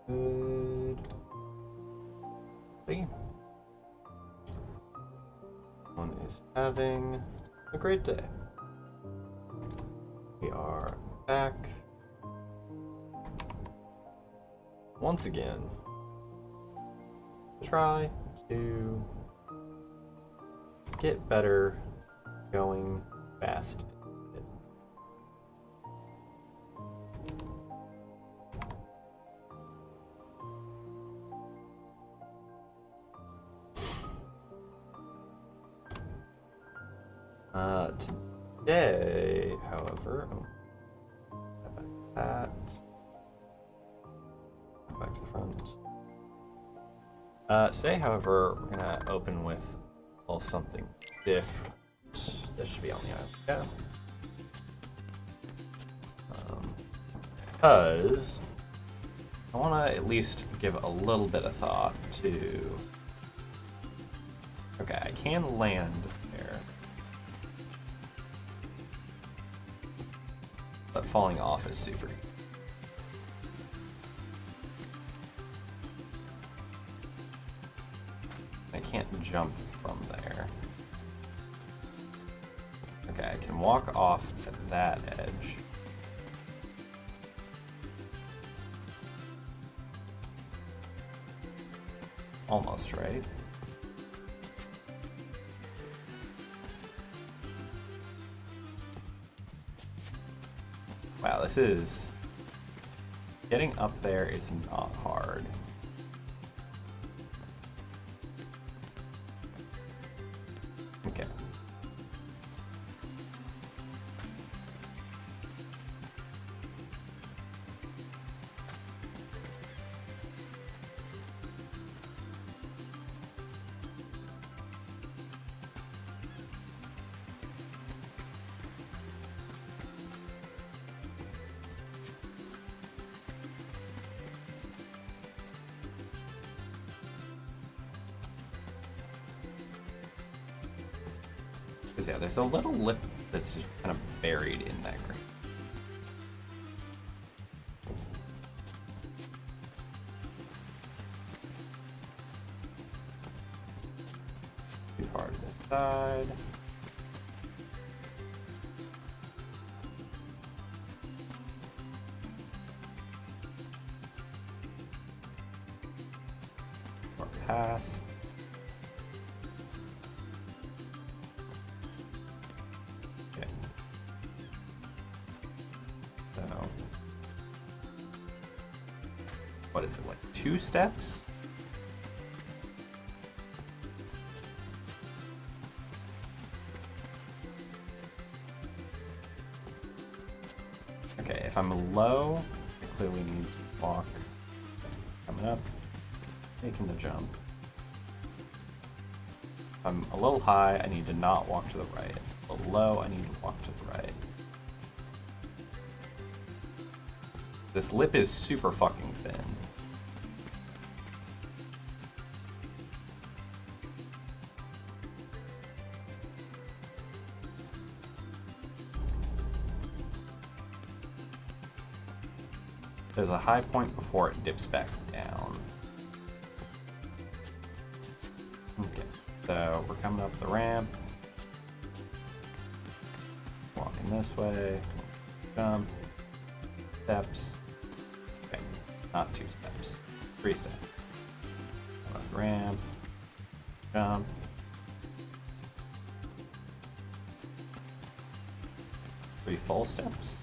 Good. One is having a great day. We are back once again to try to get better going fast. Today, however, back to the front. Today, however, we're gonna open with a little something different. This should be on the island. Yeah. Because I want to at least give a little bit of thought to. Okay, I can land there. But falling off is super. I can't jump from there. Okay, I can walk off at that edge. Almost, right? Wow, this is... Getting up there is not hard. Okay. Because yeah, there's a little lip that's just kind of buried in that green. Too far to this side. Or past. What is it, like 2 steps? Okay, if I'm low, I clearly need to walk. Coming up, making the jump. If I'm a little high, I need to not walk to the right. A little low, I need to walk to the right. This lip is super fucking thin. There's a high point before it dips back down. Okay, so we're coming up the ramp. Walking this way. Jump. Steps. Okay, not 2 steps. 3 steps. Come up the ramp. Jump. Three full steps.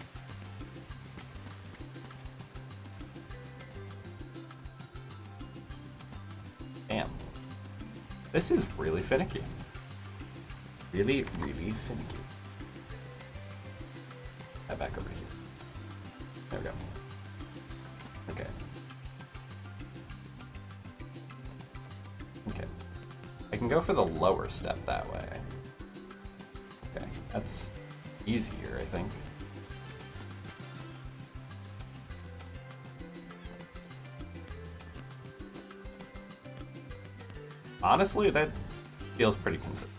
Damn. This is really finicky. Really, really finicky. Head back over here. There we go. Okay. Okay. I can go for the lower step that way. Okay, that's easier, I think. Honestly, that feels pretty consistent.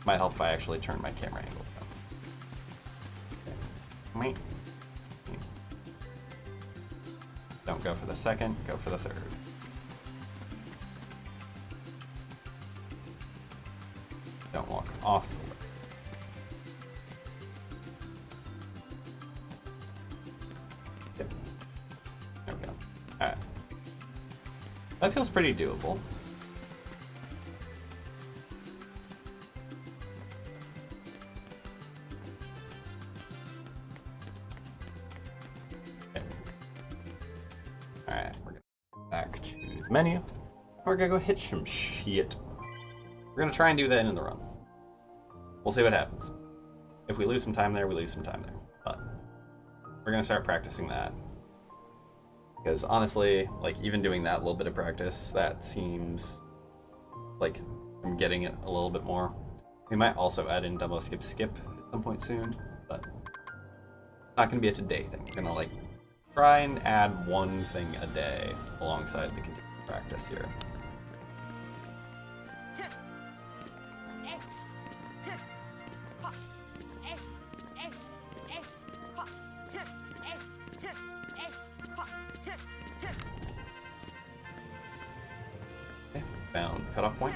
Might help if I actually turn my camera angle down. Don't go for the second, go for the third. Don't walk off the way. Yep. There we go. Alright. That feels pretty doable. Alright, we're gonna go back to menu. We're gonna go hit some shit. We're gonna try and do that in the run. We'll see what happens. If we lose some time there, we lose some time there. But we're gonna start practicing that. Because honestly, like even doing that little bit of practice, that seems like I'm getting it a little bit more. We might also add in double skip at some point soon, but not gonna be a today thing. We're gonna like try and add one thing a day alongside the continued practice here. Okay, found cutoff point.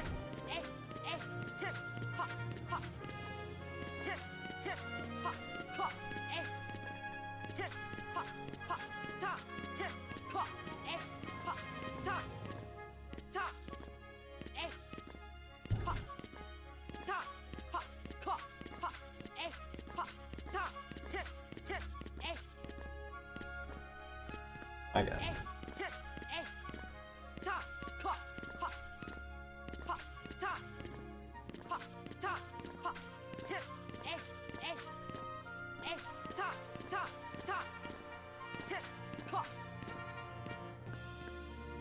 I got it.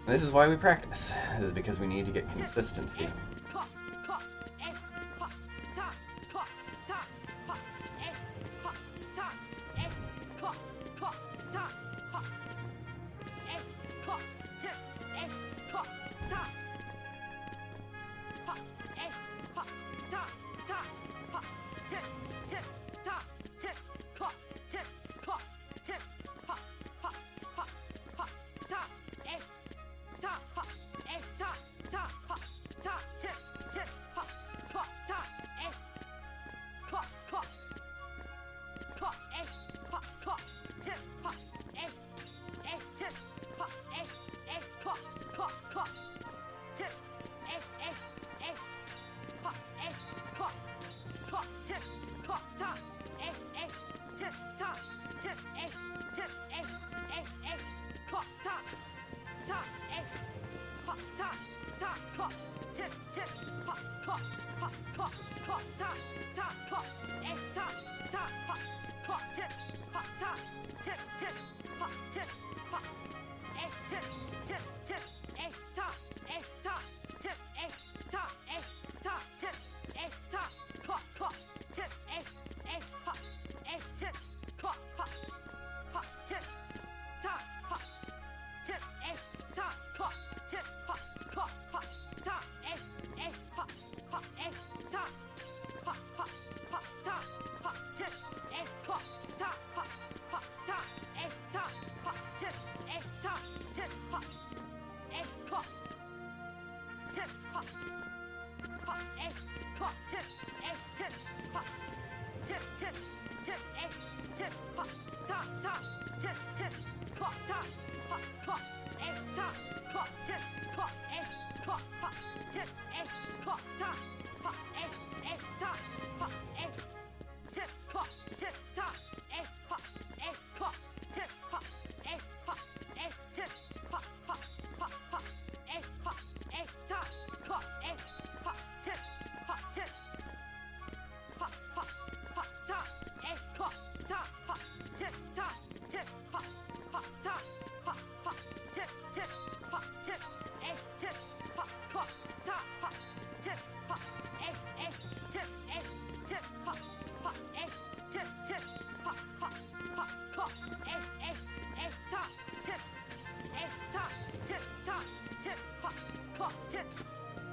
This is why we practice. This is because we need to get consistency.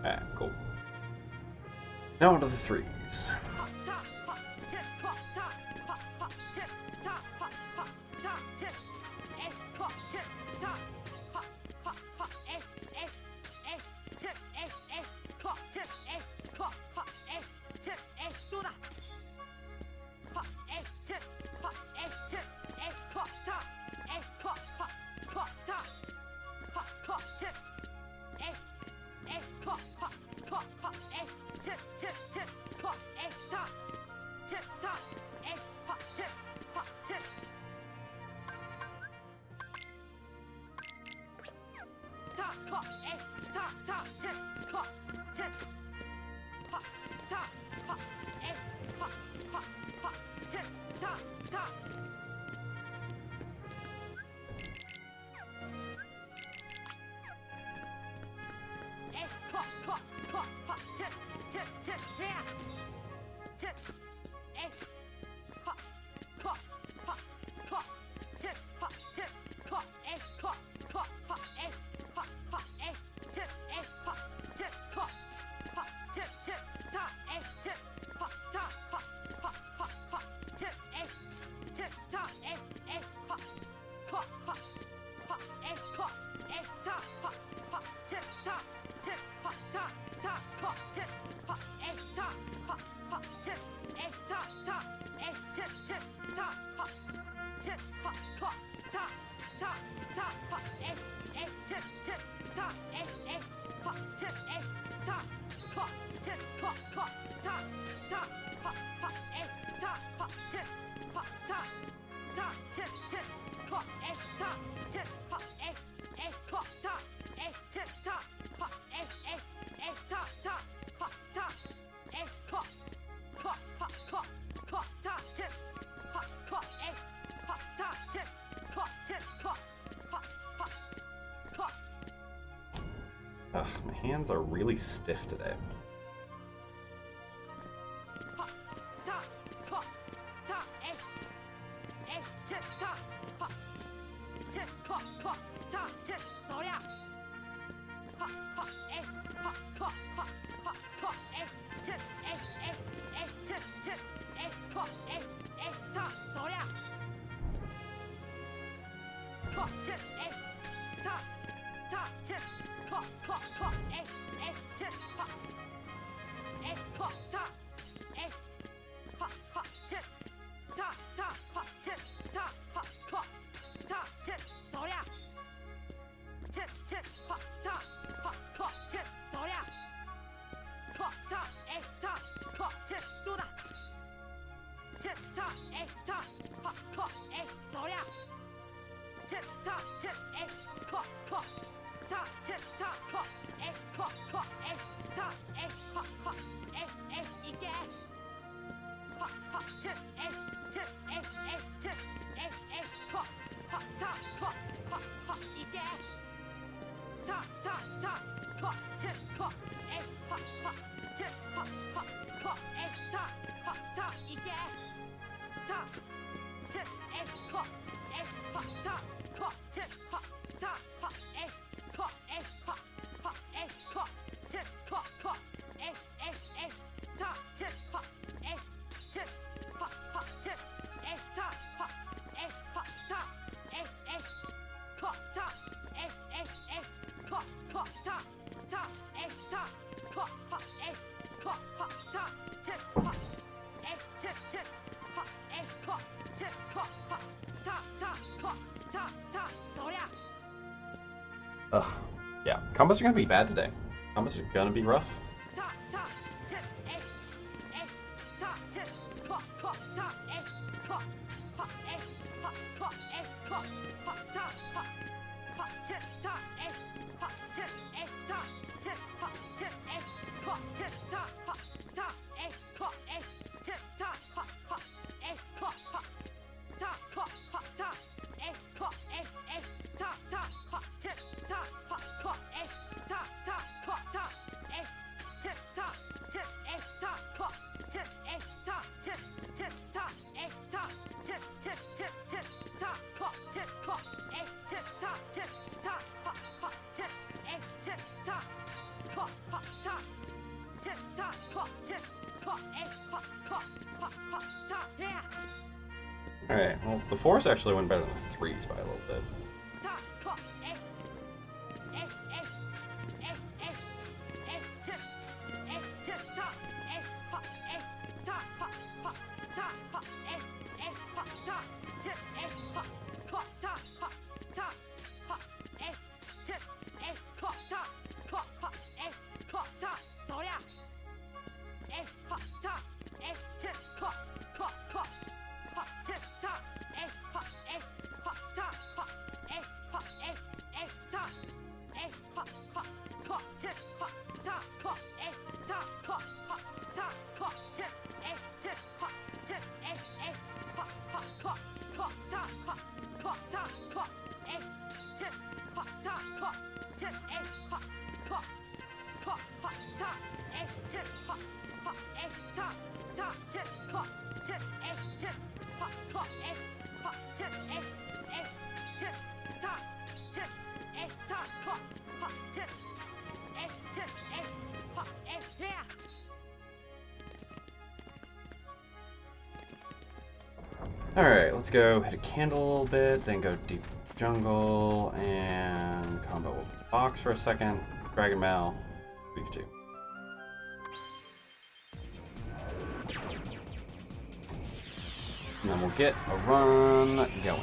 Alright, cool. Now onto the threes. hands are really stiff today. Ugh. Yeah, combos are gonna be bad today. Combos are gonna be rough. Alright, well, the 4s actually went better than the 3s by a little bit. Alright, let's go hit a candle a little bit, then go deep jungle, and combo box for a second, Dragon Mail, Pikachu. And then we'll get a run going.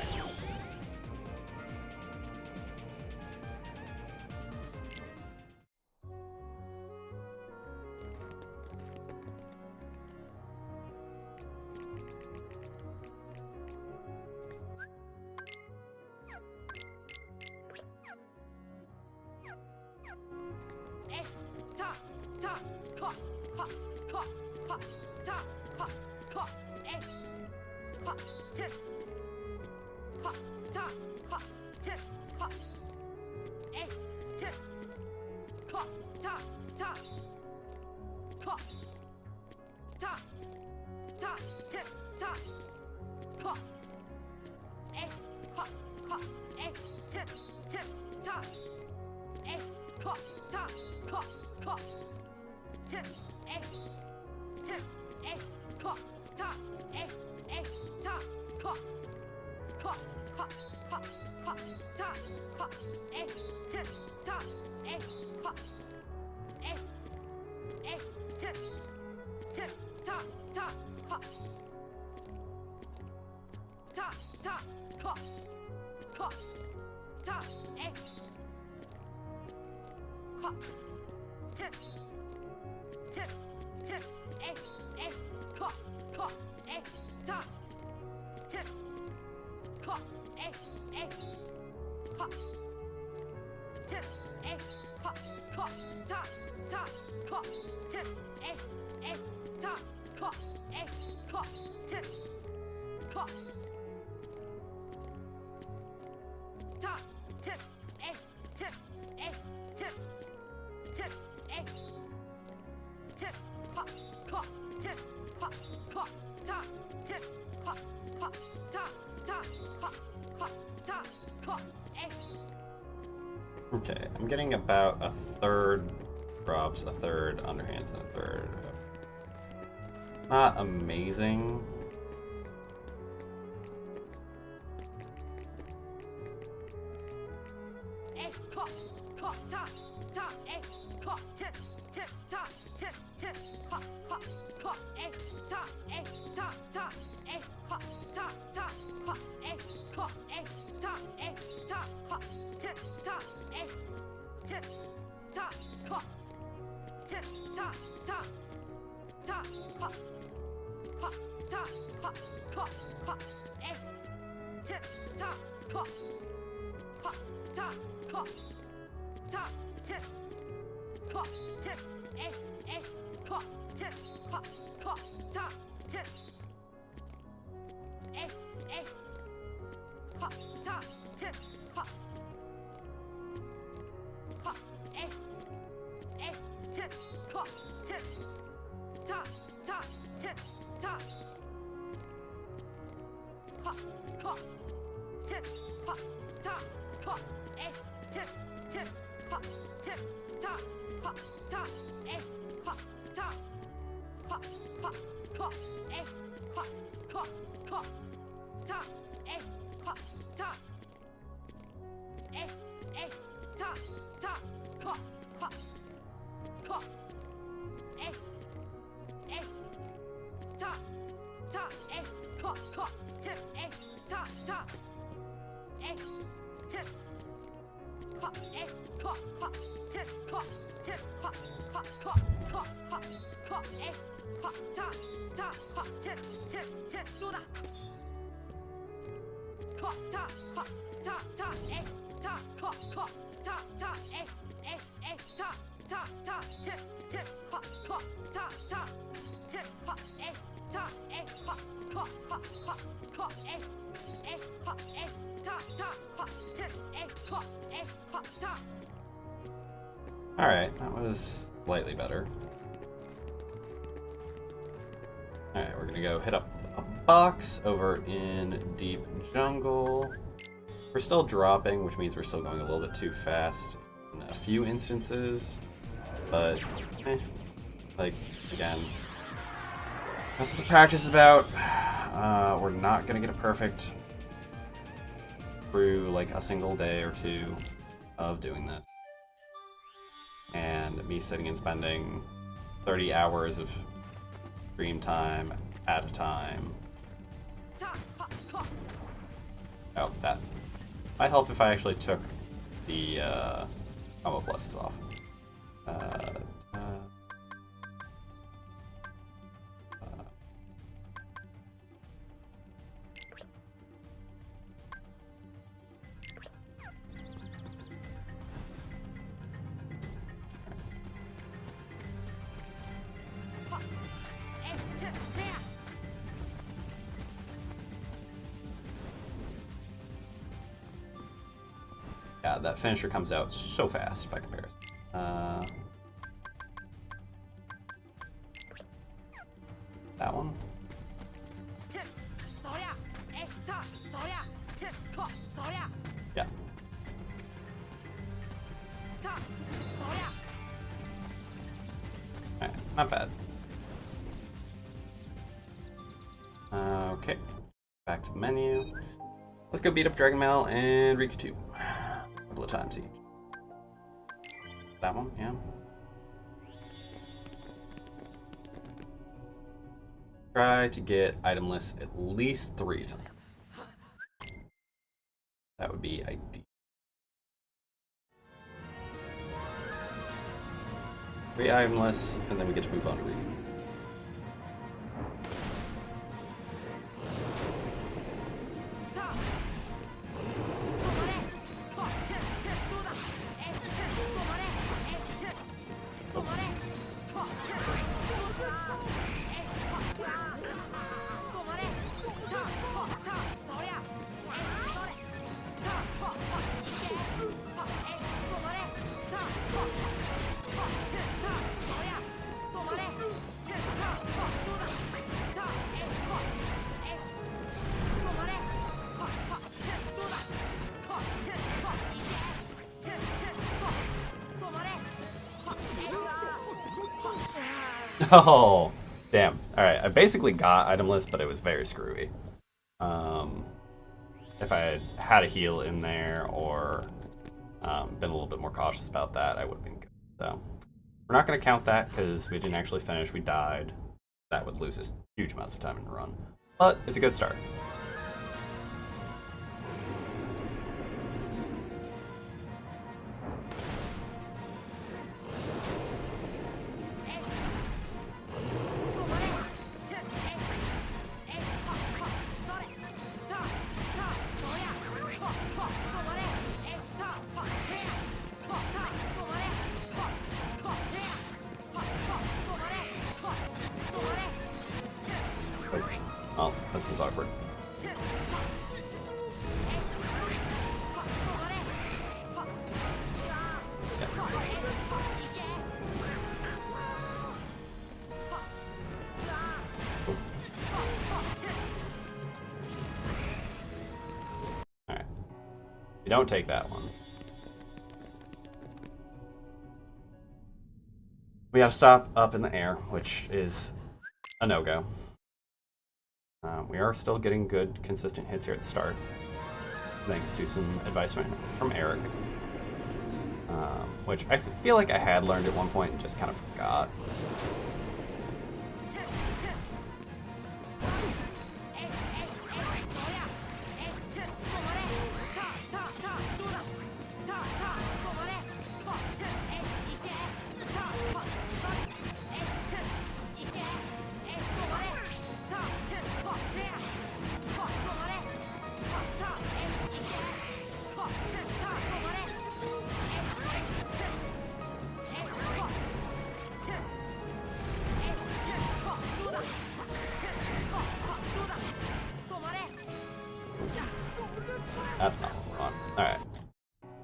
Okay, I'm getting about a third drops, a third underhands, and a third. Not amazing. Alright, that was slightly better. Alright, we're gonna go hit up a box over in Deep Jungle. We're still dropping, which means we're still going a little bit too fast in a few instances. But, like, again, that's what the practice is about. We're not gonna get it perfect through, like, a single day or two of doing this. And me sitting and spending 30 hours of stream time at a time. Oh, that might help if I actually took the combo pluses off. Yeah, that finisher comes out so fast by comparison. that one. Yeah. Alright, not bad. Okay, back to the menu. Let's go beat up Dragon Mail and Riku 2. A couple of times each. That one, yeah. Try to get item lists at least 3 times. That would be ideal. 3 item lists, and then we get to move on to Riku. Oh, damn. Alright, I basically got item list, but it was very screwy. If I had had a heal in there or been a little bit more cautious about that, I would have been good. So, we're not going to count that because we didn't actually finish. We died. That would lose us huge amounts of time in the run. But it's a good start. Oh, this is awkward. Alright. You don't take that one. We gotta stop up in the air, which is a no-go. We are still getting good, consistent hits here at the start, thanks to some advice from Eric, which I feel like I had learned at one point and just kind of forgot. That's not what we want. Alright.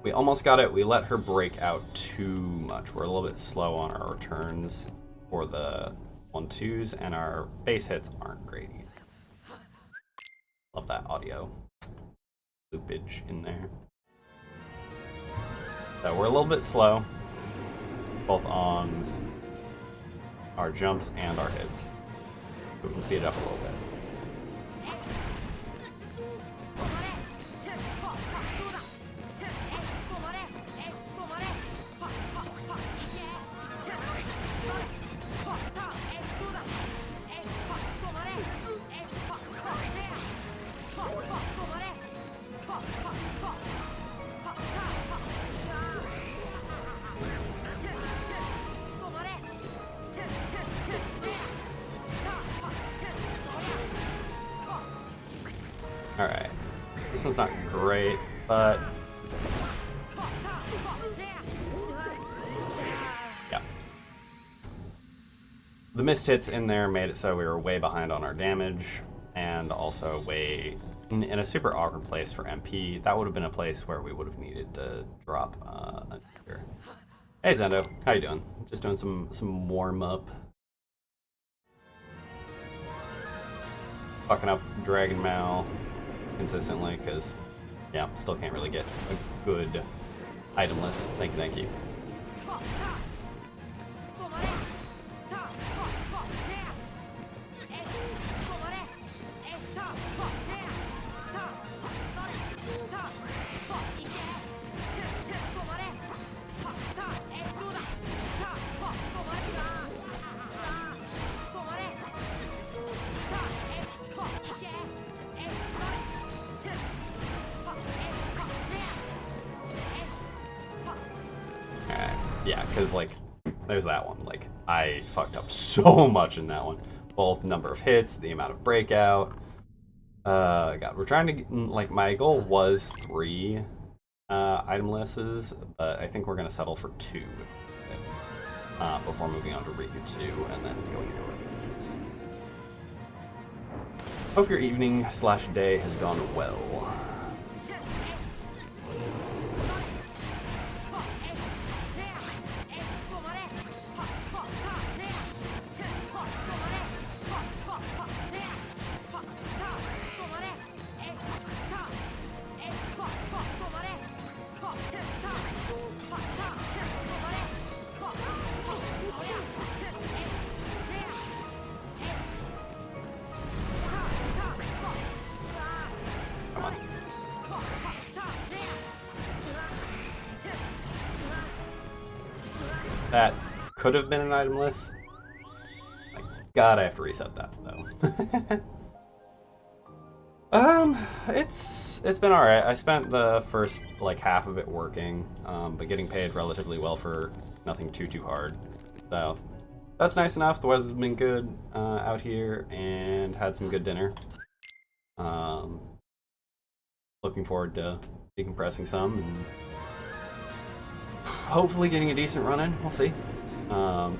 We almost got it. We let her break out too much. We're a little bit slow on our returns for the 1-2s, and our base hits aren't great either. Love that audio loopage in there. So we're a little bit slow, both on our jumps and our hits. So we can speed it up a little bit. Alright, this one's not great, but yeah. The missed hits in there made it so we were way behind on our damage, and also way in a super awkward place for MP. That would have been a place where we would have needed to drop a trigger. Hey Zendo, how you doing? Just doing some warm up. fucking up Dragon Mal consistently, because, yeah, still can't really get a good item list. Thank you. Yeah, because, like, there's that one. Like, I fucked up so much in that one. Both number of hits, the amount of breakout. God, we're trying to get, like, my goal was 3 item lists, but I think we're going to settle for 2 before moving on to Riku 2 and then going into it. Hope your evening/day has gone well. That could have been an item list. My God, I have to reset that though. It's been alright. I spent the first like half of it working, but getting paid relatively well for nothing too hard. So that's nice enough. The weather's been good out here, and had some good dinner. Looking forward to decompressing some and hopefully getting a decent run in. We'll see.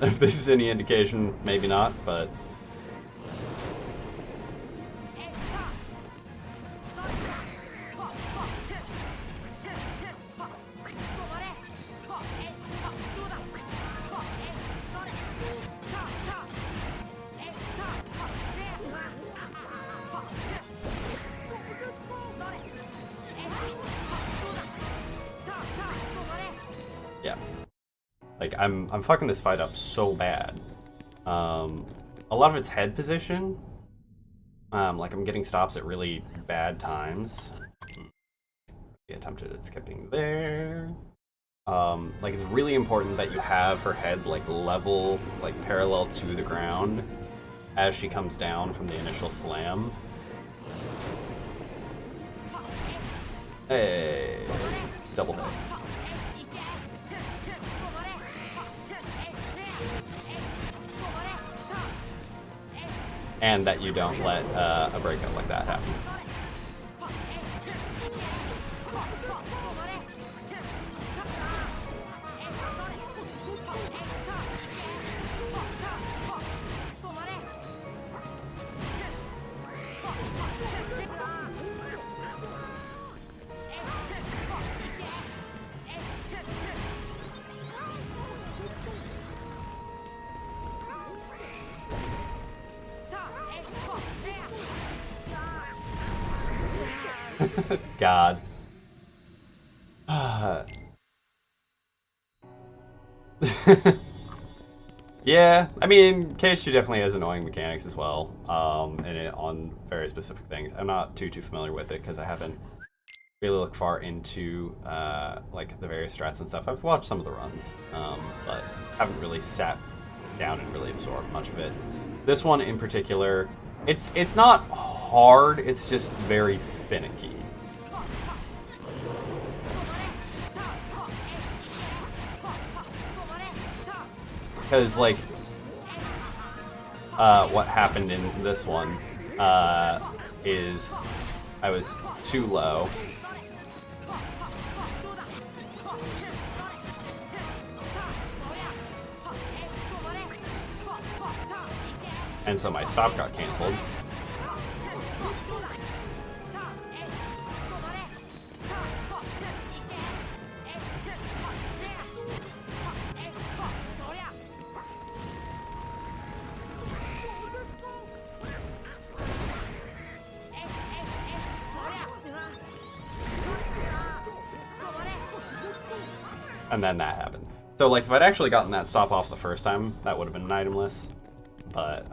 If this is any indication, maybe not, but yeah. Like, I'm fucking this fight up so bad. A lot of it's head position. Like, I'm getting stops at really bad times. Be attempted at skipping there. Like, it's really important that you have her head, like, level, like, parallel to the ground as she comes down from the initial slam. Hey, double hit. And that you don't let a breakout like that happen. God. Yeah, I mean, KH2 definitely has annoying mechanics as well, on very specific things. I'm not too familiar with it because I haven't really looked far into like the various strats and stuff. I've watched some of the runs, but haven't really sat down and really absorbed much of it. This one in particular, it's not hard, it's just very finicky. Because, like, what happened in this one is I was too low. And so my stop got canceled. And then that happened. So like if I'd actually gotten that stop off the first time, that would have been an itemless. But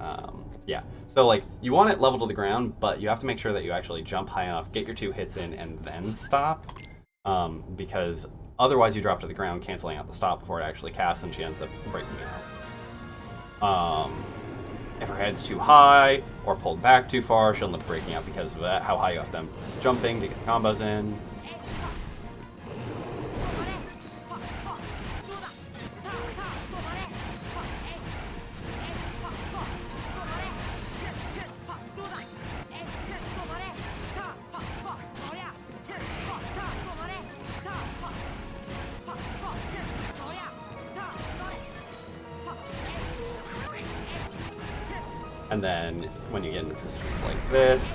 yeah. So like you want it level to the ground, but you have to make sure that you actually jump high enough, get your 2 hits in, and then stop. Because otherwise you drop to the ground, canceling out the stop before it actually casts, and she ends up breaking out. If her head's too high or pulled back too far, she'll end up breaking out because of that, how high you have them jumping to get the combos in. And then when you get into positions like this,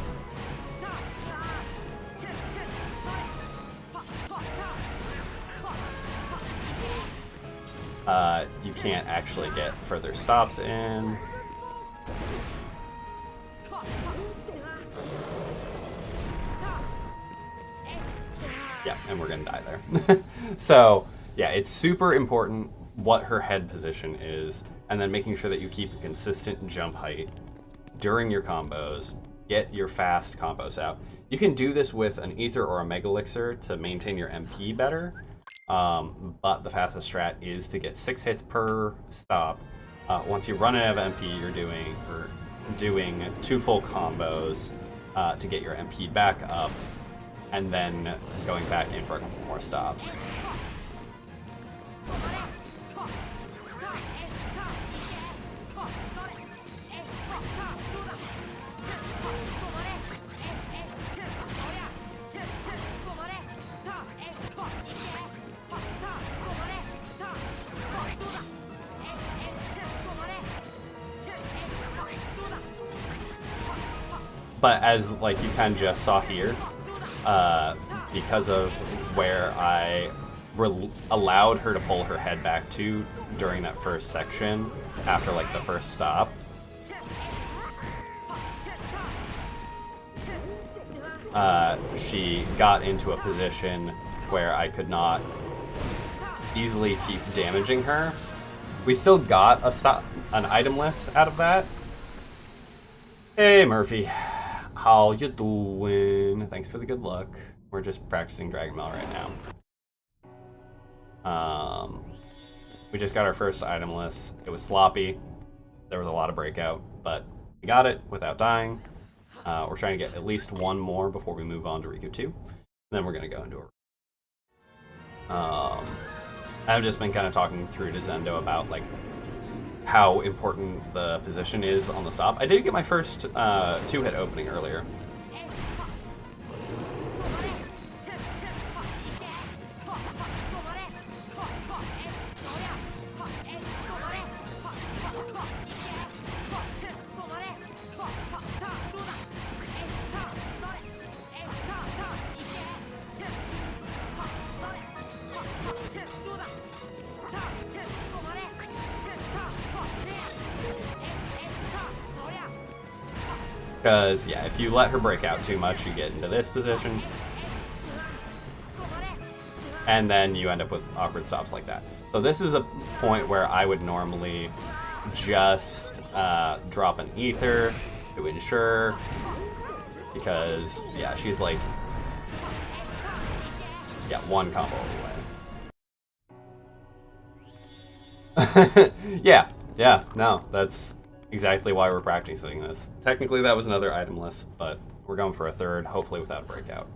you can't actually get further stops in. Yeah, and we're gonna die there. So, yeah, it's super important what her head position is, and then making sure that you keep a consistent jump height during your combos, get your fast combos out. You can do this with an Ether or a Mega Elixir to maintain your MP better, but the fastest strat is to get 6 hits per stop. Once you run out of MP, you're doing 2 full combos to get your MP back up, and then going back in for a couple more stops. But as like you kind of just saw here, because of where I allowed her to pull her head back to during that first section, after like the first stop, she got into a position where I could not easily keep damaging her. We still got an itemless out of that. Hey Murphy. How you doing? Thanks for the good luck. We're just practicing Dragon Mail right now. We just got our first itemless. It was sloppy. There was a lot of breakout, but we got it without dying. We're trying to get at least 1 more before we move on to Riku 2. Then we're going to go into a... I've just been kind of talking through to Zendo about like how important the position is on the stop. I did get my first 2-hit opening earlier. Because, yeah, if you let her break out too much, you get into this position. And then you end up with awkward stops like that. So this is a point where I would normally just drop an Ether to ensure. Because, yeah, she's like, yeah, 1 combo away. Yeah, no, that's exactly why we're practicing this. Technically that was another itemless, but we're going for a 3rd, hopefully without a breakout.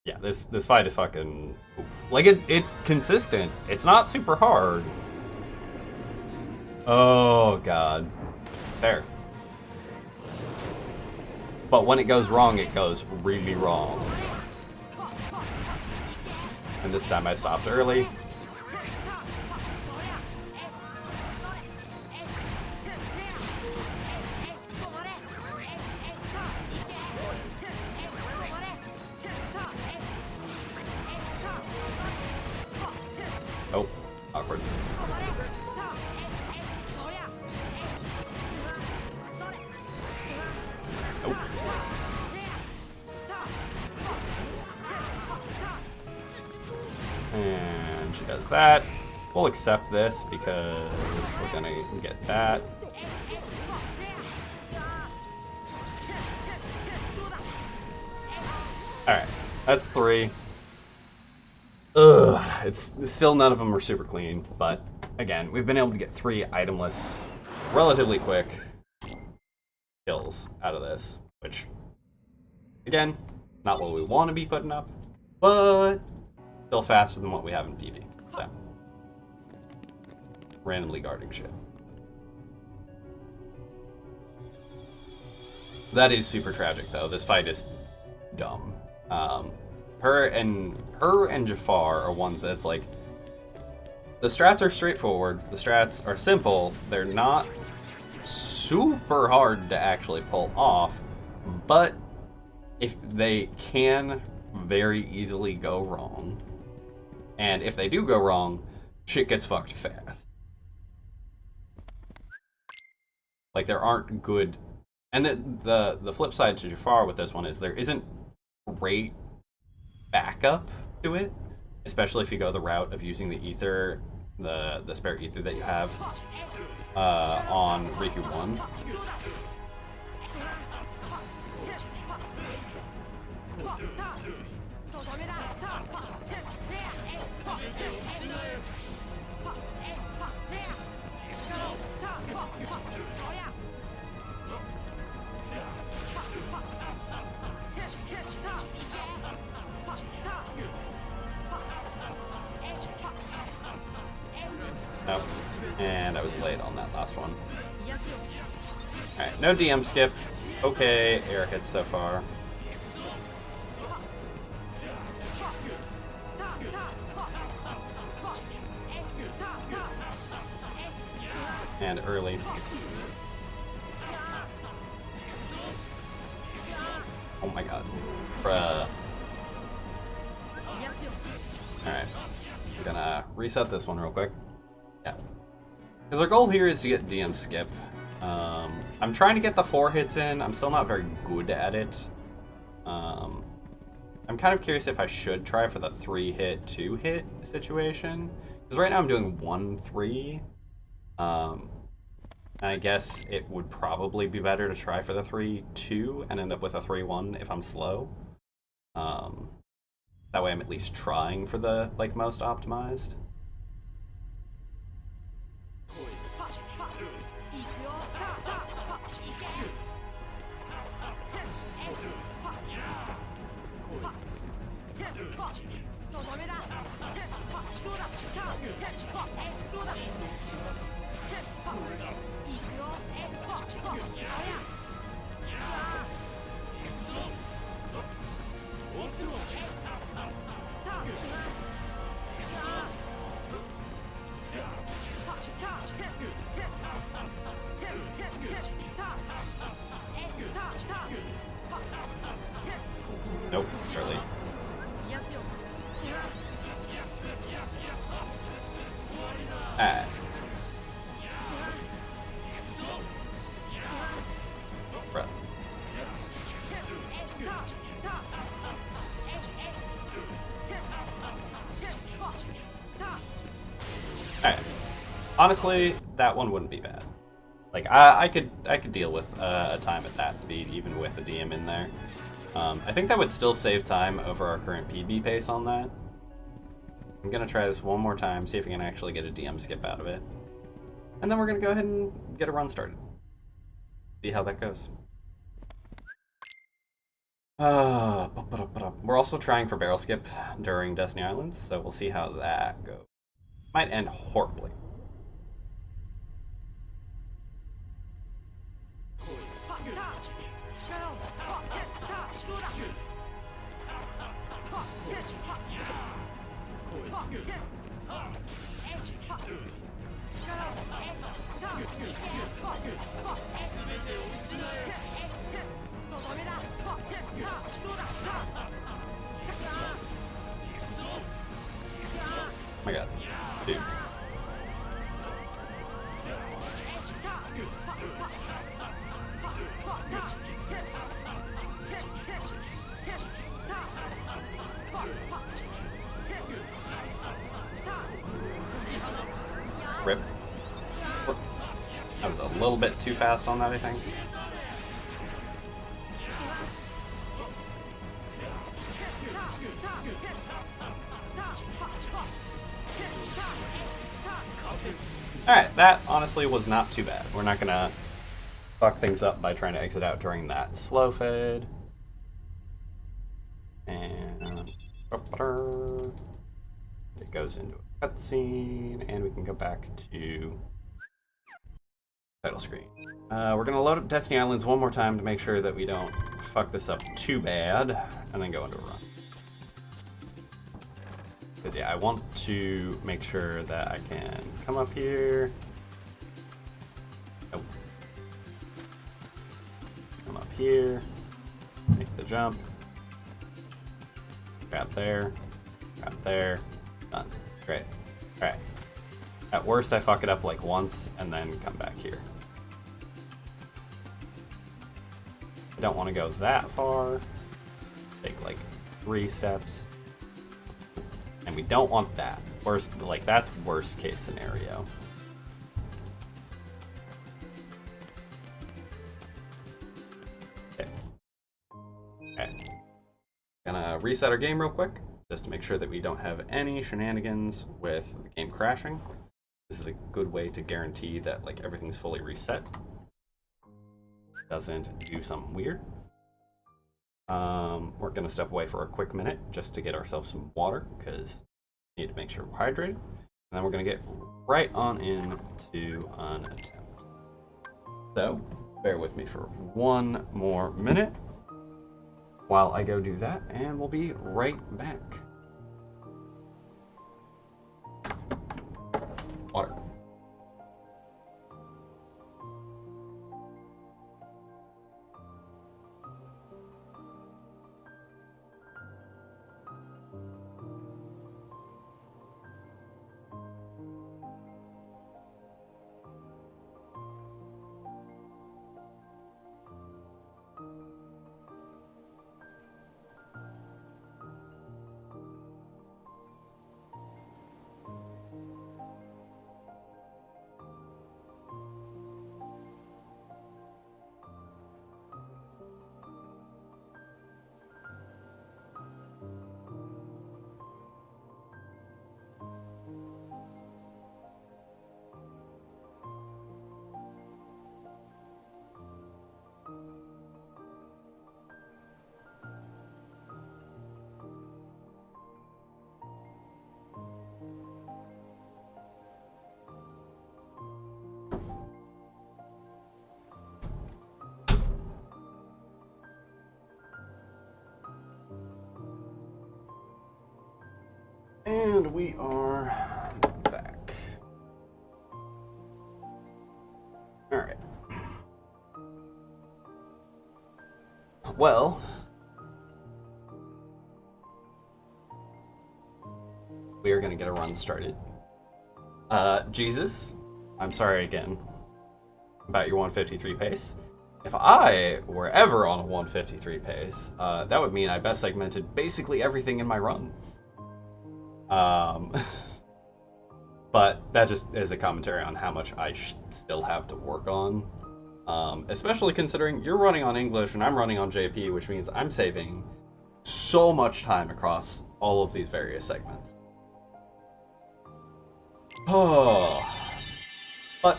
Yeah, this fight is fucking oof. Like it's consistent. It's not super hard. Oh god. There. But when it goes wrong, it goes really wrong. And this time I stopped early. Oh, awkward. that. We'll accept this because we're gonna get that. Alright, that's 3. Ugh, it's still none of them are super clean, but again, we've been able to get 3 itemless, relatively quick kills out of this, which, again, not what we want to be putting up, but still faster than what we have in PV. So, randomly guarding shit. That is super tragic, though. This fight is dumb. Her and Jafar are ones that's like, the strats are straightforward, the strats are simple, they're not super hard to actually pull off, but if they can very easily go wrong, and if they do go wrong, shit gets fucked fast. Like, there aren't good, and the flip side to Jafar with this one is there isn't great backup to it, especially if you go the route of using the ether, the spare ether that you have on Riku 1. Nope. And I was late on that last one. Alright, no DM skip. Okay, air hits so far. And early. Oh my god. Bruh. Alright. I'm gonna reset this one real quick. Yeah. Because our goal here is to get DM skip. I'm trying to get the 4 hits in. I'm still not very good at it. I'm kind of curious if I should try for the 3-hit, 2-hit situation. Because right now I'm doing 1-3. And I guess it would probably be better to try for the 3-2 and end up with a 3-1 if I'm slow. That way I'm at least trying for the most optimized. Nope, Charlie. Ah. Bruh. Alright. Honestly, that one wouldn't be bad. Like, I could deal with a time at that speed, even with a DM in there. I think that would still save time over our current PB pace on that. I'm gonna try this one more time, see if we can actually get a DM skip out of it. And then we're gonna go ahead and get a run started. See how that goes. We're also trying for barrel skip during Destiny Islands, so we'll see how that goes. Might end horribly. Oh my god, dude. a little bit too fast on that, I think. Alright, that honestly was not too bad. We're not gonna fuck things up by trying to exit out during that slow fade. And it goes into a cutscene, and we can go back to title screen. We're gonna load up Destiny Islands one more time to make sure that we don't fuck this up too bad, and then go into a run. Because yeah, I want to make sure that I can come up here. Oh. Come up here, make the jump. Grab there, done. Great. Alright. At worst, I fuck it up like once and then come back here. I don't want to go that far. Take like 3 steps. And we don't want that. Worst, like that's worst case scenario. Okay. Okay. Gonna reset our game real quick, just to make sure that we don't have any shenanigans with the game crashing. This is a good way to guarantee that like everything's fully reset. Doesn't do something weird. We're gonna step away for a quick minute just to get ourselves some water, because we need to make sure we're hydrated. And then we're gonna get right on into an attempt. So, bear with me for one more minute while I go do that, and we'll be right back. Water. And we are back. All right. Well, we are going to get a run started. Jesus, I'm sorry again about your 153 pace. If I were ever on a 153 pace, that would mean I best segmented basically everything in my run. But that just is a commentary on how much I still have to work on. Especially considering you're running on English and I'm running on JP, which means I'm saving so much time across all of these various segments. Oh, but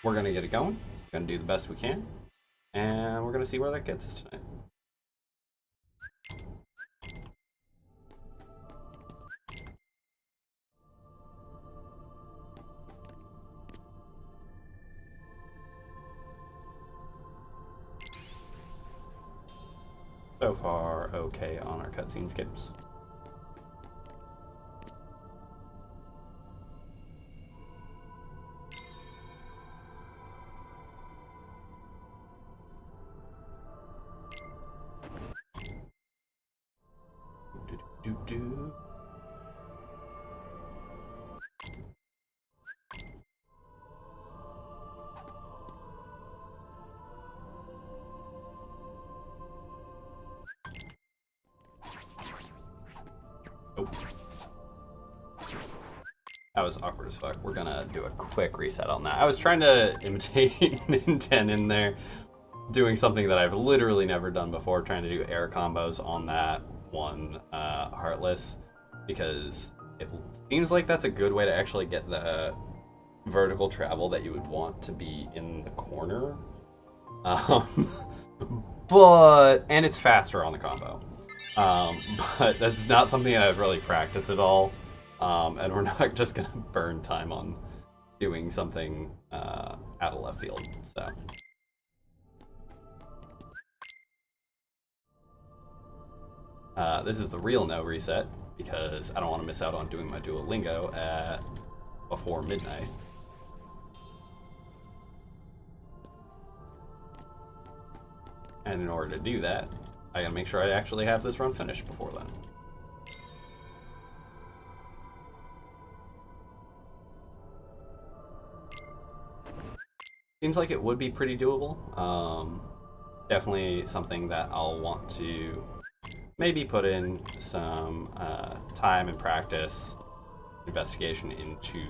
we're gonna get it going. We're gonna do the best we can, and we're gonna see where that gets us tonight. So far, okay on our cutscene skips. Do. Oh. That was awkward as fuck. We're gonna do a quick reset on that. I was trying to imitate Ninten in there, doing something that I've literally never done before, trying to do air combos on that one Heartless, because it seems like that's a good way to actually get the vertical travel that you would want to be in the corner. And it's faster on the combo. But that's not something I've really practiced at all. And we're not just gonna burn time on doing something out of left field. So. This is the real no reset, because I don't want to miss out on doing my Duolingo before midnight. And in order to do that, I gotta make sure I actually have this run finished before then. Seems like it would be pretty doable. Definitely something that I'll want to maybe put in some time and practice, investigation into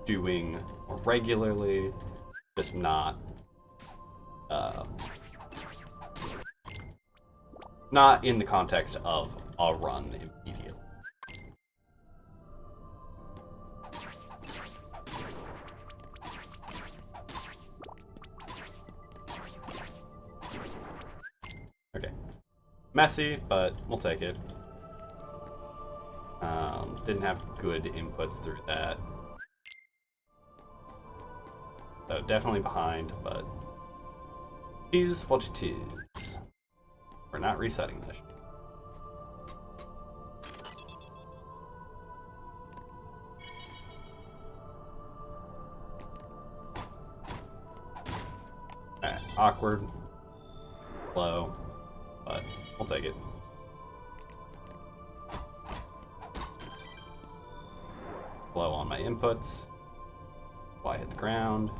doing more regularly, just not in the context of a run immediately. Okay. Messy, but we'll take it. Didn't have good inputs through that. So definitely behind, but it is what it is. We're not resetting this. Awkward. Low. But we'll take it. Low on my inputs. Why hit the ground?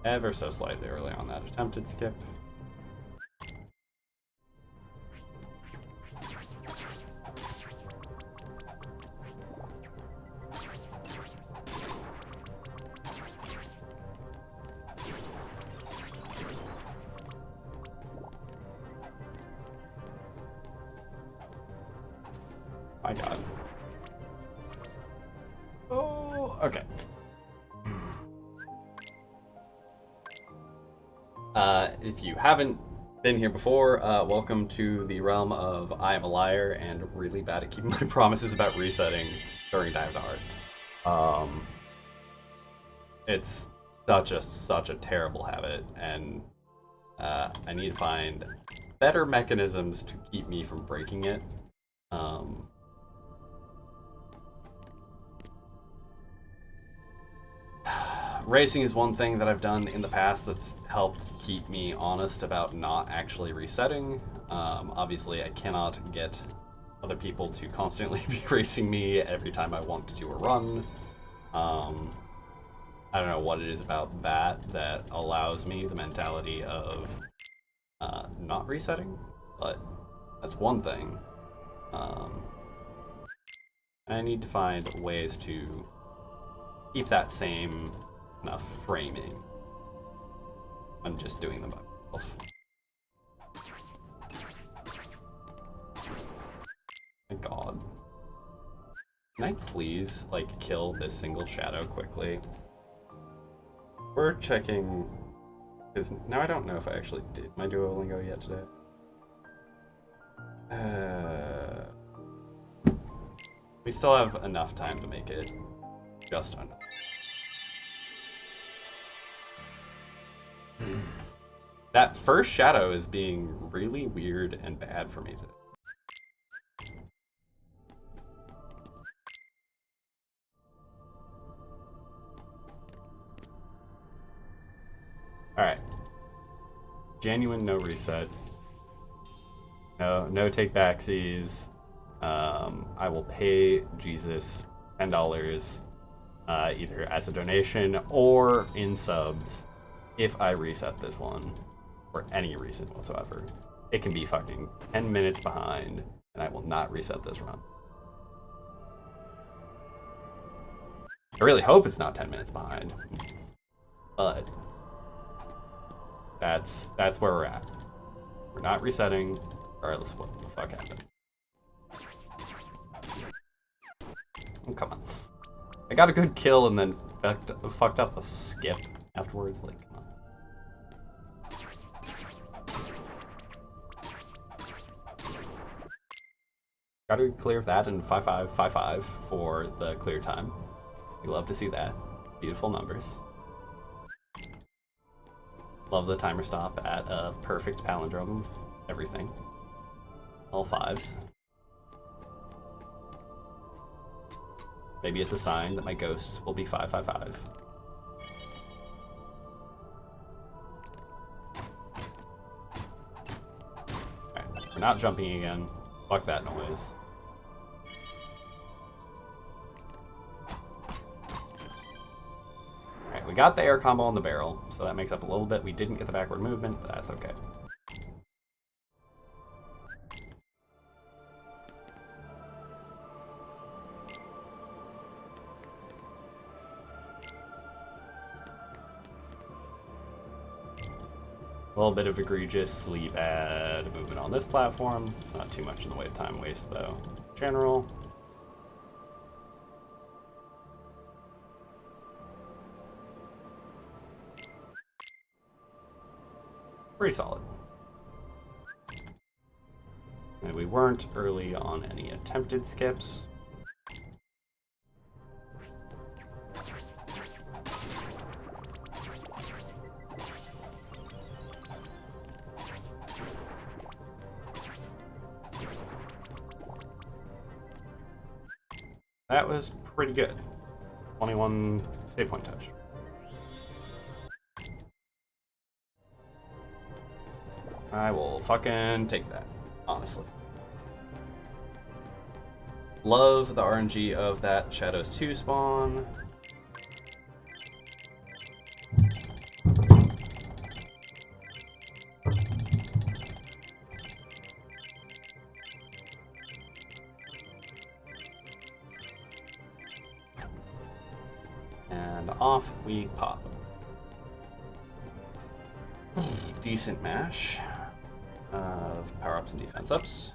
Ever so slightly early on that attempted skip. My god. Oh, okay. If you haven't been here before, welcome to the realm of I am a liar and really bad at keeping my promises about resetting during Dive to Heart. It's such a terrible habit, and I need to find better mechanisms to keep me from breaking it. Racing is one thing that I've done in the past that's helped keep me honest about not actually resetting. Obviously, I cannot get other people to constantly be racing me every time I want to do a run. I don't know what it is about that allows me the mentality of not resetting, but that's one thing. I need to find ways to keep that same framing. I'm just doing them by myself. My god. Can I please, kill this single shadow quickly? We're checking... because now I don't know if I actually did my Duolingo yet today. We still have enough time to make it just under. That first shadow is being really weird and bad for me today. genuine no reset. No take backsies. I will pay Jesus $10 either as a donation or in subs if I reset this one for any reason whatsoever. It can be fucking 10 minutes behind, and I will not reset this run. I really hope it's not 10 minutes behind, but that's where we're at. We're not resetting, regardless of what the fuck happened. Oh, come on. I got a good kill and then fucked up the skip afterwards. Like, come on. Got to clear that in 5.555 for the clear time. We love to see that. Beautiful numbers. Love the timer stop at a perfect palindrome of everything. All fives. Maybe it's a sign that my ghosts will be 555. Alright, we're not jumping again. Fuck that noise. Alright, we got the air combo on the barrel, so that makes up a little bit. We didn't get the backward movement, but that's okay. A little bit of egregiously bad movement on this platform. Not too much in the way of time waste, though. General. Pretty solid. And we weren't early on any attempted skips. That was pretty good. 21 save point touch. I will fucking take that, honestly. Love the RNG of that Shadows 2 spawn. And off we pop. Decent mash of power-ups and defense ups.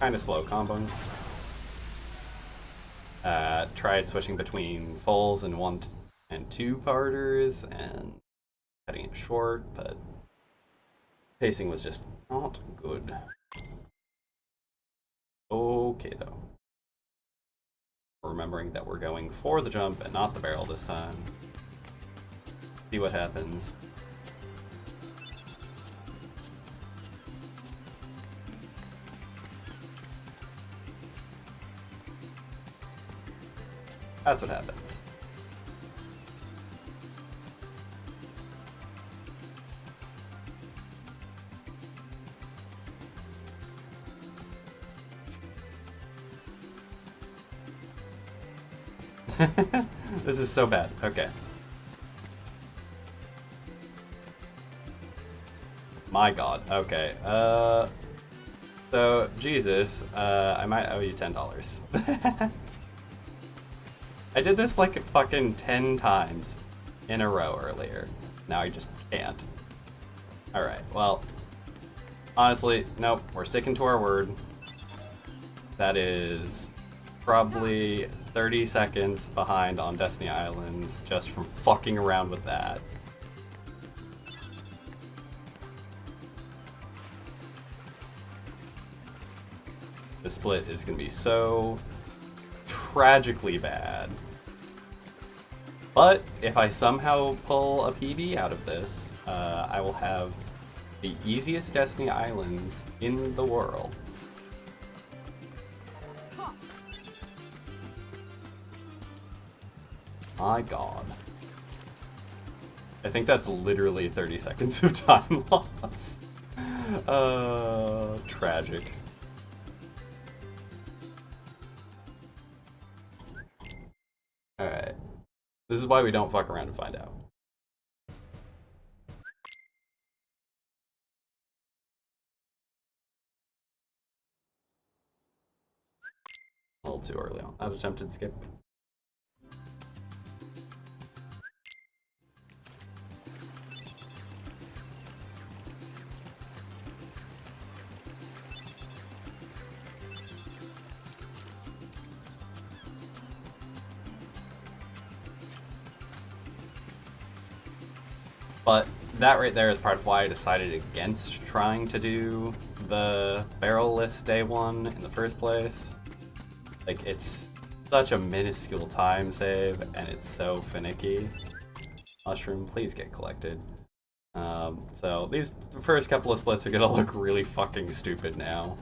Kind of slow comboing. Tried switching between fulls and 1 and 2 parters and cutting it short, but pacing was just not good. Okay, though. Remembering that we're going for the jump and not the barrel this time. See what happens. That's what happens. This is so bad. Okay. My god. Okay. So, Jesus, I might owe you $10. I did this like fucking 10 times in a row earlier. Now I just can't. Alright, well, honestly, nope, we're sticking to our word. That is probably 30 seconds behind on Destiny Islands just from fucking around with that. The split is going to be so tragically bad. But if I somehow pull a PB out of this, I will have the easiest Destiny Islands in the world. My god. I think that's literally 30 seconds of time loss. Tragic. Alright. This is why we don't fuck around and find out. A little too early on. I was tempted to skip. But that right there is part of why I decided against trying to do the barrel-less day one in the first place. Like, it's such a minuscule time save, and it's so finicky. Mushroom, please get collected. So these first couple of splits are gonna look really fucking stupid now.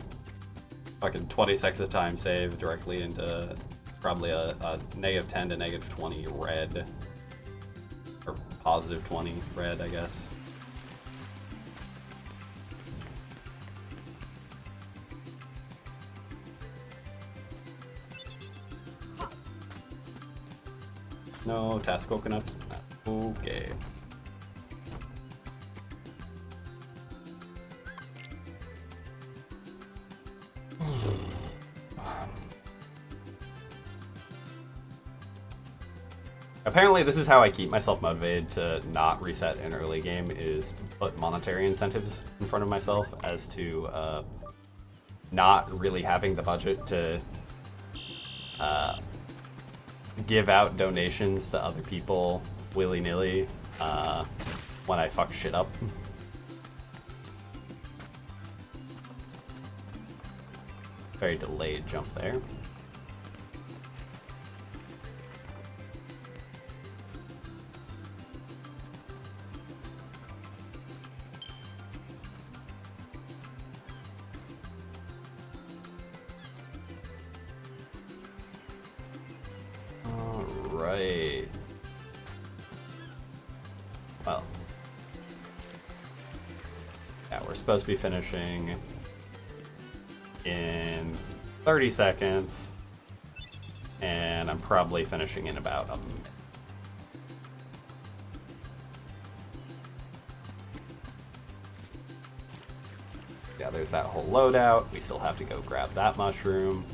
Fucking 20 seconds of time save directly into probably a -10 to -20 red. Or +20 red, I guess. No task coconut. Okay. Apparently this is how I keep myself motivated to not reset an early game, is put monetary incentives in front of myself as to not really having the budget to give out donations to other people willy-nilly when I fuck shit up. Very delayed jump there. Right. Well. Yeah, we're supposed to be finishing in 30 seconds, and I'm probably finishing in about a minute. Yeah, there's that whole loadout. We still have to go grab that mushroom,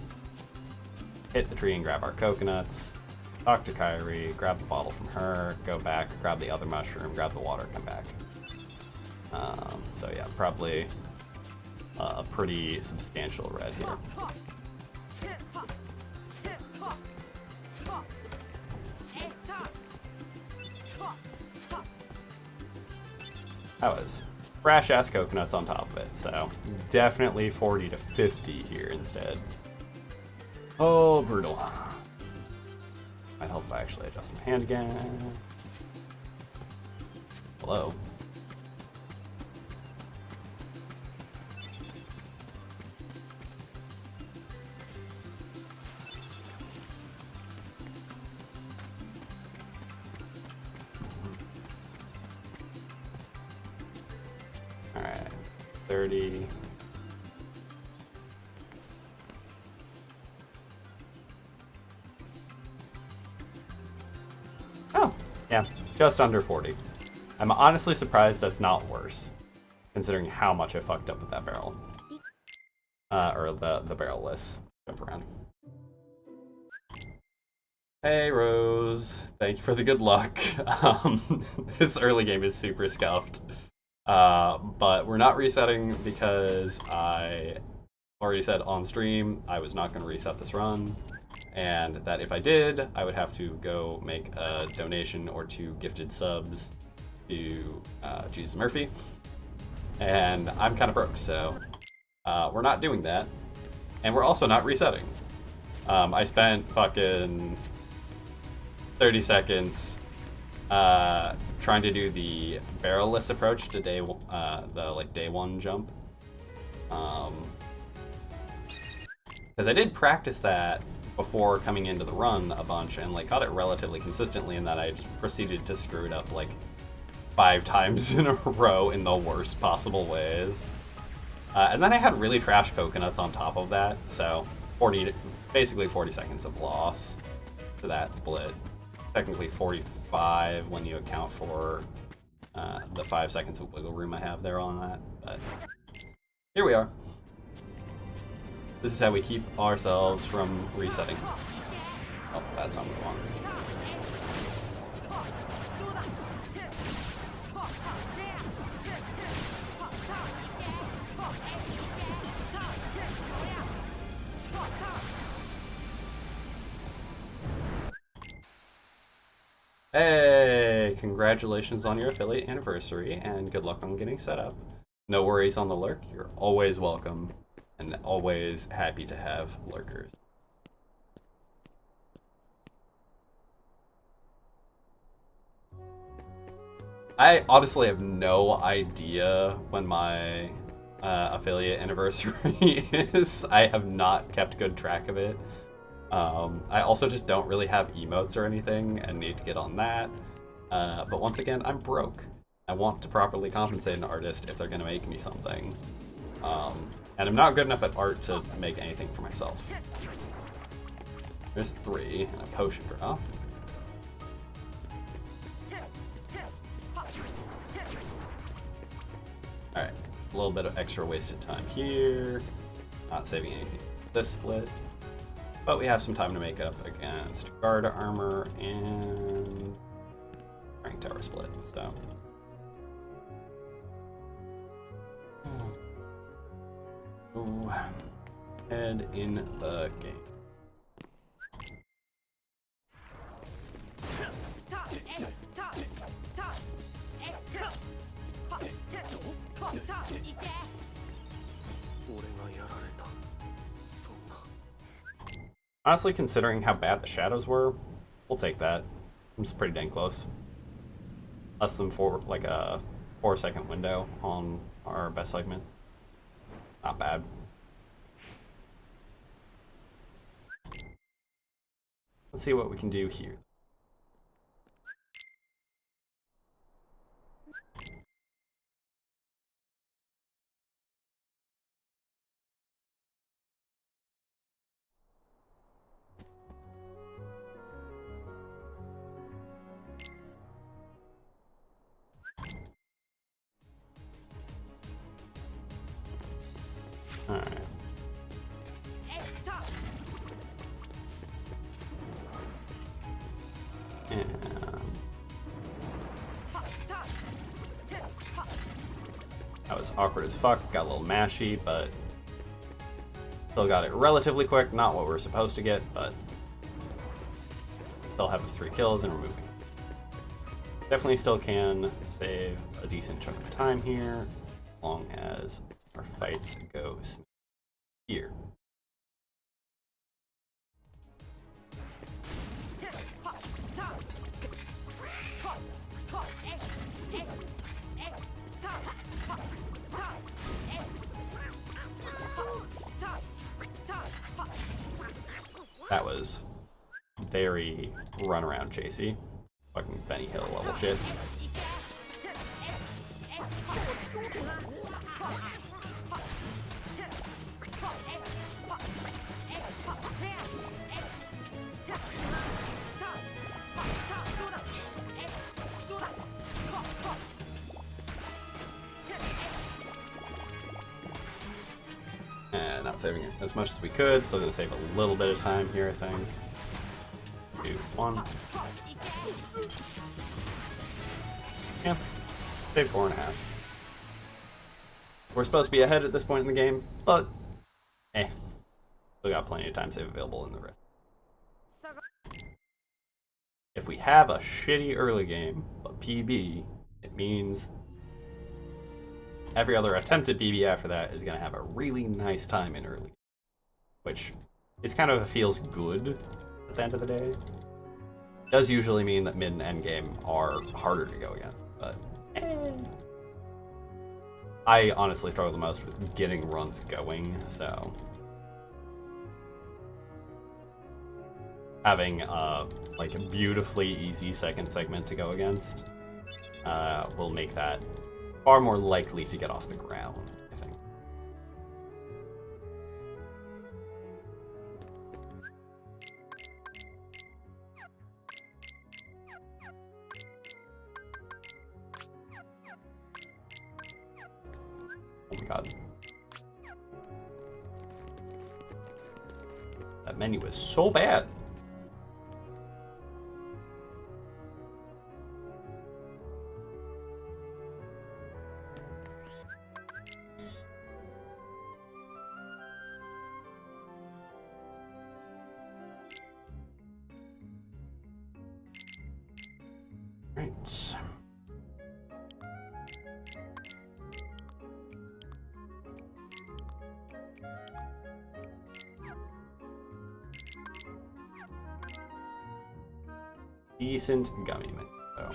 hit the tree and grab our coconuts, talk to Kyrie, grab the bottle from her, go back, grab the other mushroom, grab the water, come back. So yeah, probably a pretty substantial red here. That was fresh-ass coconuts on top of it, so definitely 40 to 50 here instead. Oh, brutal. Might help if I actually adjust my hand again. Hello. Alright, 30. Oh, yeah, just under 40. I'm honestly surprised that's not worse, considering how much I fucked up with that barrel. Or the barrel-less jump around. Hey, Rose. Thank you for the good luck. This early game is super scuffed. But we're not resetting because I already said on stream I was not going to reset this run, and that if I did, I would have to go make a donation or 2 gifted subs to Jesus Murphy, and I'm kind of broke, so we're not doing that, and we're also not resetting. I spent fucking 30 seconds trying to do the barrel-less approach to day one jump, because I did practice that before coming into the run a bunch and like caught it relatively consistently, and that I just proceeded to screw it up like 5 times in a row in the worst possible ways. And then I had really trash coconuts on top of that, so basically 40 seconds of loss to that split. Technically 45 when you account for the 5 seconds of wiggle room I have there on that, but here we are. This is how we keep ourselves from resetting. Oh, that's not what we want. Hey, congratulations on your affiliate anniversary, and good luck on getting set up. No worries on the lurk, you're always welcome, and always happy to have lurkers. I honestly have no idea when my affiliate anniversary is. I have not kept good track of it. I also just don't really have emotes or anything and need to get on that. But once again, I'm broke. I want to properly compensate an artist if they're going to make me something. And I'm not good enough at art to make anything for myself. There's 3 and a potion drop. Alright, a little bit of extra wasted time here. Not saving anything this split. But we have some time to make up against guard armor and rank tower split, so. Ooh. Head in the game. Honestly, considering how bad the shadows were, we'll take that. It's pretty dang close. Less than like a 4-second window on our best segment. Not bad. Let's see what we can do here. Alright. And that was awkward as fuck. Got a little mashy, but still got it relatively quick. Not what we're supposed to get, but still have the 3 kills and we're moving. Definitely still can save a decent chunk of time here, as long as our fights go smooth here. That was very runaround chasey. Fucking Benny Hill level shit. And not saving it as much as we could, still gonna save a little bit of time here, I think. 2, 1. Yeah, save 4.5. We're supposed to be ahead at this point in the game, but still got plenty of time save available in the rest. If we have a shitty early game, but PB, it means every other attempted PB after that is going to have a really nice time in early, which is kind of feels good at the end of the day. It does usually mean that mid and end game are harder to go against, but I honestly struggle the most with getting runs going, so having like a beautifully easy second segment to go against will make that far more likely to get off the ground, I think. Oh my god. That menu is so bad. Right. Decent gummy mint, though.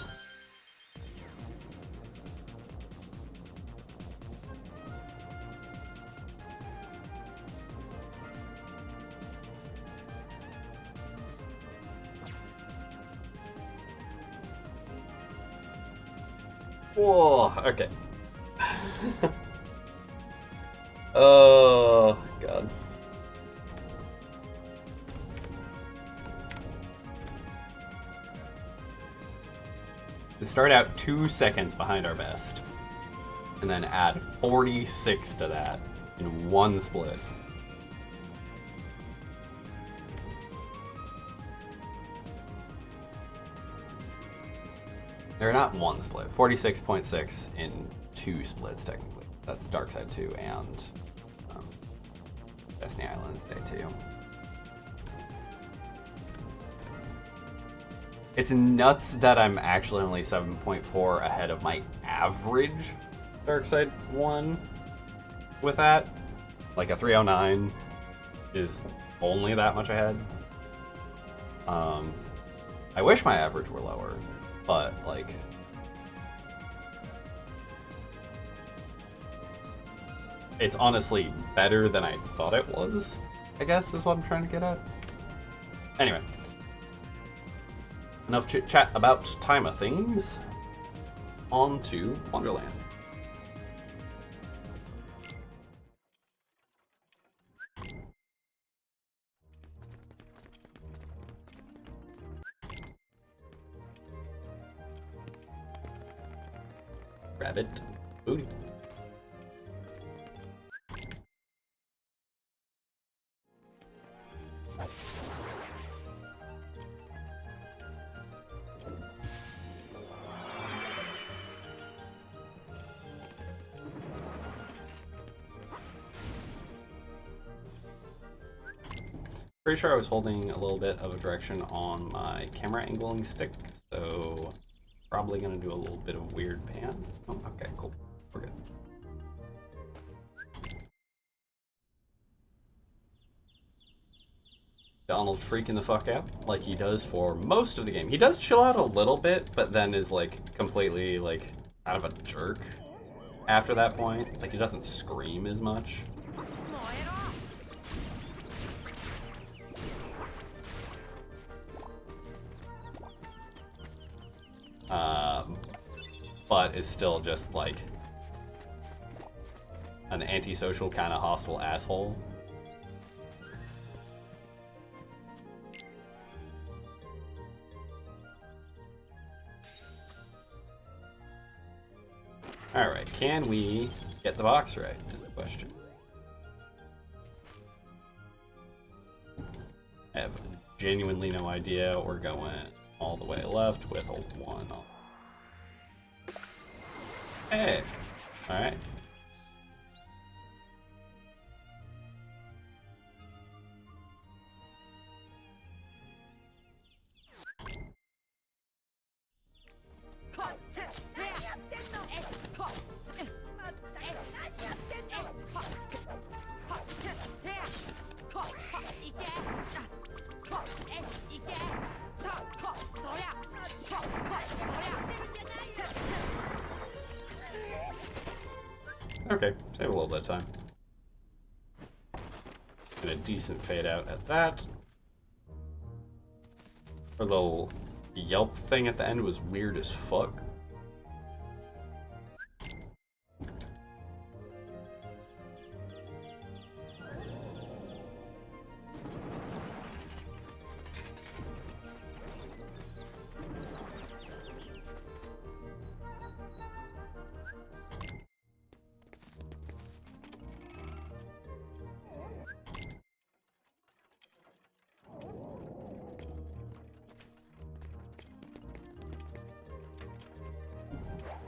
Whoa, okay. Oh, God. To start out 2 seconds behind our best, and then add 46 to that in one split. They're not one split. 46.6 in 2 splits, technically. That's Dark Side 2 and Destiny Islands Day 2. It's nuts that I'm actually only 7.4 ahead of my average Dark Side 1 with that. Like a 309 is only that much ahead. I wish my average were lower, but like it's honestly better than I thought it was, I guess is what I'm trying to get at. Anyway. Enough chit-chat about time of things. On to Wonderland. Rabbit booty. Pretty sure I was holding a little bit of a direction on my camera angling stick, so probably gonna do a little bit of weird pan. Oh, okay, cool. We're good. Donald freaking the fuck out, like he does for most of the game. He does chill out a little bit, but then is like completely like kind of a jerk after that point. Like he doesn't scream as much. But is still just like an antisocial kind of hostile asshole. Alright, can we get the box right is the question. I have genuinely no idea. We're going all the way left with a 1 on. Hey! Alright. Okay, save a little bit of time. And a decent fade out at that. Her little yelp thing at the end was weird as fuck.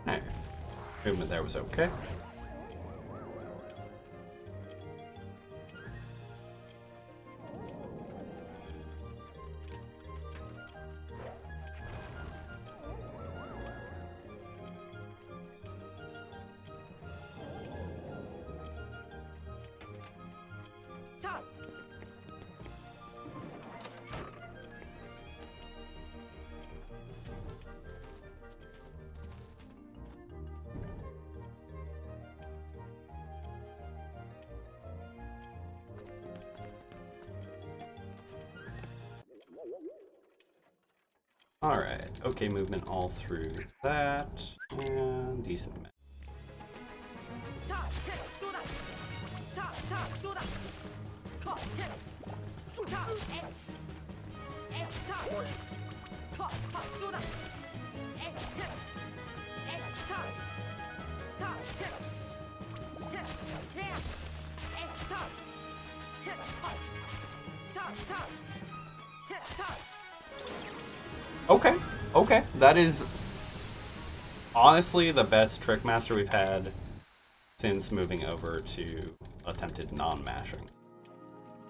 Alright. Movement there was okay. Alright, okay movement all through that, and decent match. Okay, okay. That is honestly the best Trick Master we've had since moving over to attempted non-mashing.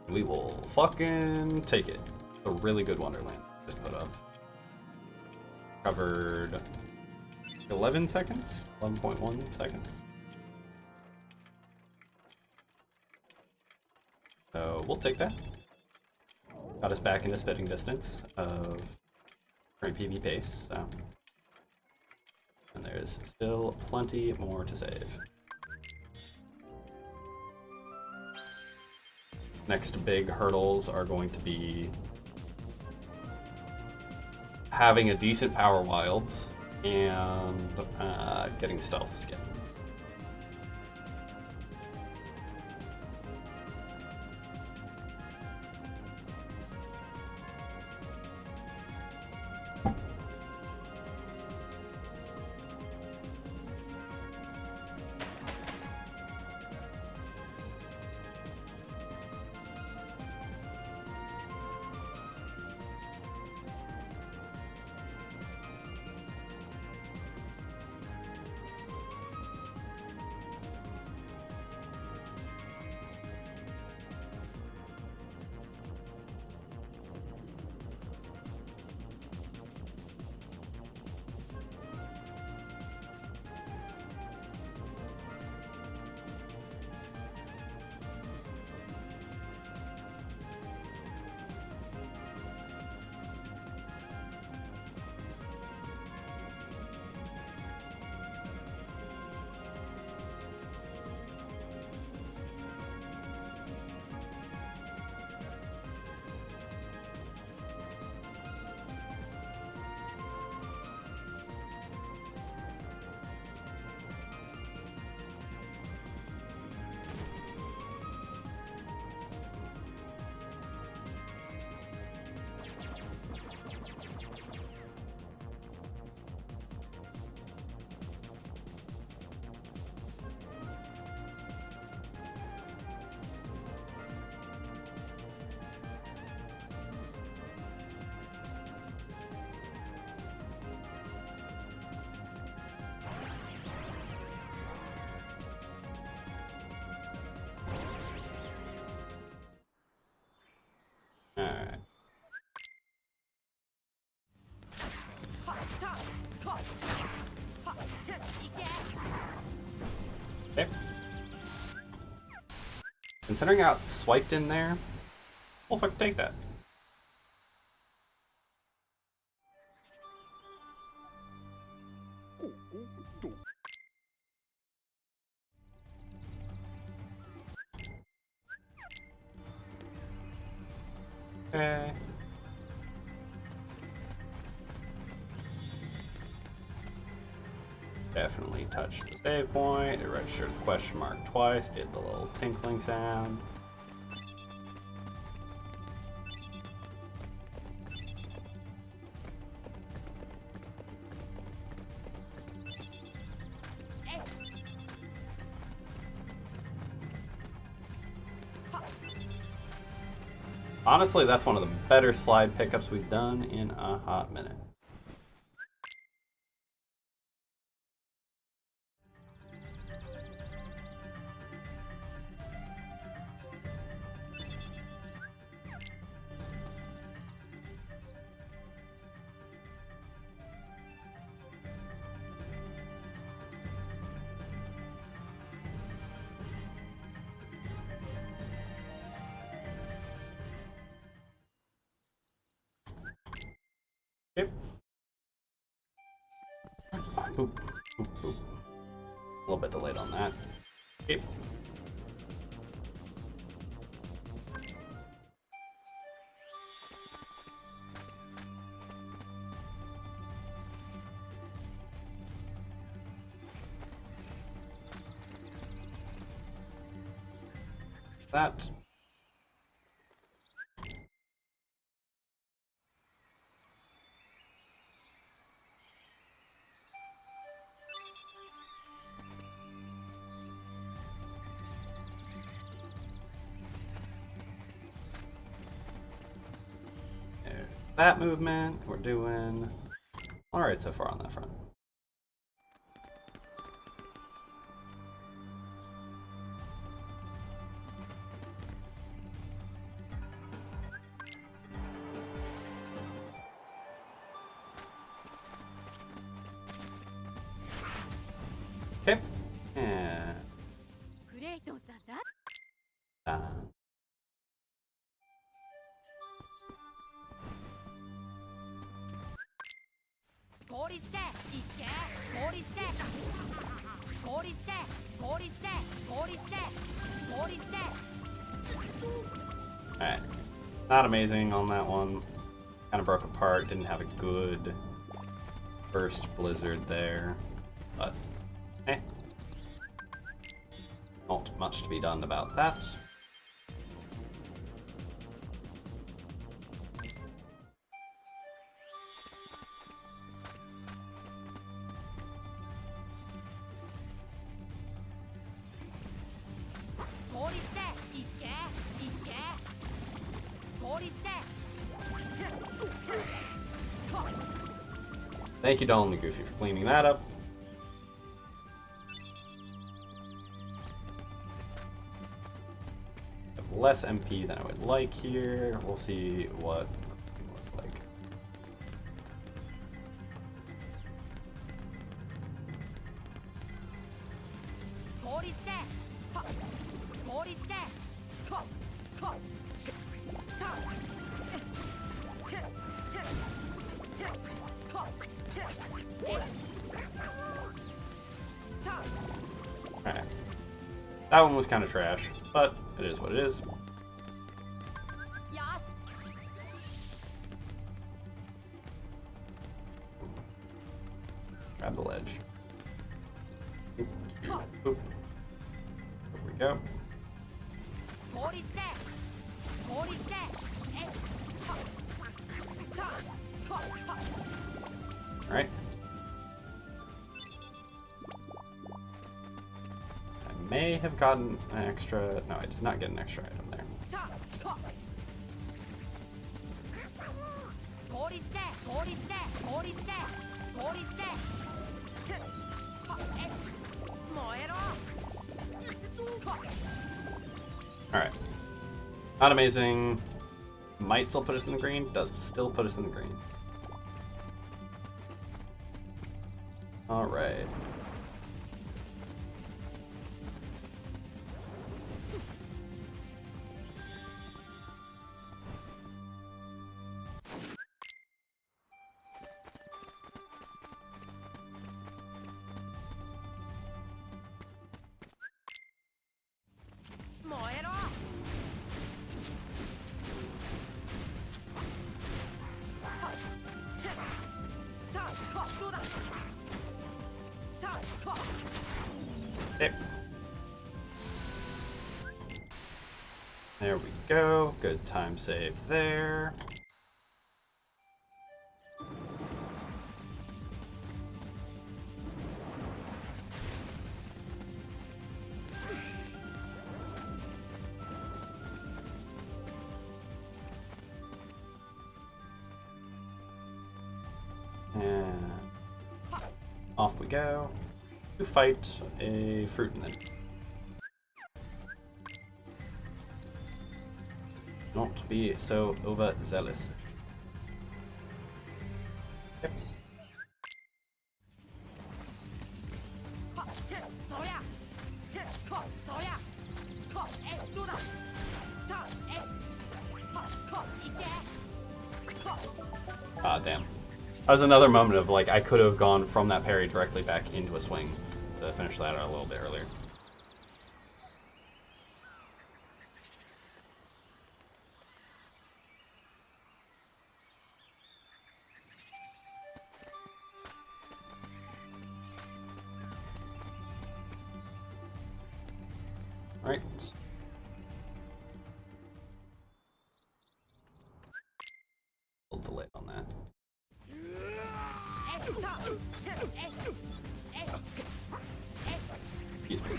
We will fucking take it. It's a really good Wonderland to put up. Covered 11 seconds? 11.1 seconds. So we'll take that. Got us back into spitting distance of current PV pace, so. And there's still plenty more to save. Next big hurdles are going to be having a decent power wilds and getting stealth skin. Alright. Okay. Considering how it's swiped in there, we'll fucking take that. Okay. Definitely touched the save point. It registered the question mark twice. Did the little tinkling sound. Honestly, that's one of the better slide pickups we've done in a hot minute. Yep. Boop, boop, boop. A little bit delayed on that. Yep. That. That movement, we're doing alright so far on that front. Okay. And alright. Not amazing on that one. Kind of broke apart. Didn't have a good first blizzard there. But, not much to be done about that. Thank you, Dolan the Goofy, for cleaning that up. Have less MP than I would like here. We'll see what it looks like. Alright. That one was kind of trash, but it is what it is. Grab the ledge. Boop. There we go. Alright. I may have gotten an extra... No, I did not get an extra item there. Alright. Not amazing. Might still put us in the green. Does still put us in the green. Alright. There we go. Good time save there. And off we go to fight a fruit ninja. Not be so overzealous. Yep. Ah, damn. That was another moment of, like, I could have gone from that parry directly back into a swing to finish that out a little bit earlier. Alright. A little delay on that. Excuse me.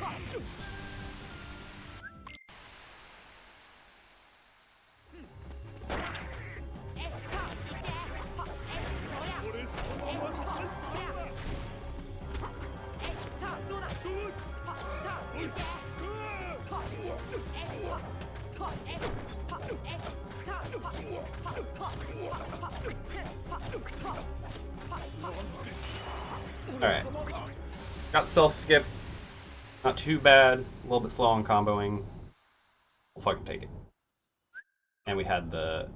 Alright. Got stealth skip. Not too bad. A little bit slow on comboing. We'll fucking take it. And we had the...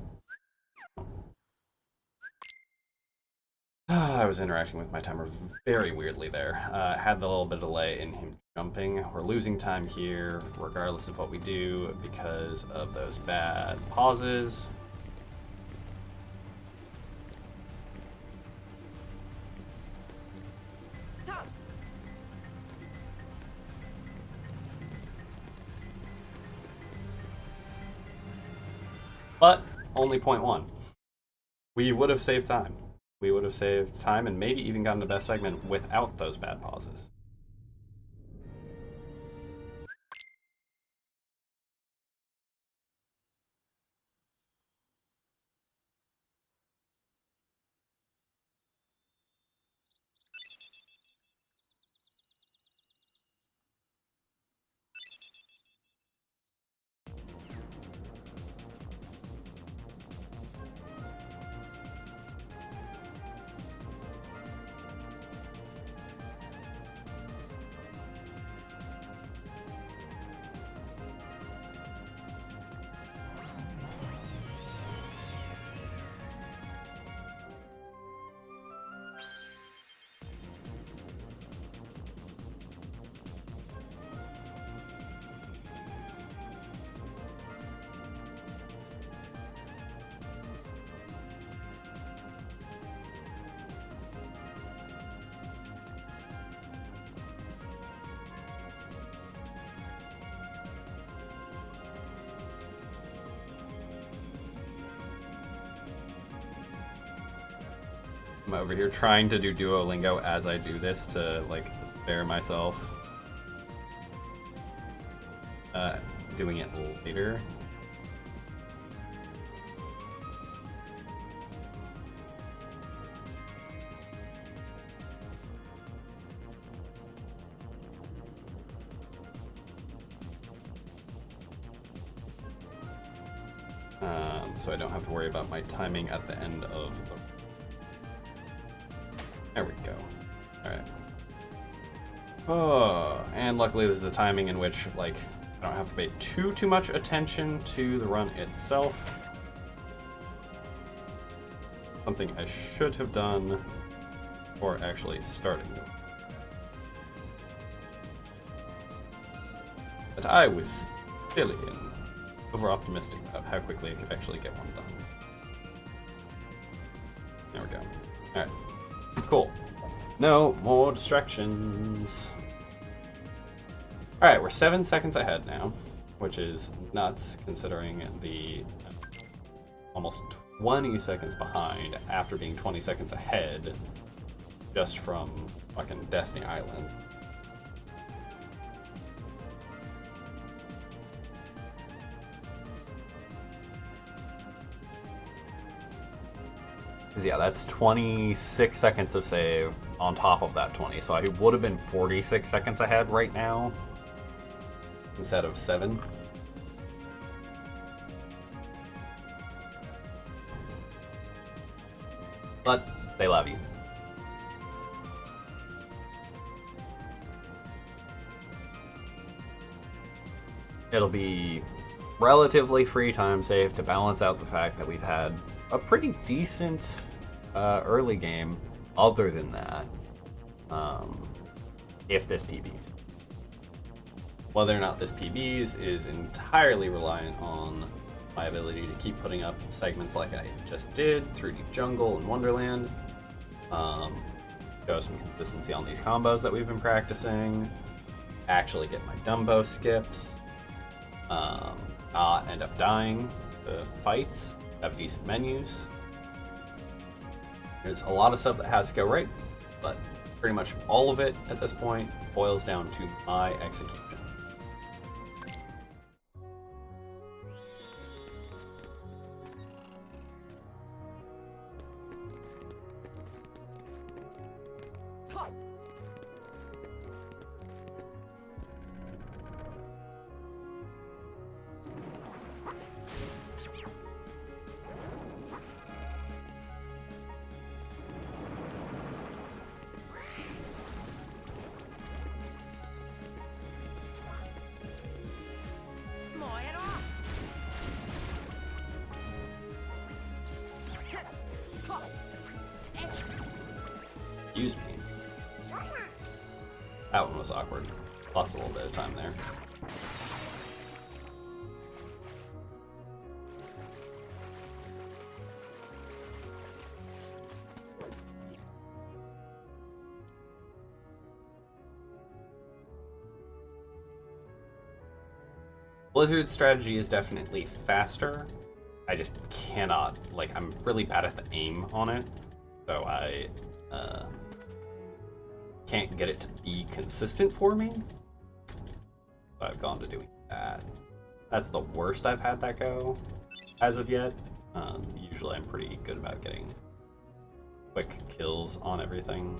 I was interacting with my timer very weirdly there. Had the little bit of delay in him jumping. We're losing time here, regardless of what we do, because of those bad pauses. But only 0.1. We would have saved time. We would have saved time and maybe even gotten the best segment without those bad pauses. I'm over here trying to do Duolingo as I do this to, like, spare myself doing it later. So I don't have to worry about my timing at the end of the... There we go. Alright. Oh, and luckily this is a timing in which, like, I don't have to pay too much attention to the run itself. Something I should have done before actually starting it. But I was silly and over-optimistic about how quickly I could actually get one done. There we go. Alright. Cool. No more distractions. Alright, we're 7 seconds ahead now, which is nuts considering the almost 20 seconds behind after being 20 seconds ahead just from fucking Destiny Island. Yeah, that's 26 seconds of save on top of that 20, so I would have been 46 seconds ahead right now instead of 7. But they love you. It'll be relatively free time save to balance out the fact that we've had a pretty decent early game other than that, if this PBs. Whether or not this PBs is entirely reliant on my ability to keep putting up segments like I just did through Deep Jungle and Wonderland, show some consistency on these combos that we've been practicing, actually get my Dumbo skips, not end up dying to fights, have decent menus. There's a lot of stuff that has to go right, but pretty much all of it at this point boils down to my execution. Excuse me. That one was awkward. Lost a little bit of time there. Blizzard's strategy is definitely faster. I just cannot, like, I'm really bad at the aim on it, so I can't get it to be consistent for me. So I've gone to doing that. That's the worst I've had that go as of yet. Usually I'm pretty good about getting quick kills on everything.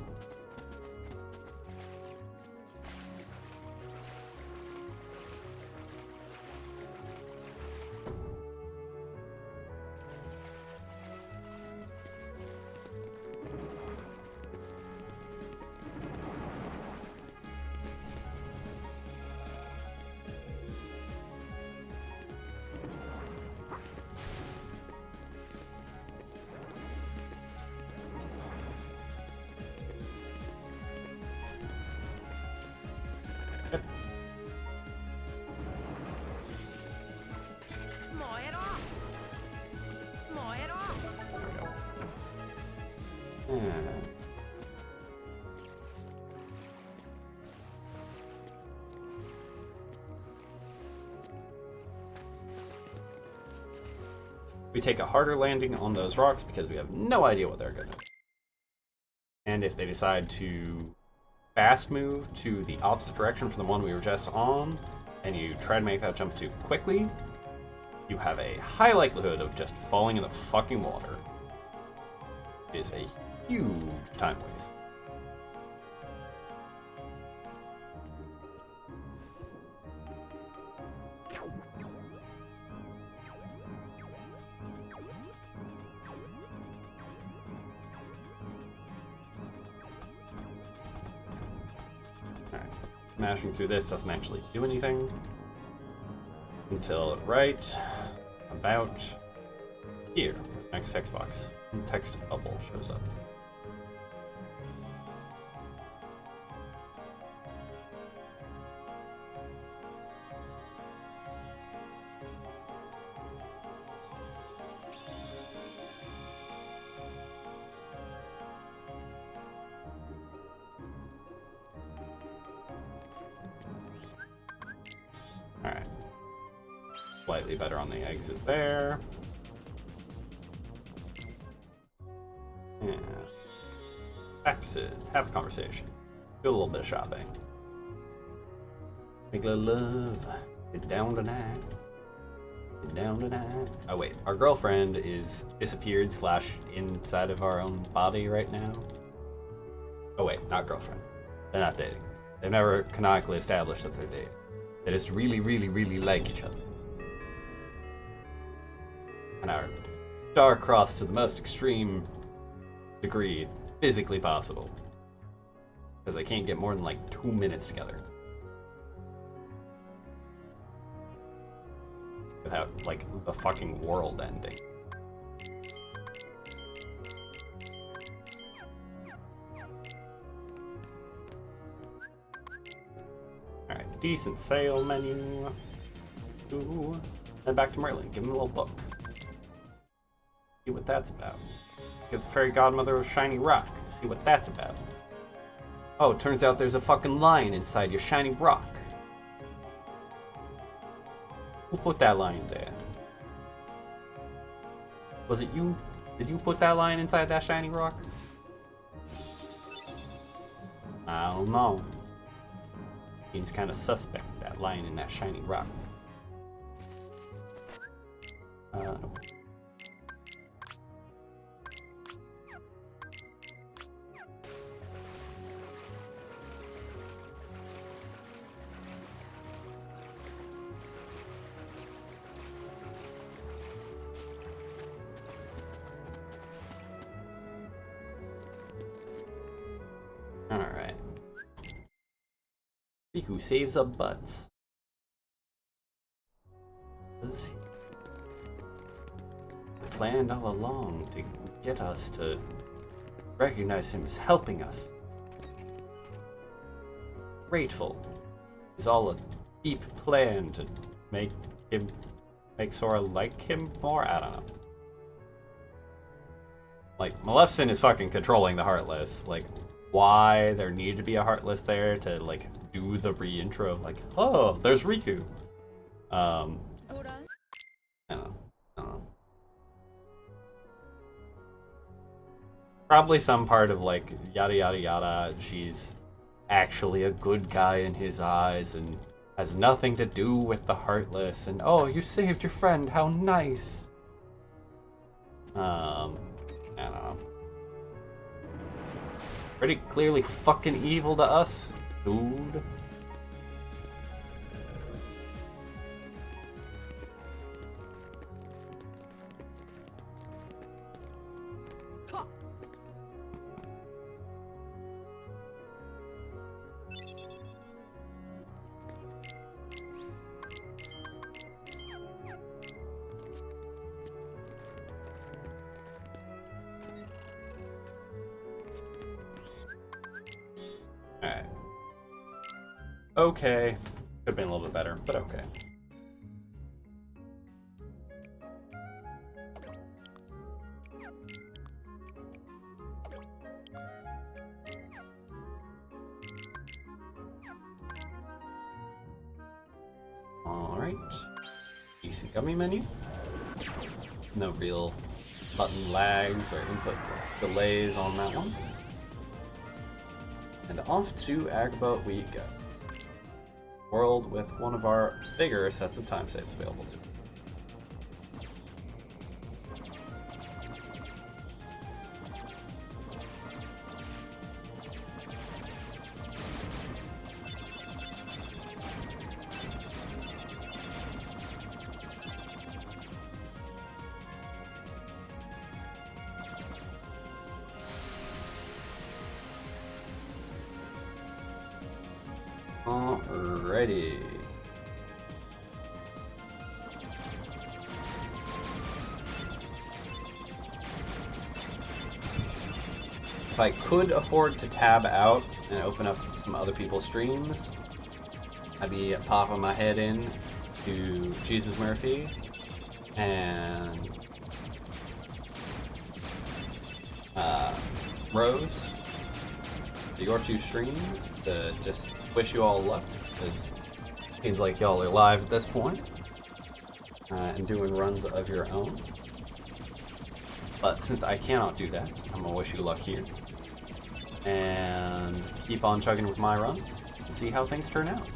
We take a harder landing on those rocks because we have no idea what they're gonna do. And if they decide to fast move to the opposite direction from the one we were just on, and you try to make that jump too quickly, you have a high likelihood of just falling in the fucking water. It is a huge time waste. Smashing through this doesn't actually do anything until right about here. Next text box, text bubble shows up. Alright. slightly better on the exit there. Yeah. Practice it. Have a conversation. Do a little bit of shopping. Make a little love. Get down tonight. Get down tonight. Oh wait, our girlfriend is disappeared / inside of our own body right now. Oh wait, not girlfriend. They're not dating. They've never canonically established that they're dating. They just really, really, really like each other. And are star-crossed to the most extreme degree physically possible. Because they can't get more than like 2 minutes together. Without, like, the fucking world ending. Alright, decent sale menu. Ooh. Then back to Merlin, give him a little book. See what that's about. Give the fairy godmother a shiny rock. See what that's about. Oh, it turns out there's a fucking lion inside your shiny rock. Who put that lion there? Was it you? Did you put that lion inside that shiny rock? I don't know. Seems kind of suspect, that lion in that shiny rock. Alright. See who saves up butts. Let's see. I planned all along to get us to recognize him as helping us. Grateful. It's all a deep plan to make Sora like him more? I don't know. Like, Maleficent is fucking controlling the Heartless. Like, why there needed to be a Heartless there to, like, do the re-intro of, like, oh, there's Riku. I don't know. Probably some part of, like, yada yada yada, she's actually a good guy in his eyes and has nothing to do with the Heartless, and oh, you saved your friend, how nice. I don't know. Pretty clearly fucking evil to us, dude. Alright. Okay. Could have been a little bit better, but okay. Alright. Decent gummy menu. No real button lags or input delays on that one. And off to Agrabah we go. World with one of our bigger sets of time saves available to. Alrighty. If I could afford to tab out and open up some other people's streams, I'd be popping my head in to Jesus Murphy and Rose, to your two streams, to just wish you all luck, because it seems like y'all are live at this point. and doing runs of your own. But since I cannot do that, I'm going to wish you luck here. And keep on chugging with my run and see how things turn out.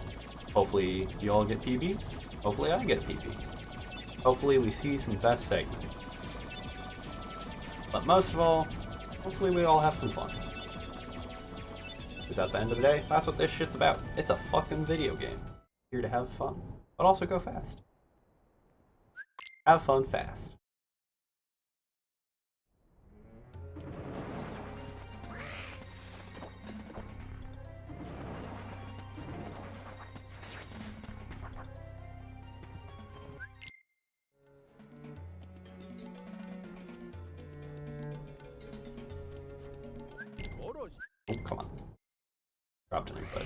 Hopefully you all get PBs. Hopefully I get PB. Hopefully we see some best segments. But most of all, hopefully we all have some fun. Because at the end of the day, that's what this shit's about. It's a fucking video game. Here to have fun, but also go fast. Have fun fast. Oh, come on. Dropped an input.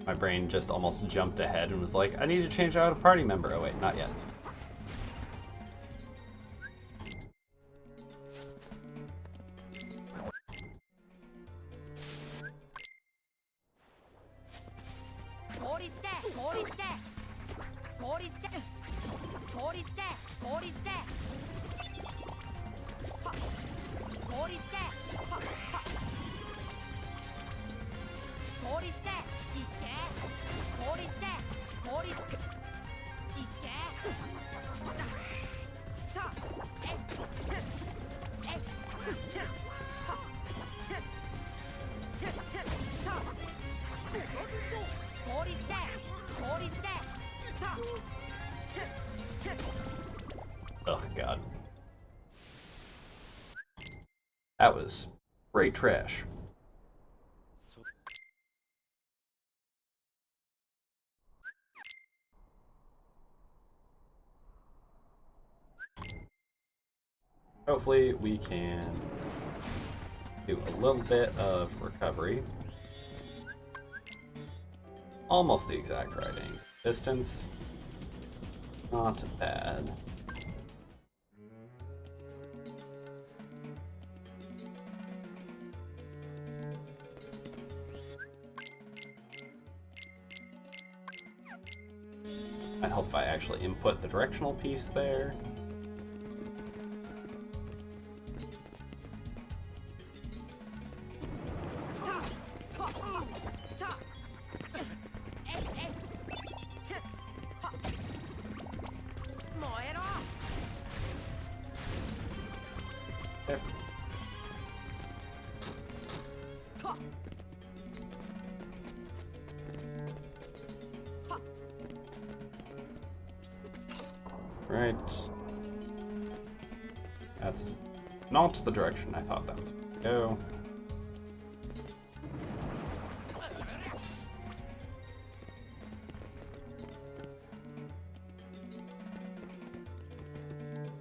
My brain just almost jumped ahead and was like, I need to change out a party member. Oh wait, not yet. Oh god. That was great trash. Hopefully we can do a little bit of recovery. Almost the exact right angle. Distance. Not bad. Might help if I actually input the directional piece there. There. Right. That's not the direction I thought that was going to go.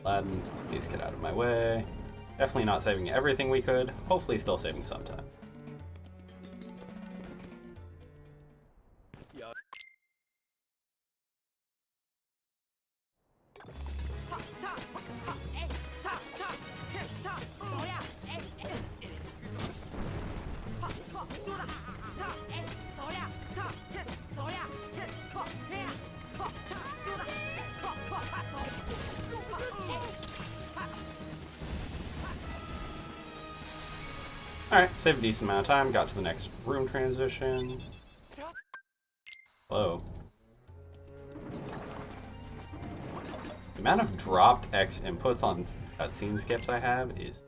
Aladdin, please get out of my way. Definitely not saving everything we could. Hopefully still saving some time. Alright, saved a decent amount of time, got to the next room transition. Whoa. The amount of dropped X inputs on cutscene skips I have is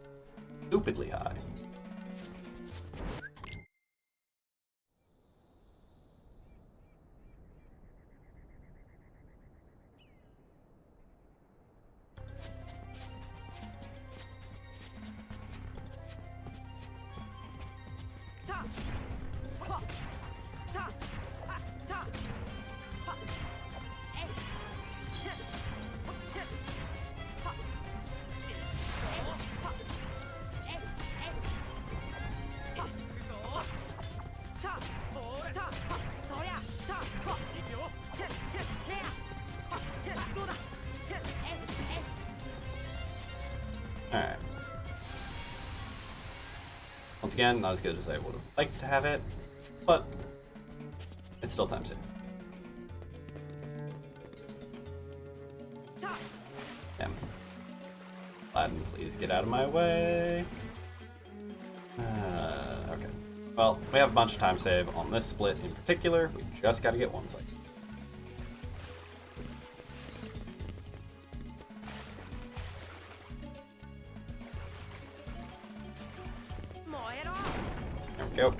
stupidly high. again, not as good as I would have liked to have it, but it's still time save. Damn. Aladdin, please get out of my way. Okay. Well, we have a bunch of time save on this split in particular. We just got to get one cycle. There we go.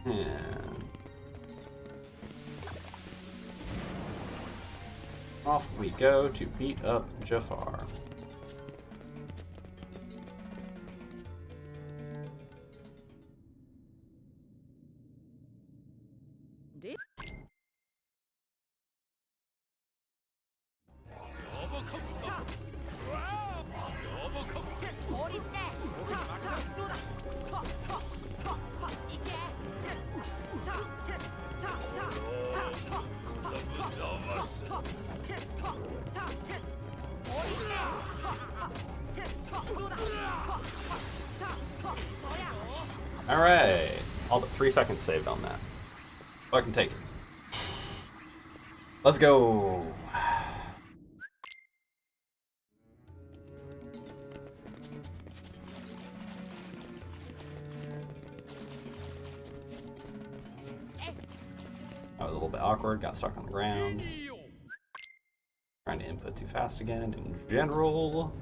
And off we go to beat up Jafar. Alright, all but 3 seconds saved on that. So I can take it. Let's go! That was a little bit awkward, got stuck on the ground. Trying to input too fast again in general.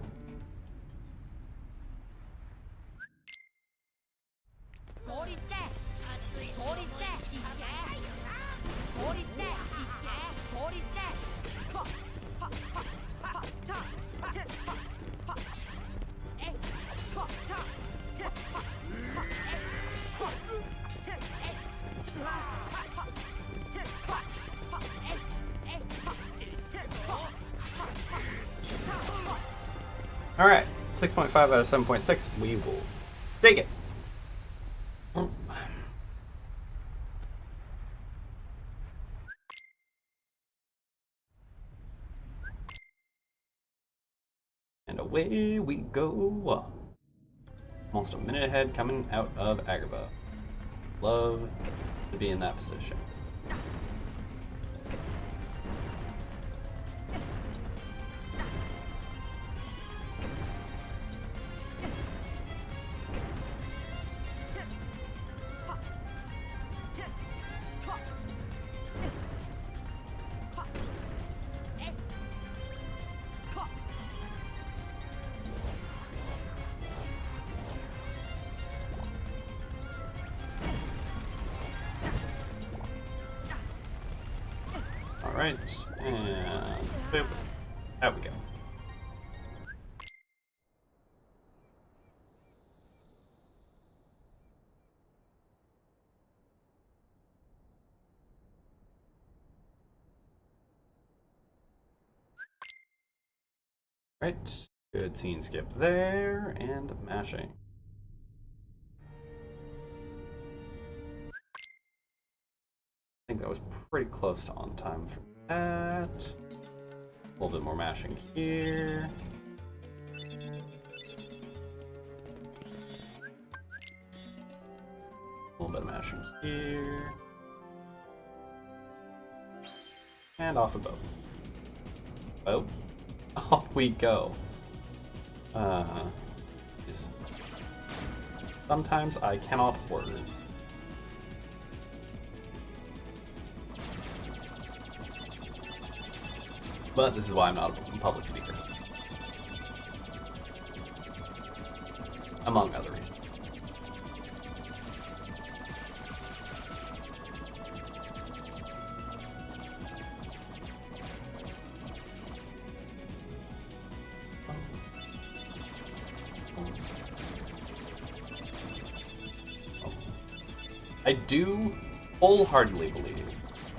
Alright, 6.5 out of 7.6, we will take it. And away we go. Almost a minute ahead coming out of Agrabah. Love to be in that position. Alright, and boop. Out we go. Right, good scene skip there, and mashing. I think that was pretty close to on time for that. A little bit more mashing here. A little bit of mashing here. And off we go. Oh, off we go. Sometimes I cannot word. But this is why I'm not a public speaker. Among other reasons. I do wholeheartedly believe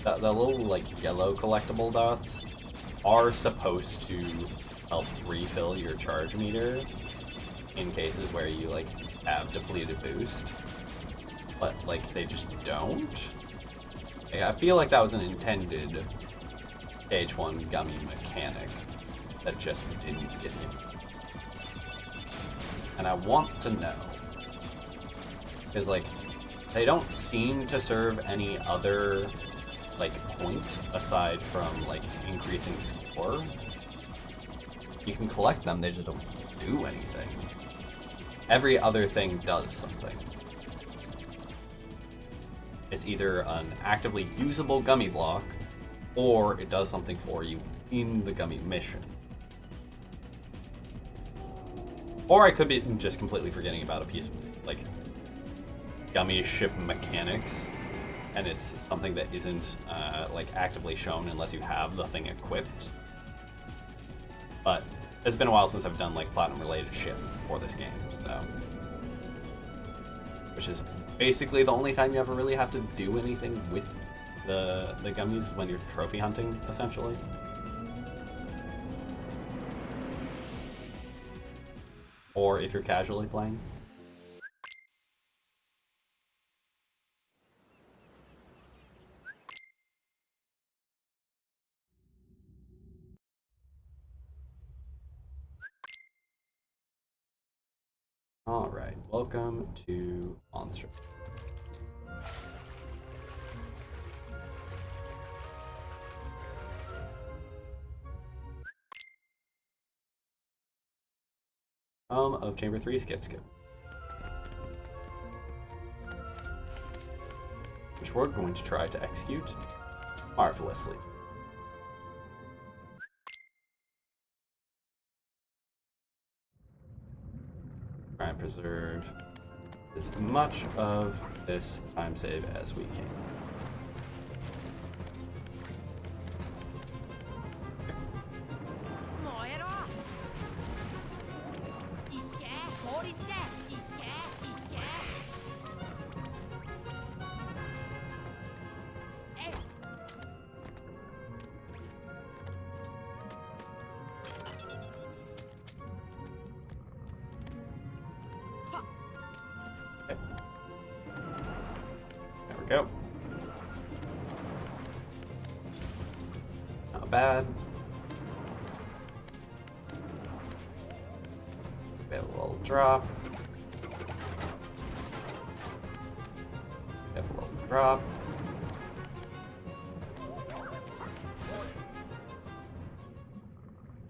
that the little, like, yellow collectible dots are supposed to help refill your charge meter in cases where you like have depleted boost, but like they just don't. Like, I feel like that was an intended KH1 gummy mechanic that just didn't get me. And I want to know, because like they don't seem to serve any other like point aside from like increasing score. You can collect them, they just don't do anything. Every other thing does something. It's either an actively usable gummy block, or it does something for you in the gummy mission. Or I could be just completely forgetting about a piece of like gummy ship mechanics, and it's something that isn't like actively shown unless you have the thing equipped. But it's been a while since I've done like platinum related shit for this game, so which is basically the only time you ever really have to do anything with the gummies is when you're trophy hunting, essentially. Or if you're casually playing. Alright, welcome to Monster. Of Chamber 3, skip. Which we're going to try to execute marvelously. Try and preserve as much of this time save as we can. Go. Not bad. We have a little drop. We have a little drop.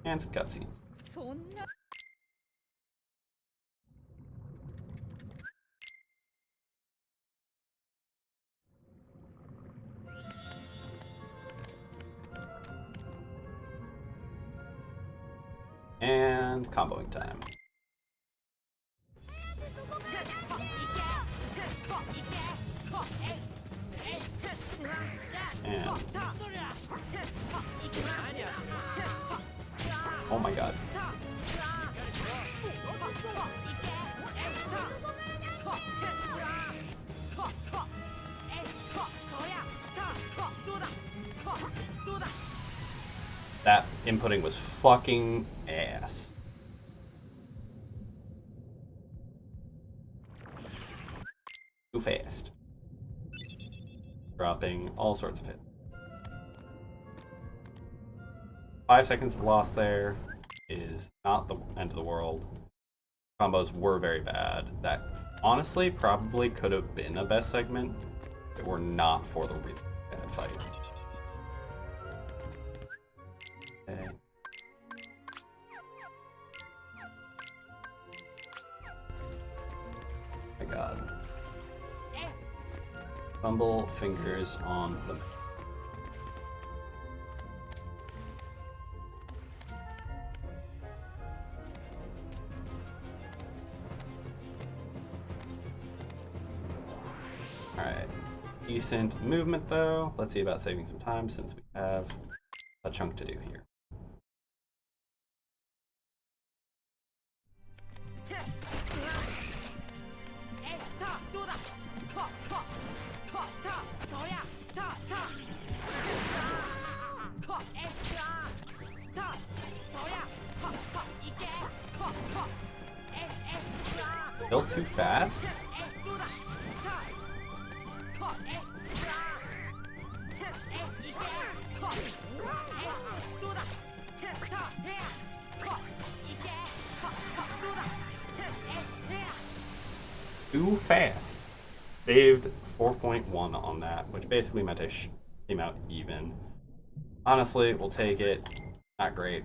And some cutscenes. And comboing time. And oh my god. That inputting was fucking ass. Too fast. Dropping all sorts of hits. 5 seconds of loss there is not the end of the world. Combos were very bad. That honestly probably could have been a best segment if it were not for the really bad fight. Okay. My god. Fumble fingers on the... Alright. Decent movement though. Let's see about saving some time since we have a chunk to do here. Still too fast? Too fast. Saved 4.1 on that, which basically meant I came out even. Honestly, we'll take it. Not great,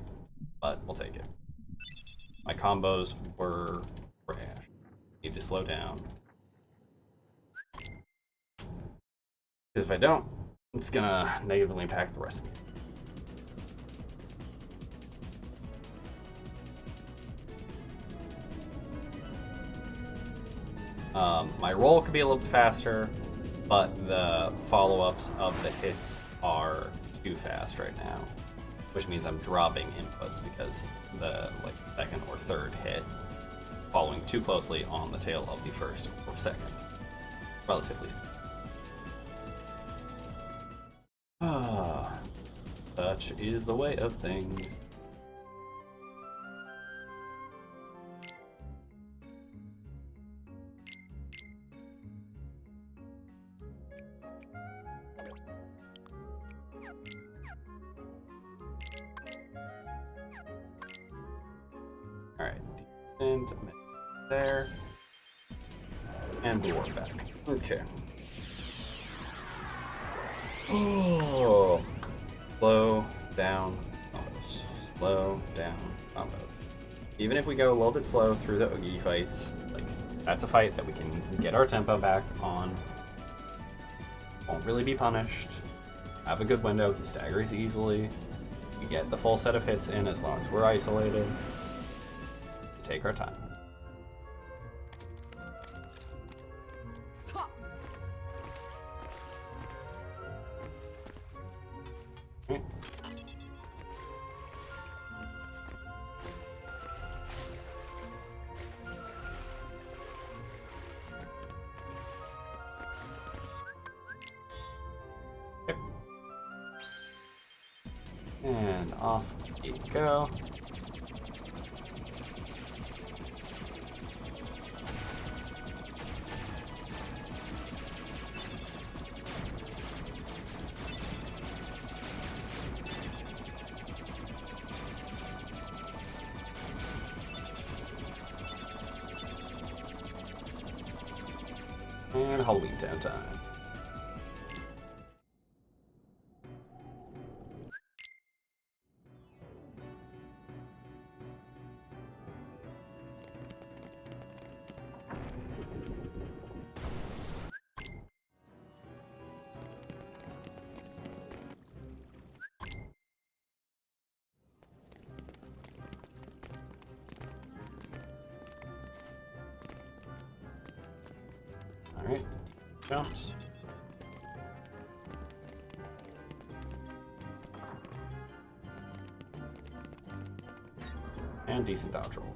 but we'll take it. My combos were trash. Need to slow down. Because if I don't, it's gonna negatively impact the rest of the game. My roll could be a little bit faster, but the follow-ups of the hits are too fast right now, which means I'm dropping inputs because the second or third hit following too closely on the tail of the first or second, relatively speaking. Such is the way of things. Alright, decent there. And the warp back. Okay. Oh, slow down combos. Slow down combos. Even if we go a little bit slow through the Oogie fights, that's a fight that we can get our tempo back on. Won't really be punished. Have a good window. He staggers easily. We get the full set of hits in as long as we're isolated. Take our time. Okay. Yep. And off you go. And Halloween Town time. Alright, jumps. And decent dodge roll.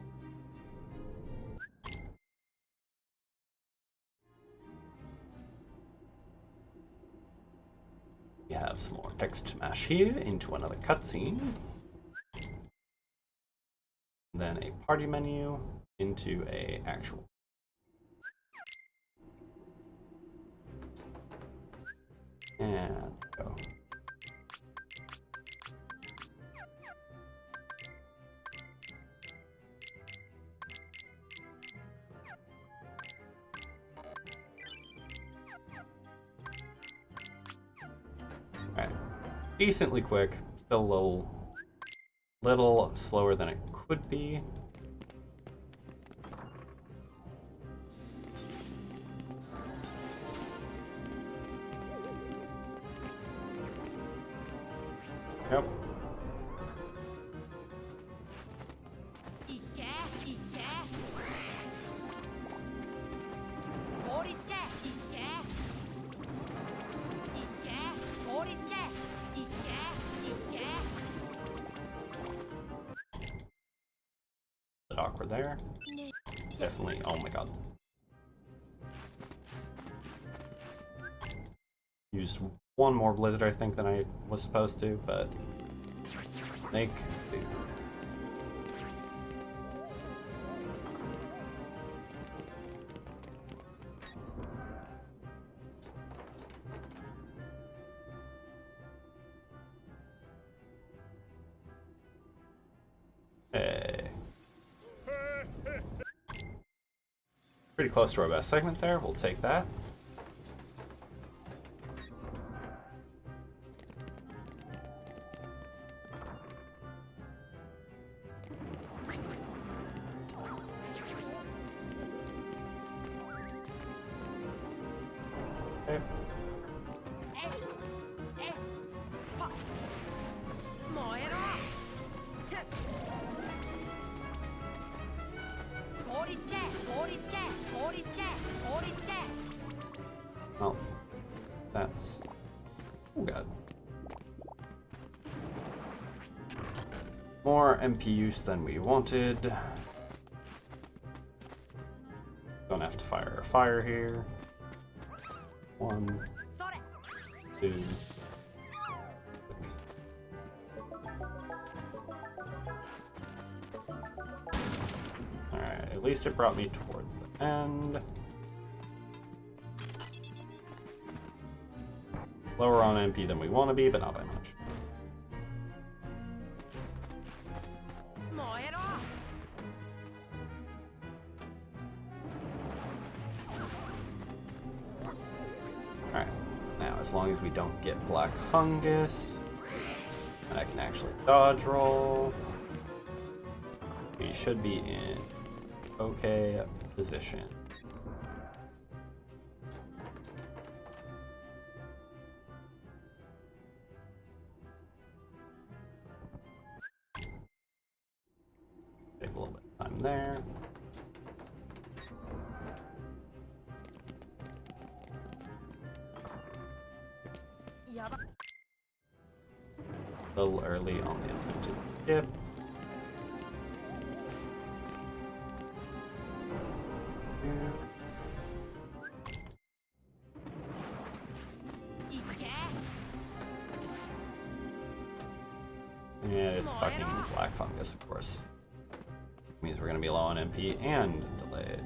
We have some more text smash here into another cutscene. Then a party menu into a actual. And go. Alright. Decently quick, still a little slower than it could be. Yep. Bit awkward there. Definitely. Oh my god. Used one more blizzard, I think, than I was supposed to, but snake. Dude. Pretty close to our best segment there. We'll take that. Okay. Well, that's... Oh god. More MP use than we wanted. Don't have to fire a fire here. 1, 2, 6. Alright, at least it brought me towards the end. Lower on MP than we want to be, but not by much. Alright, now as long as we don't get black fungus, and I can actually dodge roll, we should be in okay position. Take a little bit of time there. A little early on the attempted skip. Yeah, it's fucking black fungus, of course. Means we're gonna be low on MP and delayed.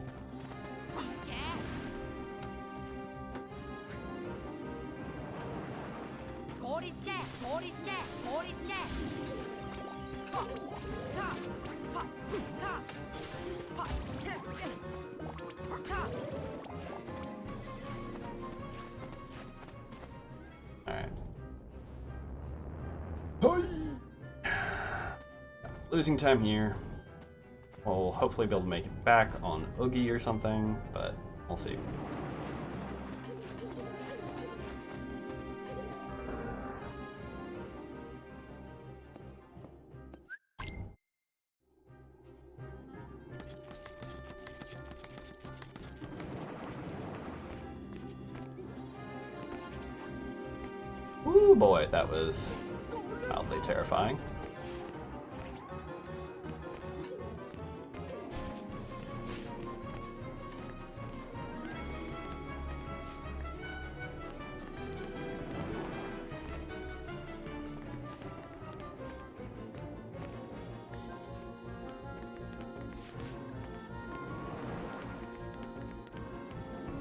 Alright. Losing time here. We'll hopefully be able to make it back on Oogie or something, but we'll see. Ooh boy, that was mildly terrifying.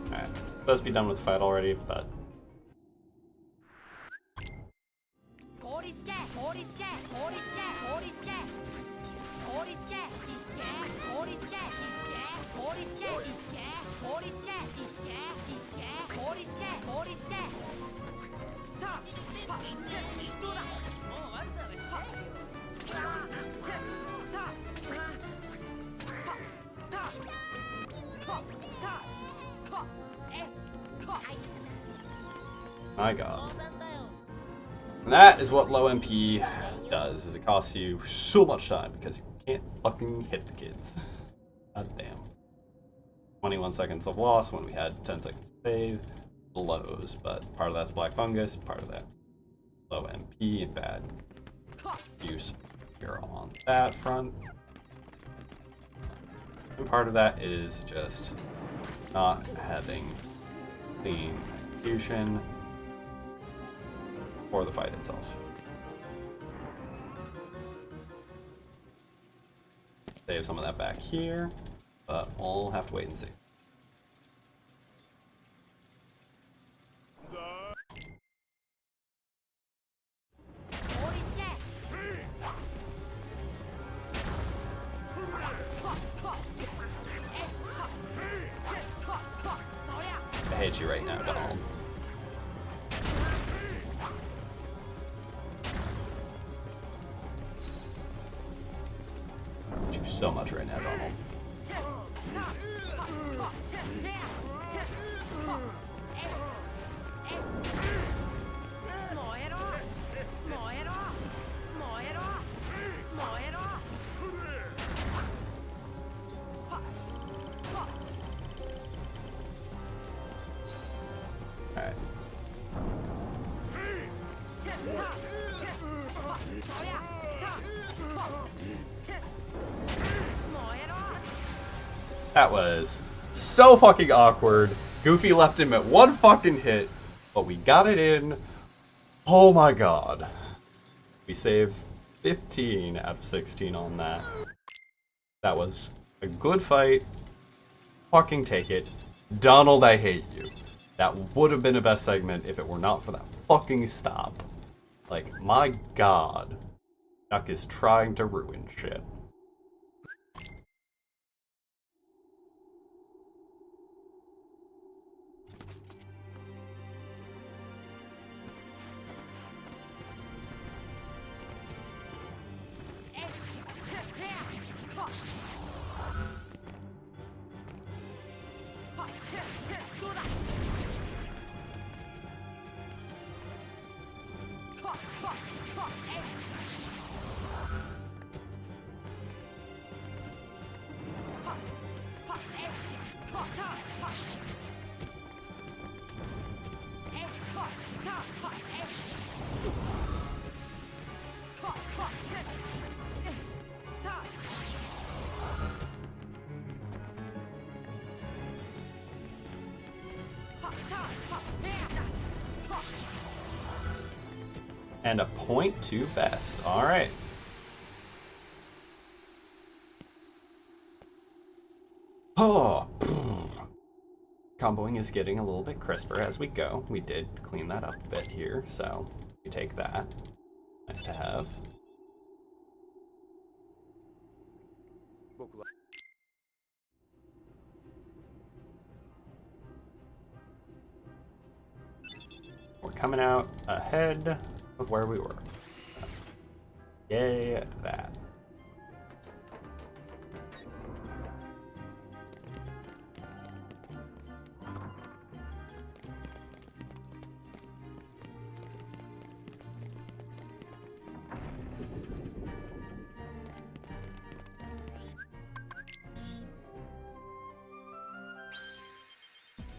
Alright, supposed to be done with the fight already, but... My god. And that is what low MP does, is it costs you so much time because you can't fucking hit the kids. God damn. 21 seconds of loss when we had 10 seconds to save. Blows, but part of that's black fungus, part of that low MP and bad use here on that front. And part of that is just not having clean execution for the fight itself. Save some of that back here, but we'll have to wait and see. hit you right now, Donald. I hit you so much right now, Donald. Alright. That was so fucking awkward. Goofy left him at one fucking hit, but we got it in. Oh my god. We saved 15 out of 16 on that. That was a good fight. Fucking take it. Donald, I hate you. That would have been a best segment if it were not for that fucking stop. Like, my god. Duck is trying to ruin shit. And a point to best. Alright. Oh. Comboing is getting a little bit crisper as we go. We did clean that up a bit here, so we take that. Nice to have. We're coming out ahead of where we were. Yay, that.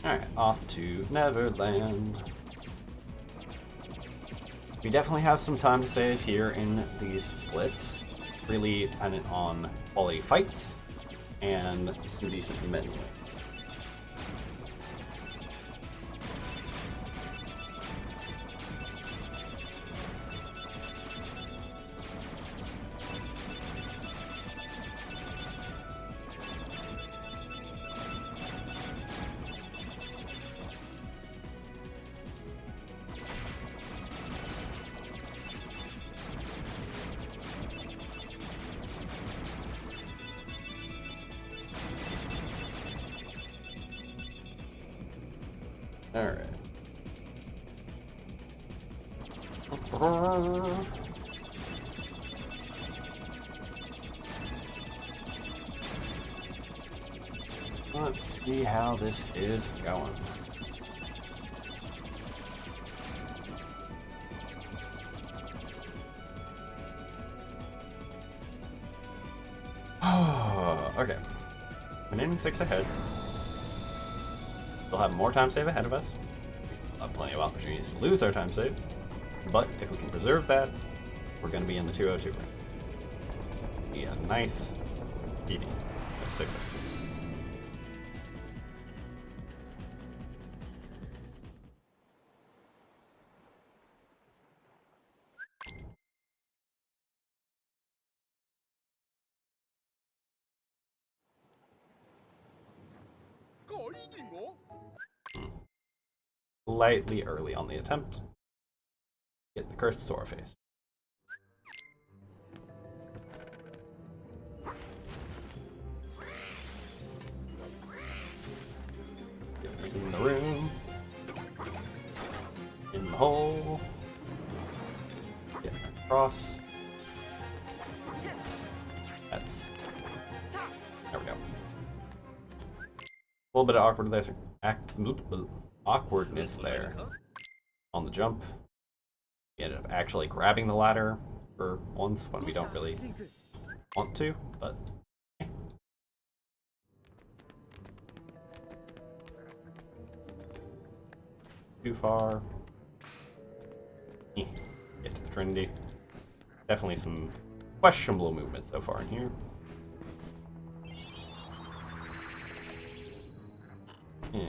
Alright, off to Neverland. We definitely have some time to save here in these splits. Really dependent on quality fights and some decent mid. Alright. Let's see how this is going. Okay. Remaining 6 ahead. We'll have more time save ahead of us. We'll have plenty of opportunities to lose our time save. But if we can preserve that, we're going to be in the 202 range. Be a nice PB of 6. Slightly early on the attempt. Get the cursed Sora face. Get in the room. the hole. Get across. That's... There we go. A little bit of awkwardness there on the jump. We ended up actually grabbing the ladder for once when we don't really want to, but... Too far. Get to the Trinity. Definitely some questionable movement so far in here. Yeah.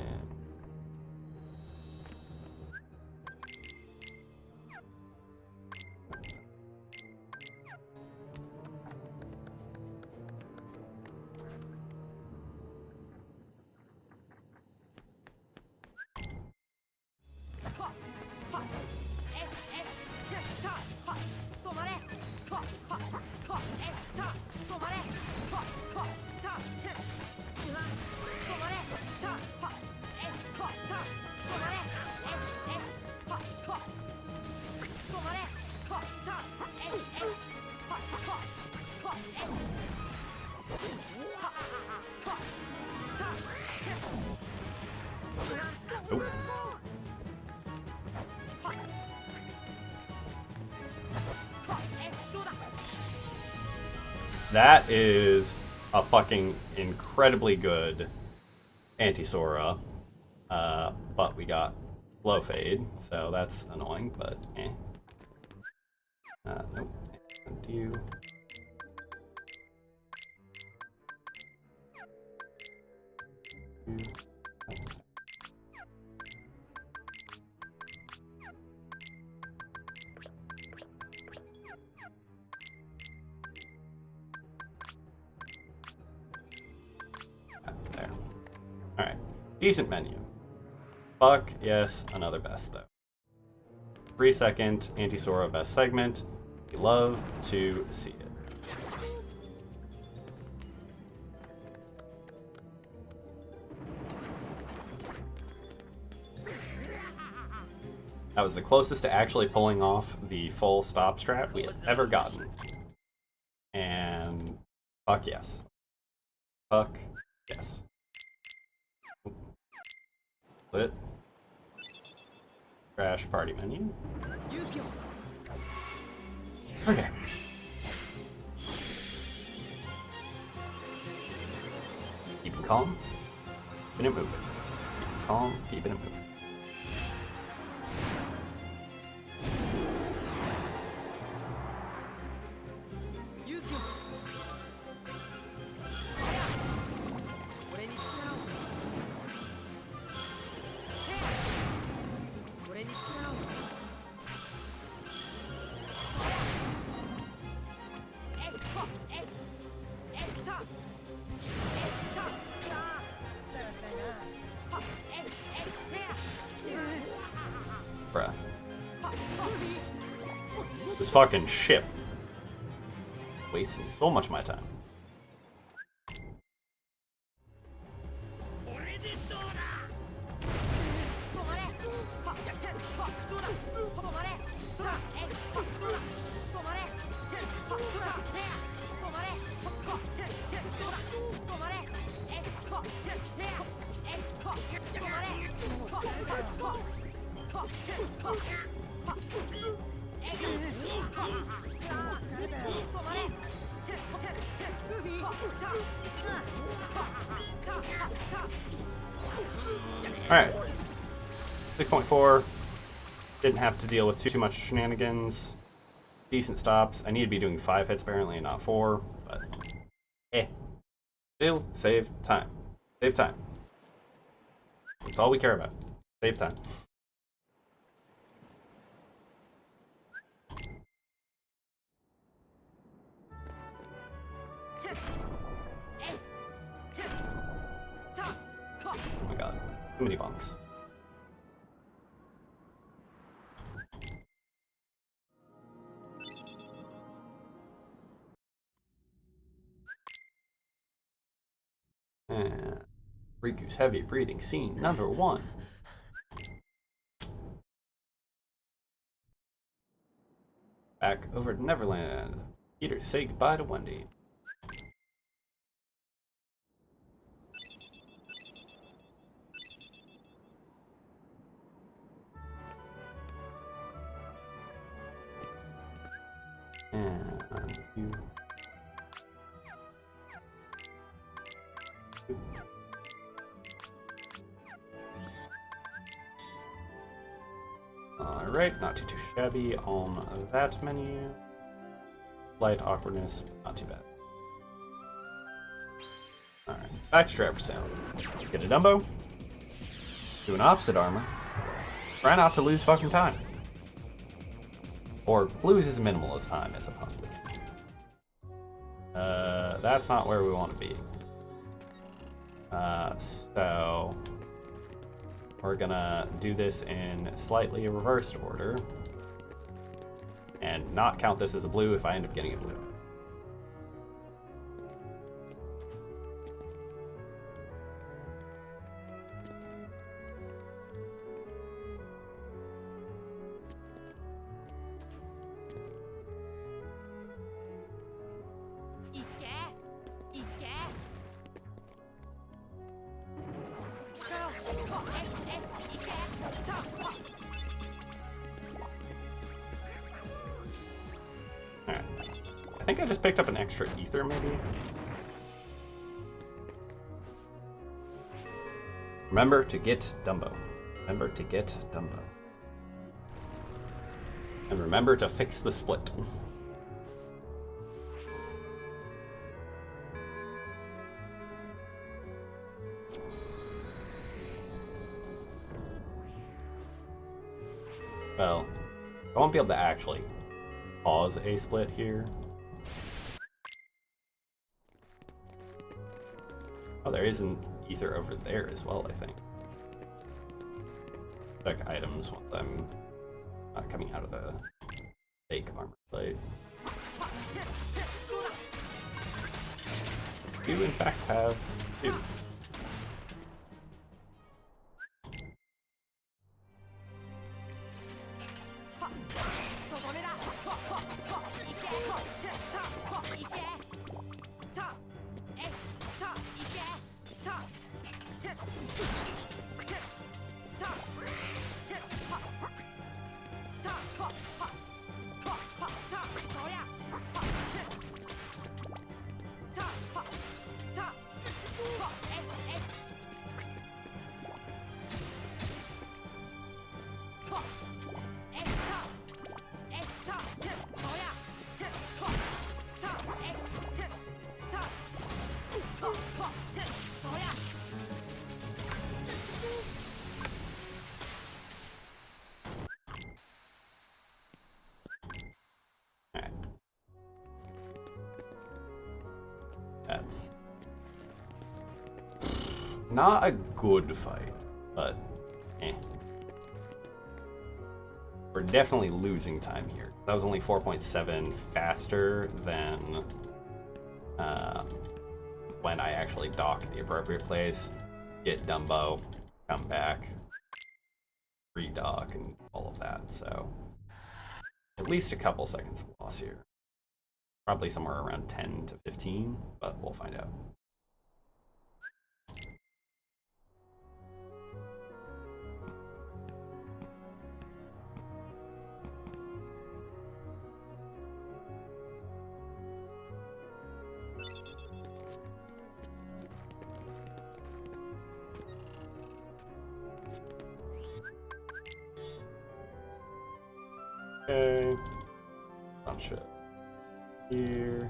Nope. That is a fucking incredibly good anti-Sora, but we got blow fade, so that's annoying, but eh. Nope. And you. There. Alright. Decent menu. Fuck yes, another best though. 3-second anti-Sora best segment. We love to see it. That was the closest to actually pulling off the full stop strat we have ever gotten. And fuck yes. Fuck yes. Split. Crash party menu. Okay. Keep it calm. Keep it moving. Keep it calm. Keep it moving. Bruh. This fucking ship. Wasting so much of my time. Alright. 6.4. Didn't have to deal with too much shenanigans. Decent stops. I need to be doing 5 hits apparently and not 4, but eh. Still save time. Save time. That's all we care about. Save time. Oh my god. Too many bunks. And Riku's heavy breathing scene number 1. Back over to Neverland. Peter, say goodbye to Wendy. And you. Alright, not too shabby on that menu. Light awkwardness, not too bad. Alright, back to Trapper Sound. Get a Dumbo. Do an opposite armor. Try not to lose fucking time. Or lose as minimal as time as possible. That's not where we want to be. So we're gonna do this in slightly reversed order and not count this as a blue if I end up getting a blue. I think I just picked up an extra ether, maybe? Remember to get Dumbo. Remember to get Dumbo. And remember to fix the split. Well, I won't be able to actually pause a split here. Oh, there is an ether over there as well, I think. Check items once I'm coming out of the fake armor plate. Do in fact have two. That's not a good fight, but we're definitely losing time here. That was only 4.7 faster than when I actually dock at the appropriate place, get Dumbo, come back, redock, and all of that. So at least a couple seconds of loss here. Probably somewhere around 10 to 15, but we'll find out. Okay. Bunch of here.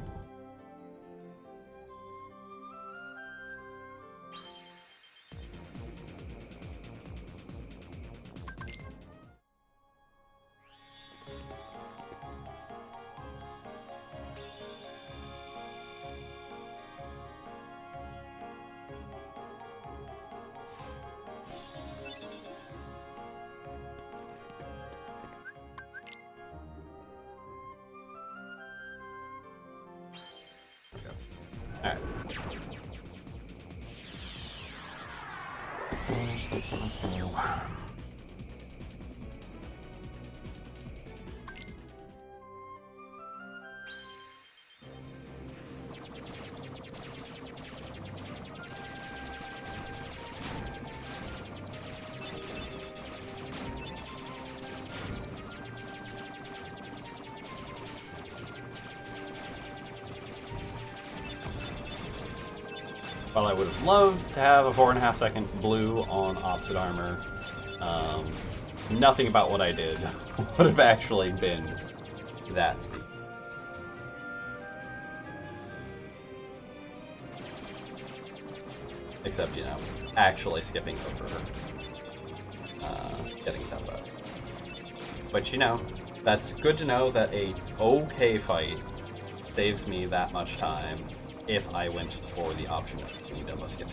Alright. while I would have loved to have a 4.5 second blue on opposite armor, nothing about what I did would have actually been that speed. Except, you know, actually skipping over getting done by. But, you know, that's good to know that a okay fight saves me that much time if I went for the option of double skip.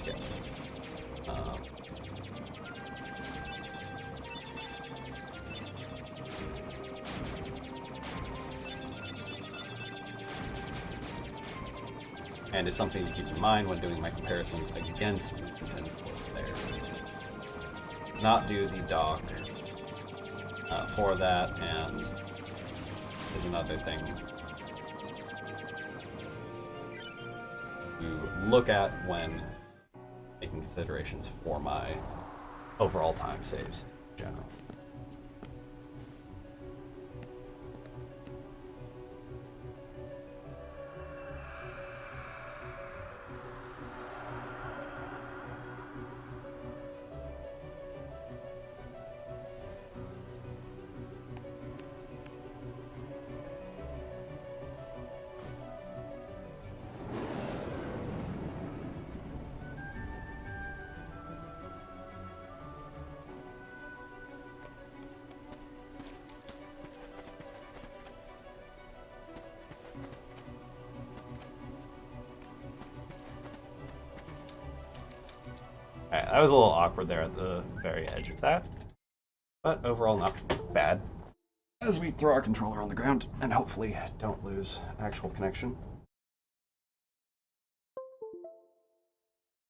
And it's something to keep in mind when doing my comparisons against there. Not do the dock for that, and is another thing to look at when making considerations for my overall time saves in general. Alright, that was a little awkward there at the very edge of that, but overall not bad. As we throw our controller on the ground and hopefully don't lose actual connection.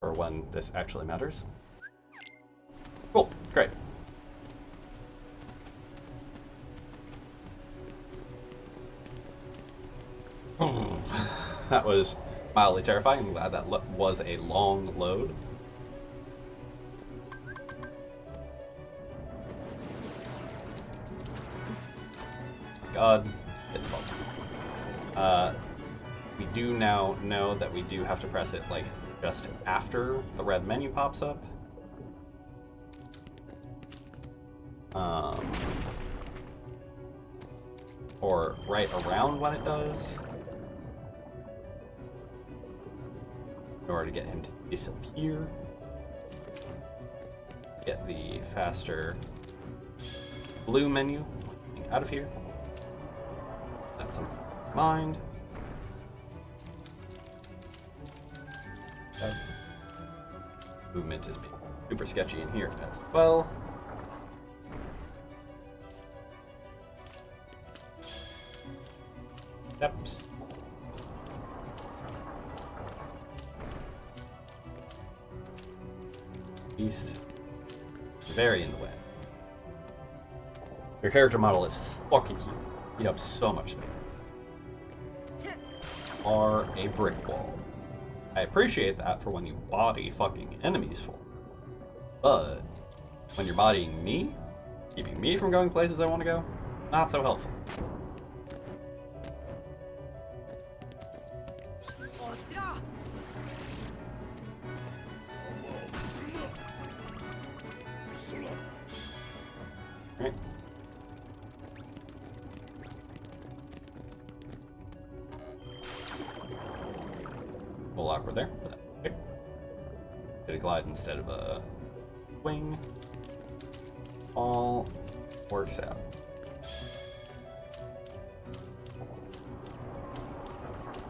For when this actually matters. Cool, great. That was mildly terrifying. I'm glad that was a long load. God, hit the ball. We do now know that we do have to press it like just after the red menu pops up. Or right around when it does. In order to get him to disappear. Get the faster blue menu out of here. That's something to keep in mind. Okay. Movement is super sketchy in here as well. Steps. Beast. Very in the way. Your character model is fucking cute. Eat up so much space. Are a brick wall. I appreciate that for when you body fucking enemies for. But when you're bodying me, keeping me from going places I want to go, not so helpful. Right. A little awkward there, but okay. Did a glide instead of a wing. All works out.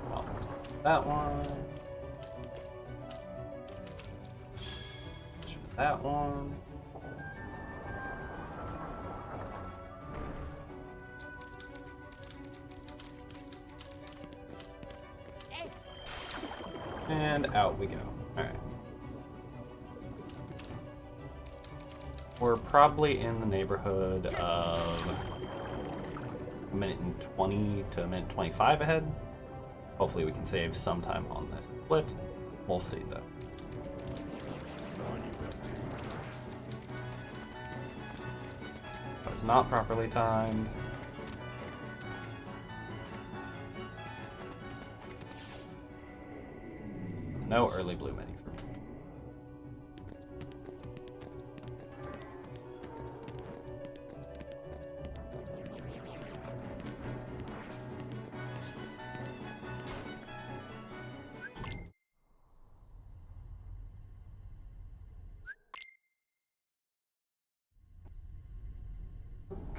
Well, that one. That one. And out we go. Alright. We're probably in the neighborhood of a minute and 20 to a minute 25 ahead. Hopefully we can save some time on this split. We'll see though. That was not properly timed. No early blue menu for me.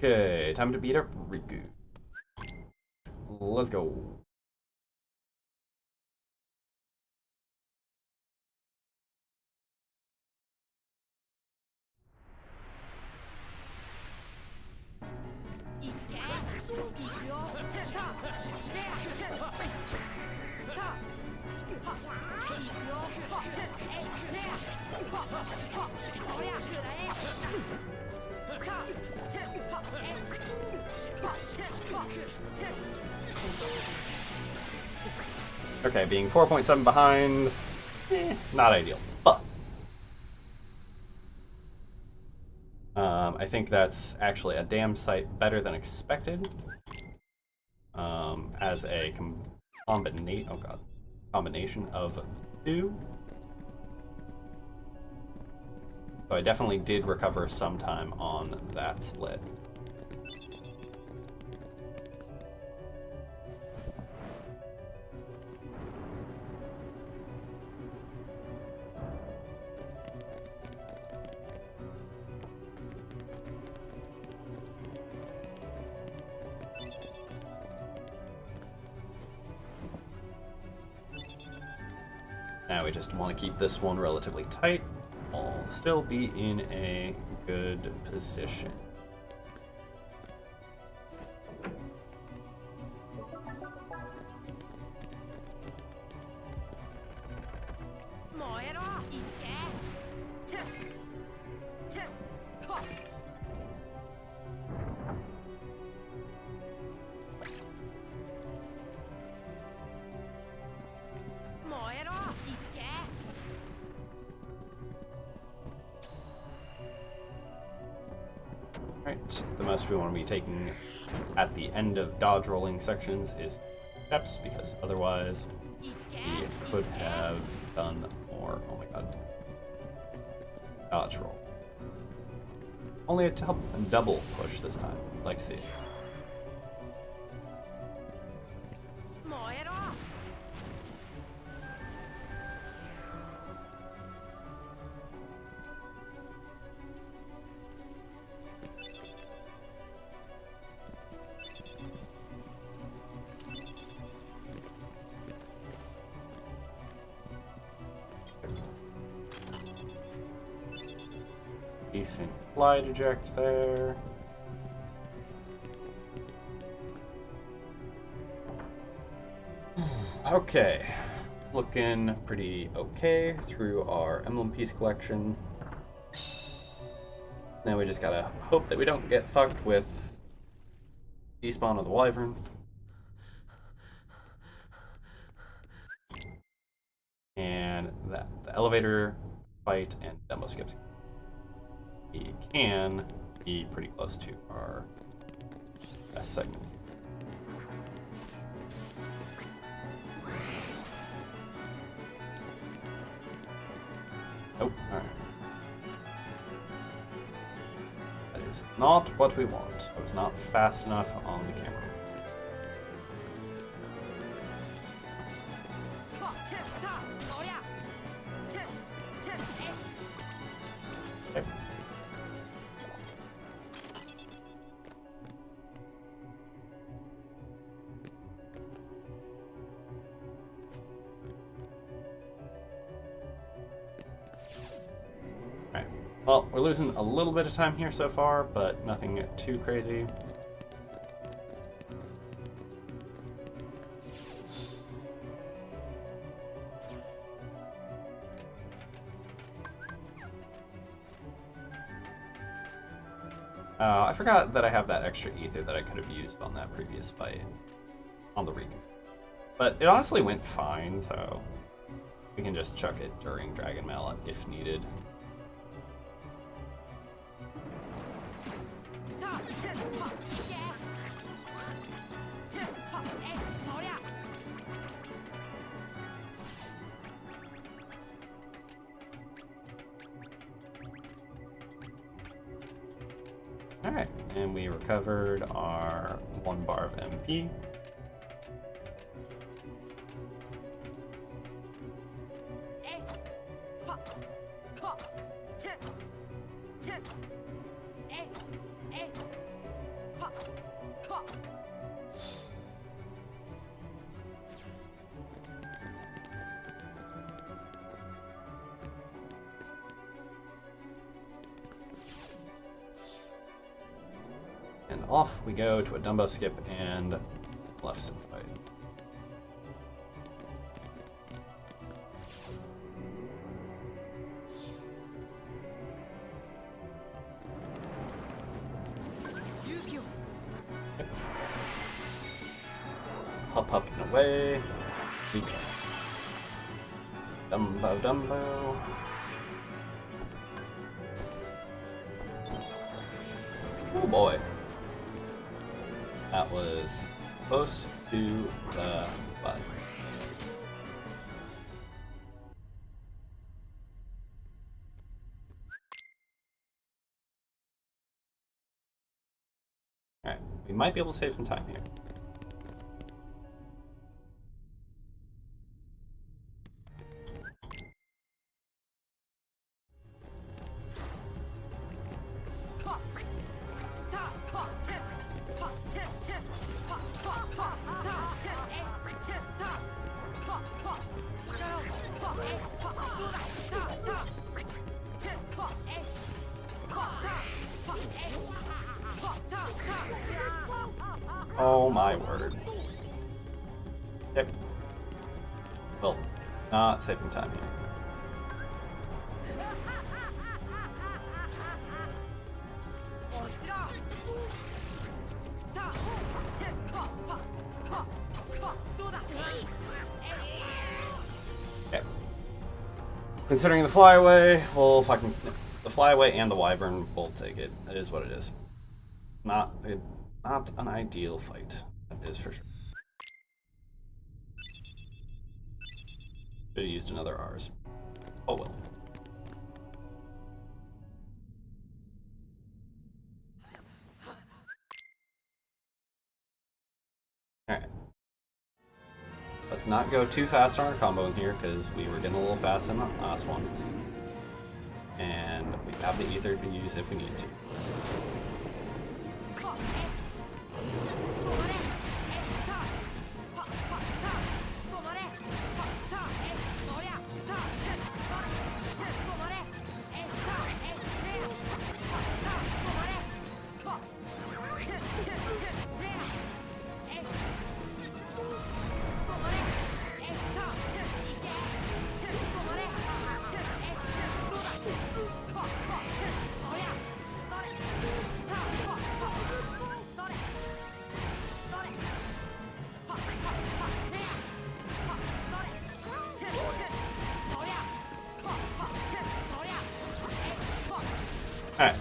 Okay, time to beat up Riku. Let's go. Okay, being 4.7 behind, not ideal, but I think that's actually a damn sight better than expected. As a combination of the two. So I definitely did recover some time on that split. Now we just want to keep this one relatively tight. I'll still be in a good position. Right, the most we want to be taking at the end of dodge rolling sections is steps, because otherwise we could have done more. Oh my god. Dodge roll. Only a double push this time. I'd like to see it. Decent fly eject there. Okay, looking pretty okay through our emblem piece collection. Now we just gotta hope that we don't get fucked with despawn of the wyvern. And that the elevator fight and demo skips. We can be pretty close to our best segment. Nope, alright. That is not what we want. I was not fast enough on the camera. Okay. Alright, well, we're losing a little bit of time here so far, but nothing too crazy. I forgot that I have that extra ether that I could have used on that previous fight, on the Riku. But it honestly went fine, so we can just chuck it during Dragon Mallet if needed. Alright, and we recovered our 1 bar of MP. And off we go to a Dumbo skip and left sim fight. Hop up and away. We go. Dumbo, Dumbo. Oh boy. That was close to the butt. Alright, we might be able to save some time here. Oh my word. Yep. Well, not saving time here. Okay. Considering the flyaway, well, fucking the flyaway and the wyvern will take it. It is what it is. Not an ideal fight. That is for sure. Should have used another R's. Oh well. Alright. Let's not go too fast on our combo in here, because we were getting a little fast in the last one. And we have the ether to use if we need to. Alright.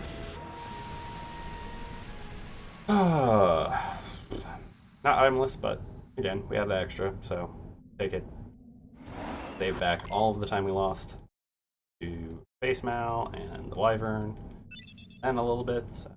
Not itemless, but again, we have the extra, so take it. Save back all of the time we lost to Face Mal and the Wyvern, and a little bit. So.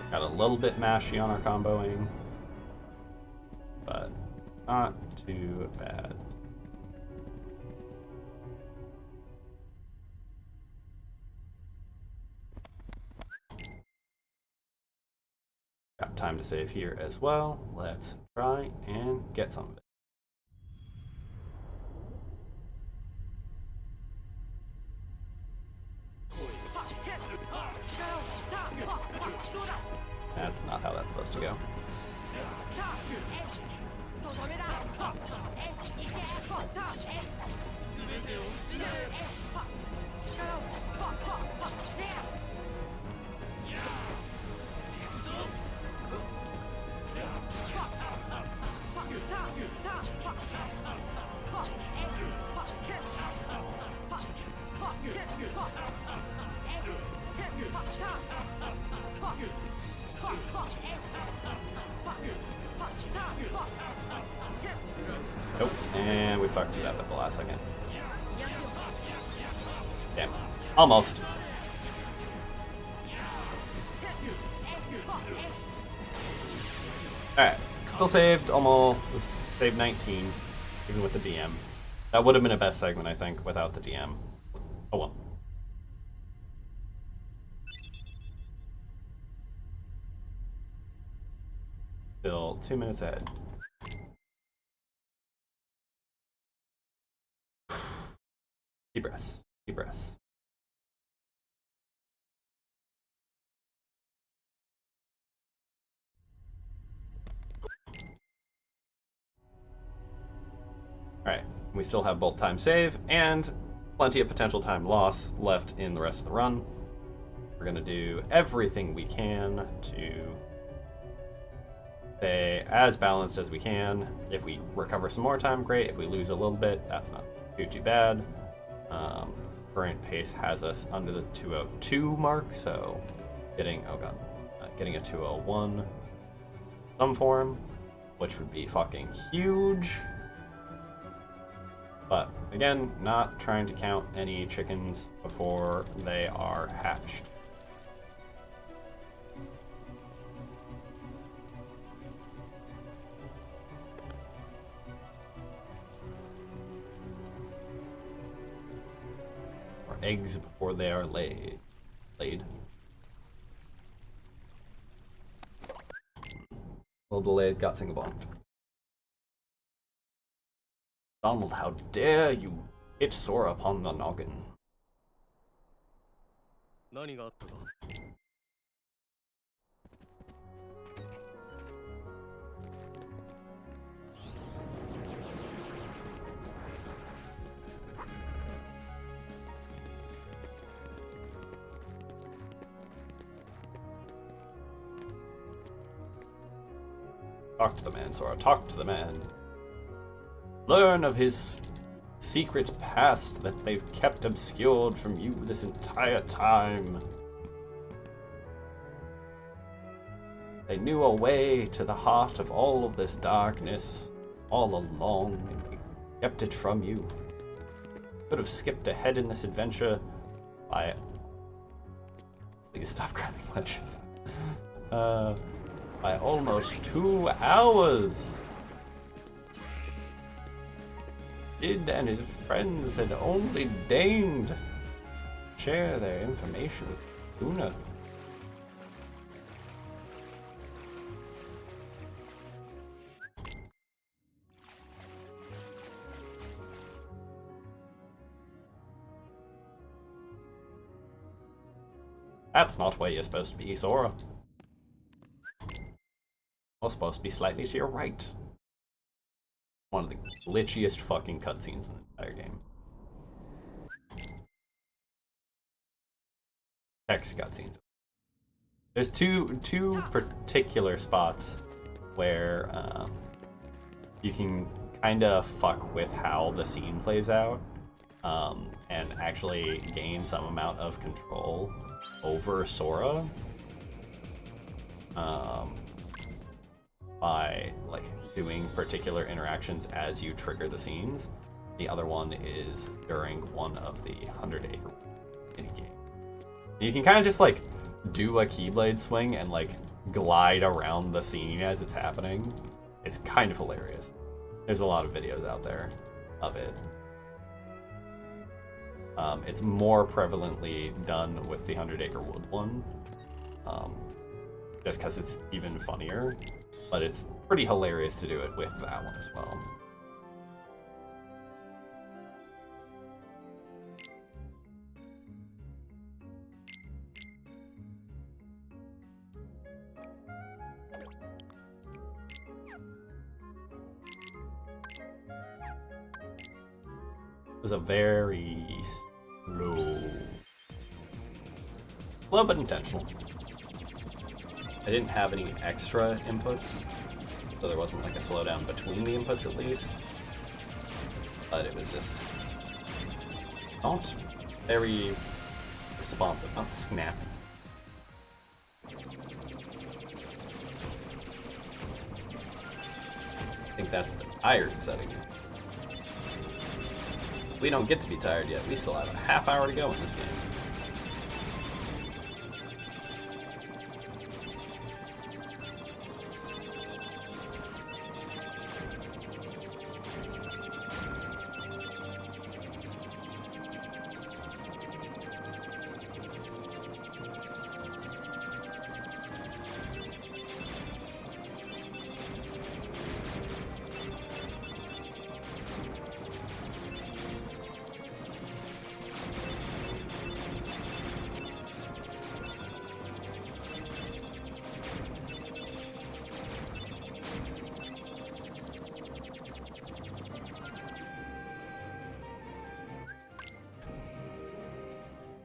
Got a little bit mashy on our comboing, but not too bad. Got time to save here as well. Let's try and get some of it. That's not how that's supposed to go. Nope, and we fucked it up at the last second. Damn. Almost. Alright, still saved, almost saved 19, even with the DM. That would have been a best segment, I think, without the DM. Oh well. Still 2 minutes ahead. Deep breaths, deep breaths. Alright, we still have both time save and plenty of potential time loss left in the rest of the run. We're going to do everything we can to stay as balanced as we can. If we recover some more time, great. If we lose a little bit, that's not too bad. Current pace has us under the 202 mark, so getting a 201 some form, which would be fucking huge. But again, not trying to count any chickens before they are hatched. Or eggs before they are laid. Little delayed, got single bond. Donald, how dare you hit Sora upon the noggin? Talk to the man, Sora. Talk to the man. Learn of his secret past that they've kept obscured from you this entire time. They knew a way to the heart of all of this darkness all along, and they kept it from you. Could have skipped ahead in this adventure by... Please stop grabbing ledges. By almost 2 hours. Sid and his friends had only deigned to share their information with Luna. That's not where you're supposed to be, Sora. You're supposed to be slightly to your right. One of the glitchiest fucking cutscenes in the entire game. Text cutscenes. There's two particular spots where you can kind of fuck with how the scene plays out, and actually gain some amount of control over Sora. By like doing particular interactions as you trigger the scenes. The other one is during one of the 100-acre minigame. You can kind of just like do a Keyblade swing and like glide around the scene as it's happening. It's kind of hilarious. There's a lot of videos out there of it. It's more prevalently done with the 100-acre wood one, just because it's even funnier. But it's pretty hilarious to do it with that one as well. It was a very slow but intentional. I didn't have any extra inputs, so there wasn't like a slowdown between the inputs at least. But it was just not very responsive, not snappy. I think that's the tired setting. We don't get to be tired yet. We still have a half hour to go in this game.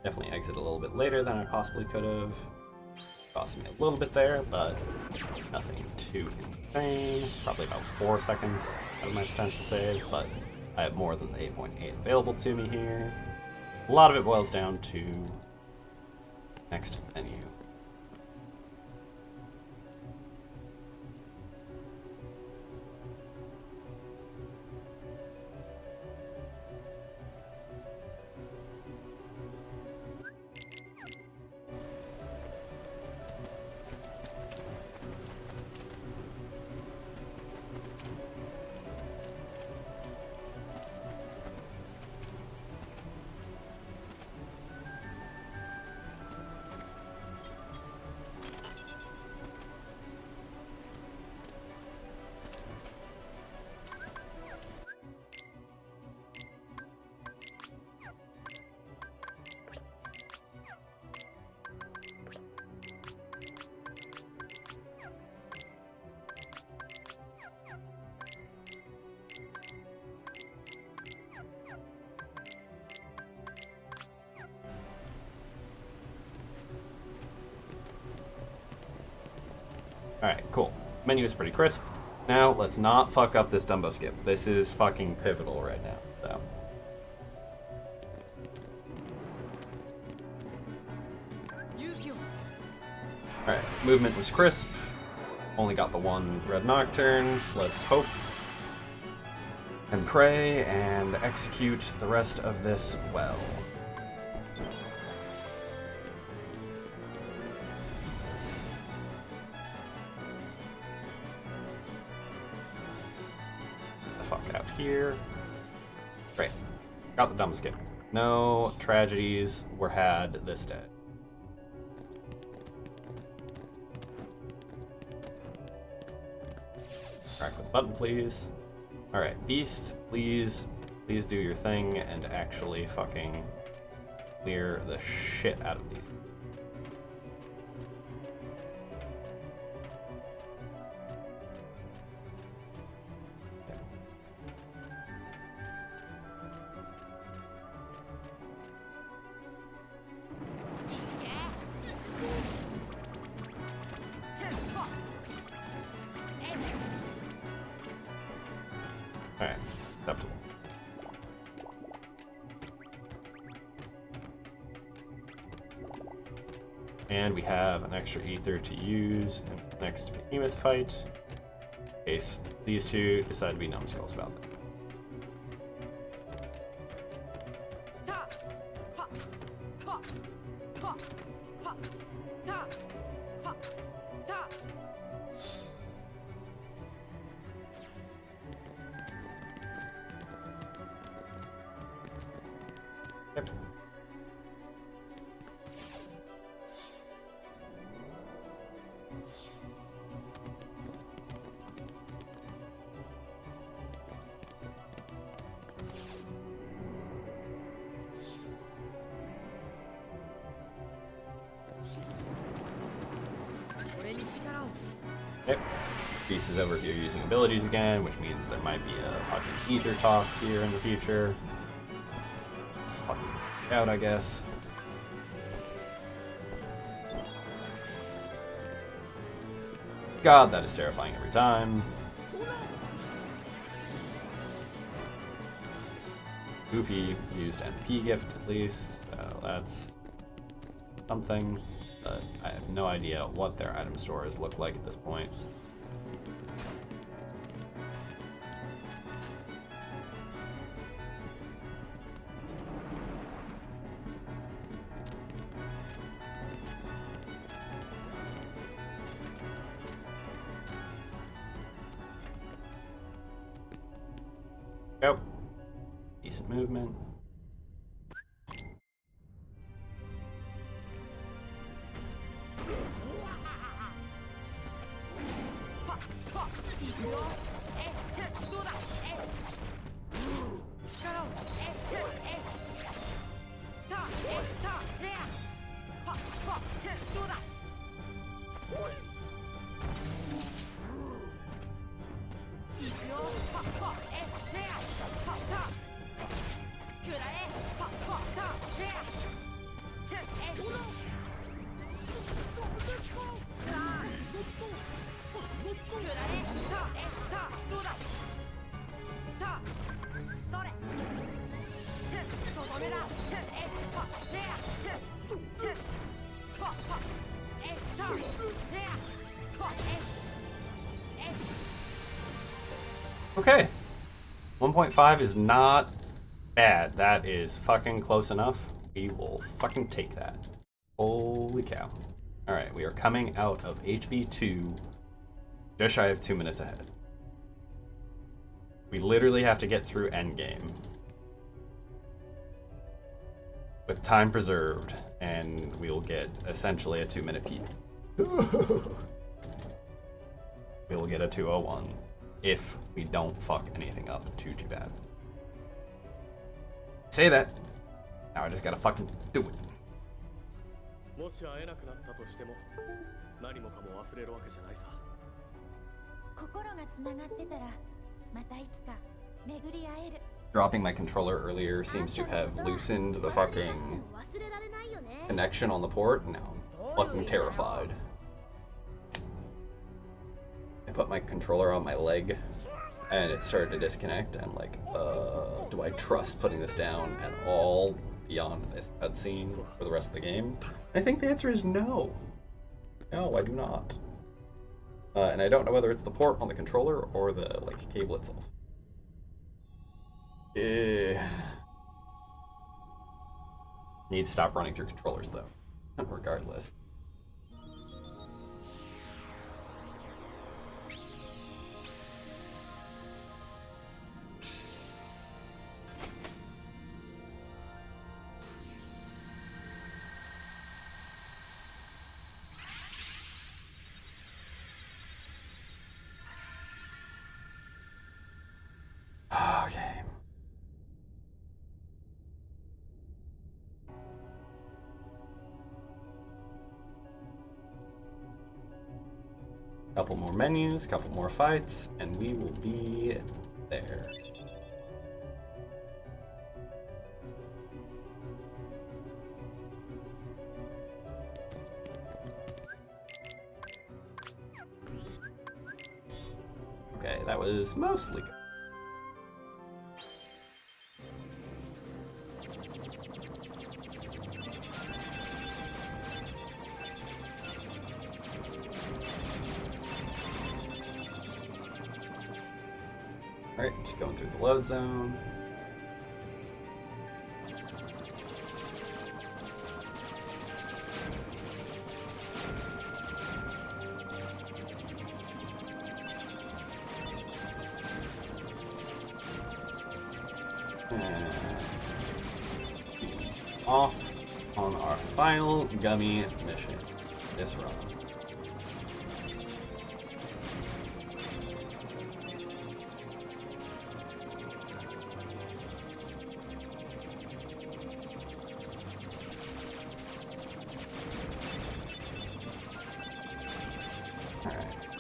Definitely exit a little bit later than I possibly could have. Cost me a little bit there, but nothing too insane. Probably about 4 seconds out of my potential save, but I have more than the 8.8 available to me here. A lot of it boils down to next menu. Alright, cool. Menu is pretty crisp. Now, let's not fuck up this Dumbo skip. This is fucking pivotal right now, so. Alright, movement was crisp. Only got the one red nocturne. Let's hope and pray and execute the rest of this well. Out here. Great. Got the dumb skip. No tragedies were had this day. Crack with the button, please. Alright, Beast, please do your thing and actually fucking clear the shit out of these. Alright, acceptable. And we have an extra ether to use in the next behemoth fight, in case these two decide to be numbskulls about them. Yep. Yep. Beast is over here using abilities again, which means there might be a fucking ether toss here in the future. Fucking out, I guess. God, that is terrifying every time. Goofy used MP gift at least, so that's something, but I have no idea what their item stores look like at this point. Go. Decent movement. Okay. 1.5 is not bad. That is fucking close enough. We will fucking take that. Holy cow. Alright, we are coming out of HB2 just shy of 2 minutes ahead. We literally have to get through endgame with time preserved, and we will get essentially a 2-minute peak. We will get a 201 if we don't fuck anything up too bad. Say that. Now I just gotta fucking do it. もし会えなくなったとしても何もかも忘れるわけじゃないさ。心がつながってたらまたいつか巡り会える。 Dropping my controller earlier seems to have loosened the fucking connection on the port. Now I'm fucking terrified. I put my controller on my leg and it started to disconnect. I'm like, do I trust putting this down at all beyond this cutscene for the rest of the game? I think the answer is no. No, I do not. And I don't know whether it's the port on the controller or the cable itself. Need to stop running through controllers though, regardless. Okay. Couple more menus, couple more fights, and we will be there. Okay, that was mostly good. Alright, just going through the load zone. And off on our final gummy mission this run.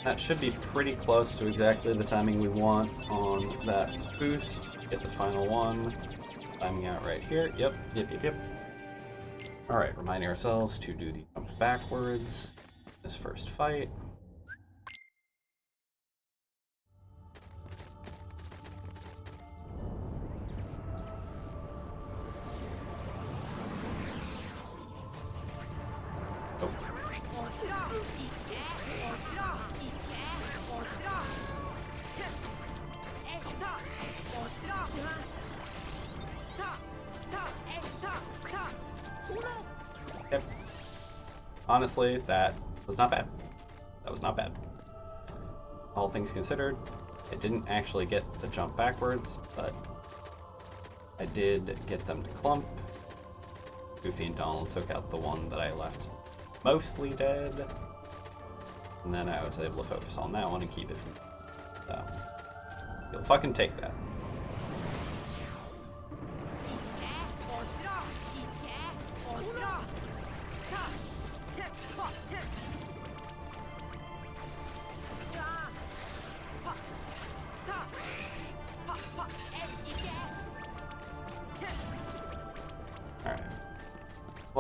That should be pretty close to exactly the timing we want on that boost. Get the final one. Timing out right here. Yep. Alright, reminding ourselves to do the jump backwards. This first fight. Yep. Honestly, that was not bad. That was not bad. All things considered, I didn't actually get the jump backwards, but I did get them to clump. Goofy and Donald took out the one that I left mostly dead, and then I was able to focus on that one and keep it from. So, you'll fucking take that.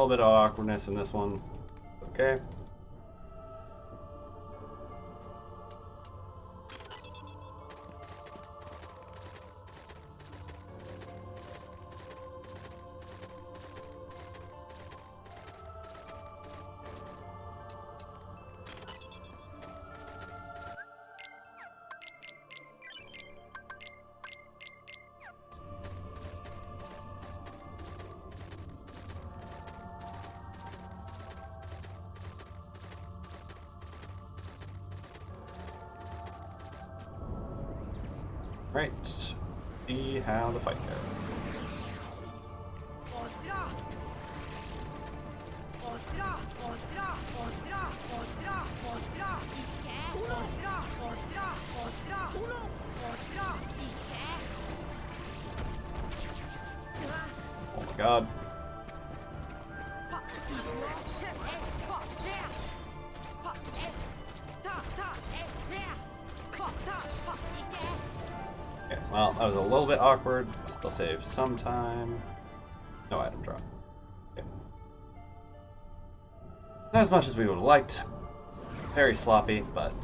little bit of awkwardness in this one. Okay. Right. See how the fight goes. Oh my god. Okay, well, that was a little bit awkward. Still save some time. No item drop. Okay. Not as much as we would have liked. Very sloppy, but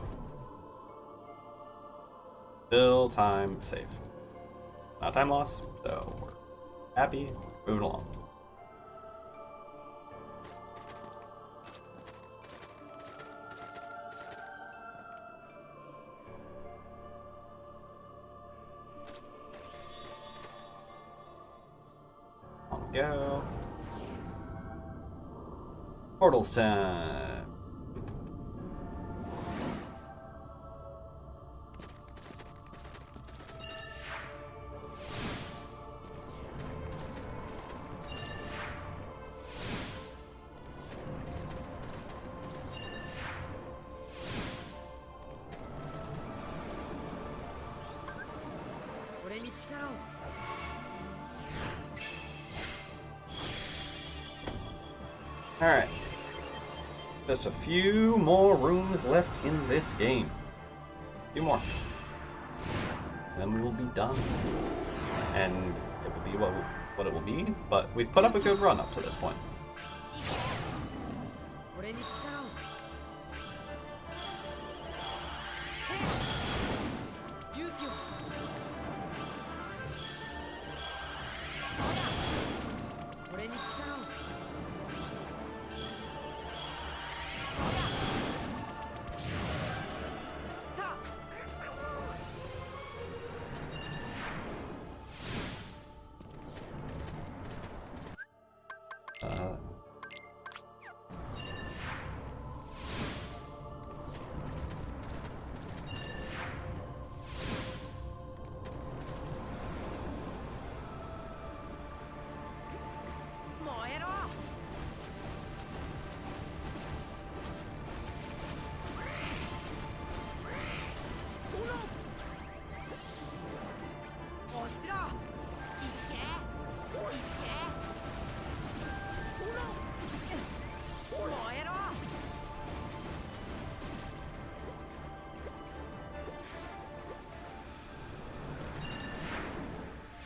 still time saved. Not time loss, so we're happy. Moving along. On we go. Portals time. Alright. Just a few more rooms left in this game. A few more. Then we will be done. And it will be what it will be, but we've put up a good run up to this point.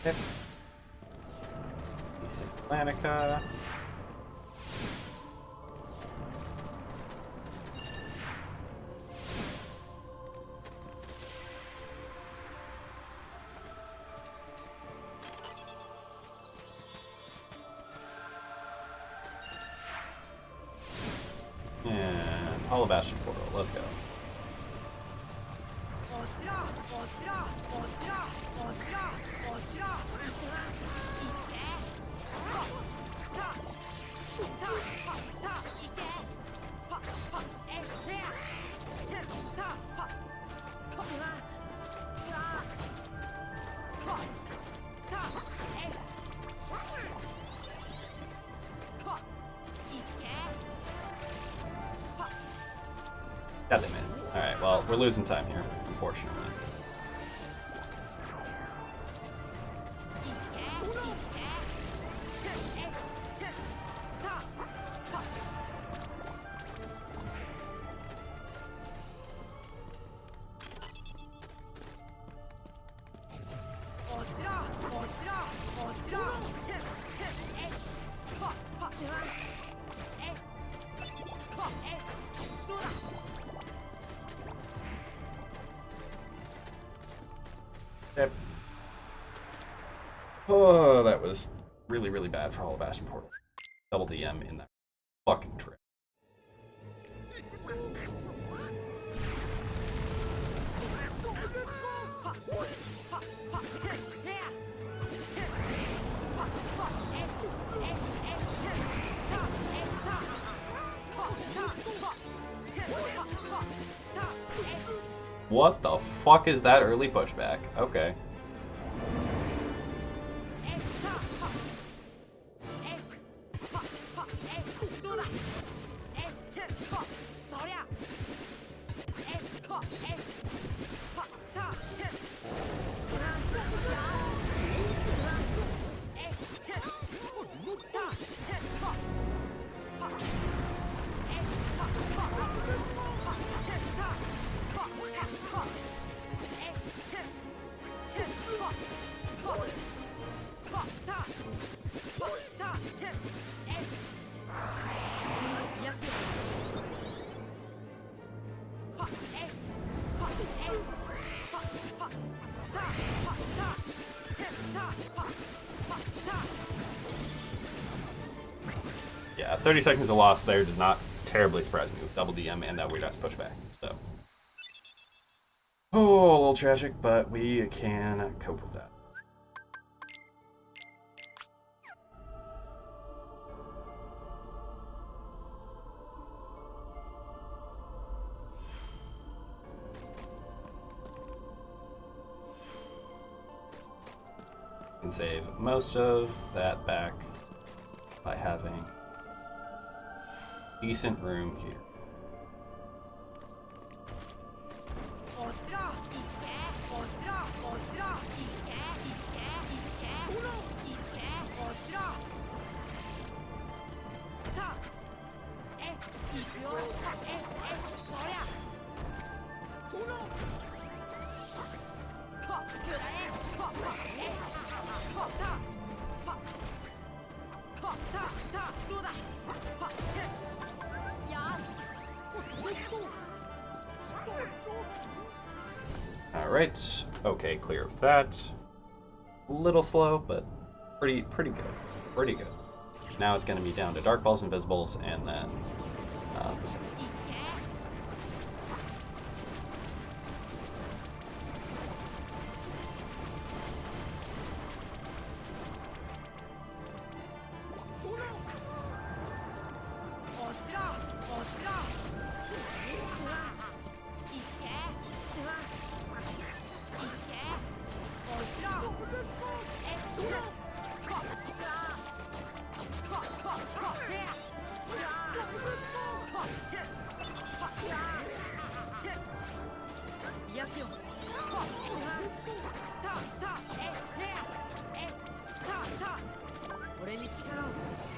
Yep. Decent Atlantica. And Hollow Bastion Portal, let's go. God damn it. Alright, well, we're losing time here, unfortunately. Oh, that was really, really bad for all of Bastion Portal. Double DM in that fucking trip. What the fuck is that early pushback? Okay. Yeah, 30 seconds of loss there does not terribly surprise me with double DM and that weird ass pushback. So, oh, a little tragic, but we can cope with that. Can save most of that back by having decent room here. Alright, okay, clear of that. A little slow, but pretty good. Pretty good. Now it's going to be down to Dark Balls, Invisibles, and then the same.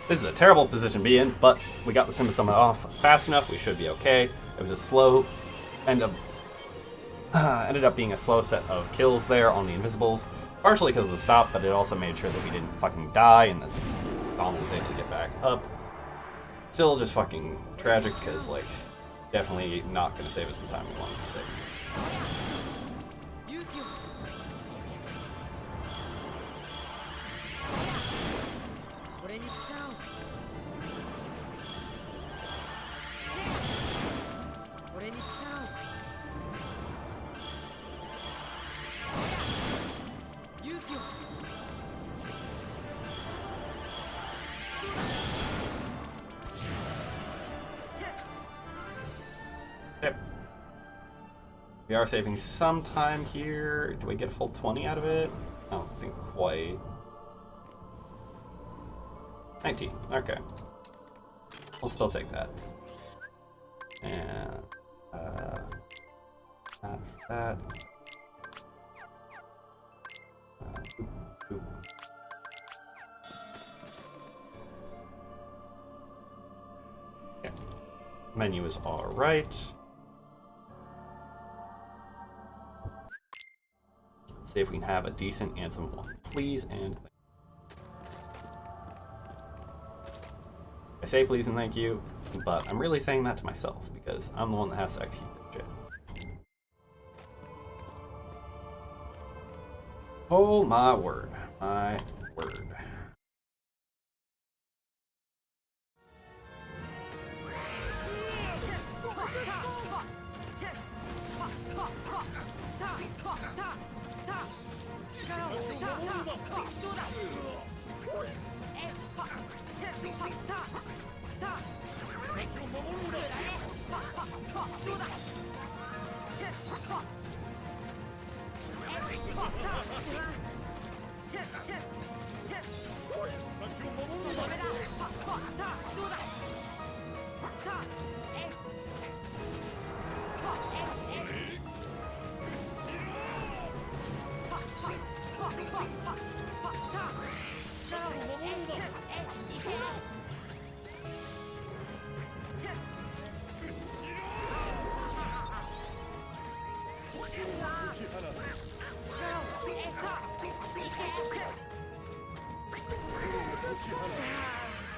This is a terrible position to be in, but we got the Simba Summon off fast enough. We should be okay. It was a slow ended up being a slow set of kills there on the Invisibles, partially because of the stop, but it also made sure that we didn't fucking die, and that Donald was able to get back up. Still just fucking tragic, because, like, definitely not going to save us the time we wanted to save. Okay. We are saving some time here. Do we get a full 20 out of it? I don't think quite. 19. Okay. We'll still take that. And that. Boop. Okay. Menu is all right. Let's see if we can have a decent Ansem 1, please and thank you. I say please and thank you, but I'm really saying that to myself because I'm the one that has to execute this shit. Oh my word. My word.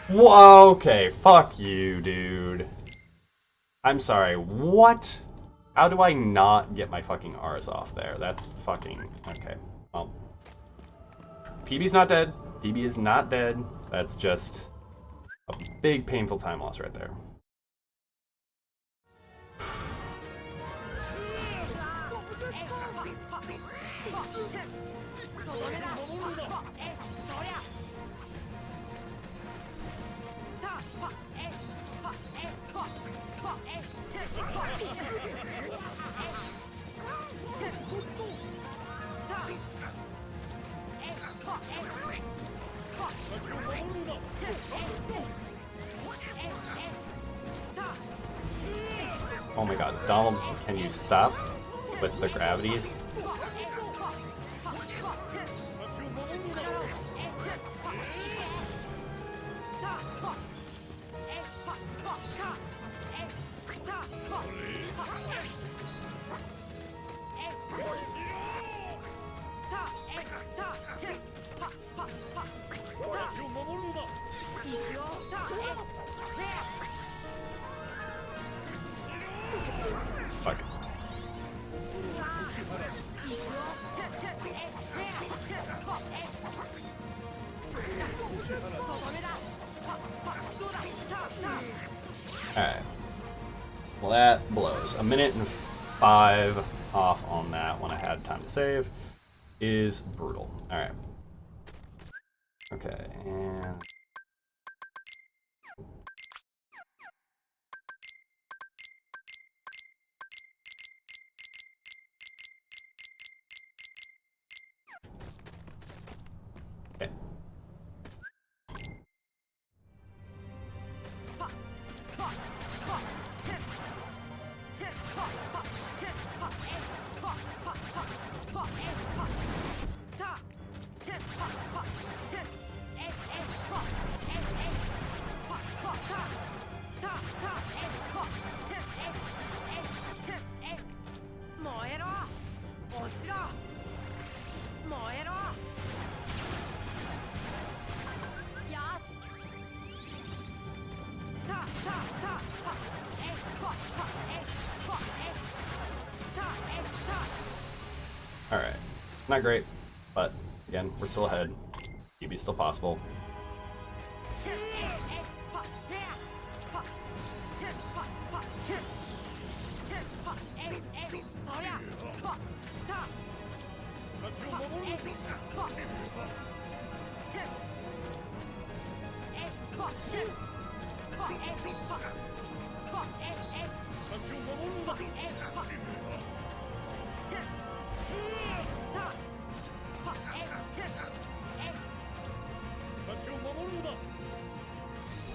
Whoa, okay, fuck you, dude. I'm sorry, what? How do I not get my fucking R's off there? That's fucking... Okay, well. PB's not dead. PB is not dead. That's just a big painful time loss right there. Oh my god, Donald, can you stop with the gravities? Fuck. Alright. Well, that blows. 1:05 off on that when I had time to save is brutal. Alright. Okay, and... Okay. Alright. Not great, but again, we're still ahead. PB's still possible.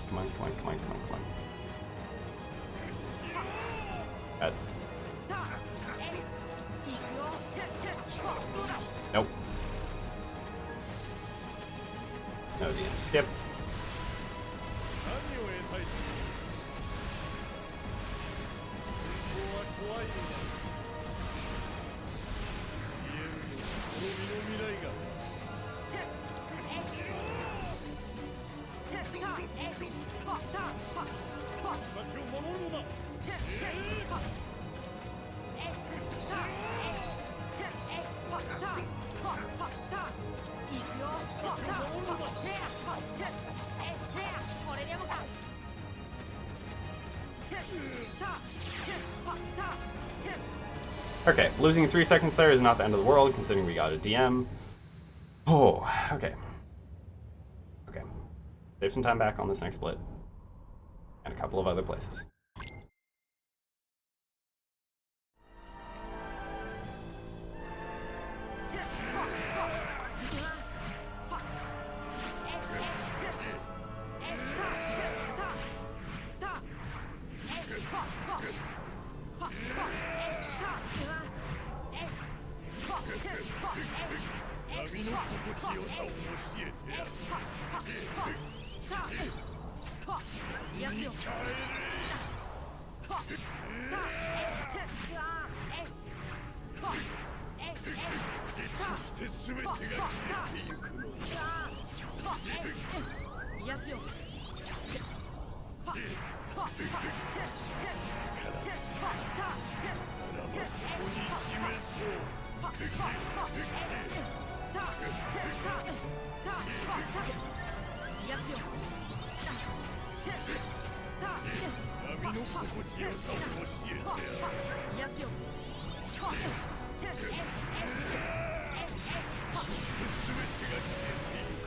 Come on, come on, come on, come on, come on. That's... Nope. No DM. Skip. Okay, losing 3 seconds there is not the end of the world, considering we got a DM. Oh, okay. Okay. Save some time back on this next split. And a couple of other places.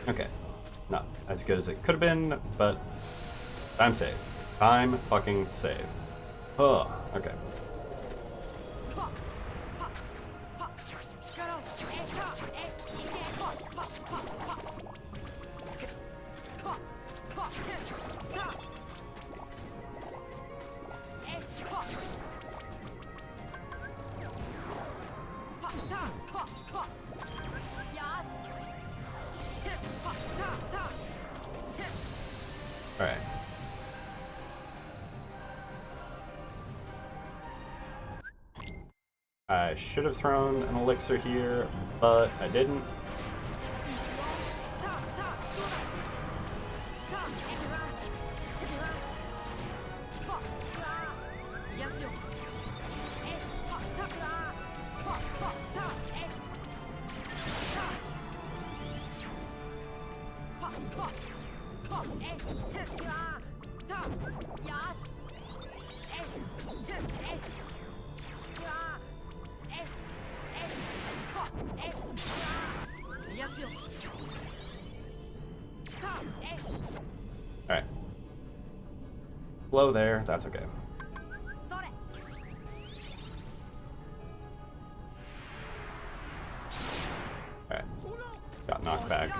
Okay, not as good as it could have been, but time save. Time fucking save. Oh, okay. Alright. I should have thrown an elixir here, but I didn't. Alright. Blow there, that's okay. Alright. Got knocked back.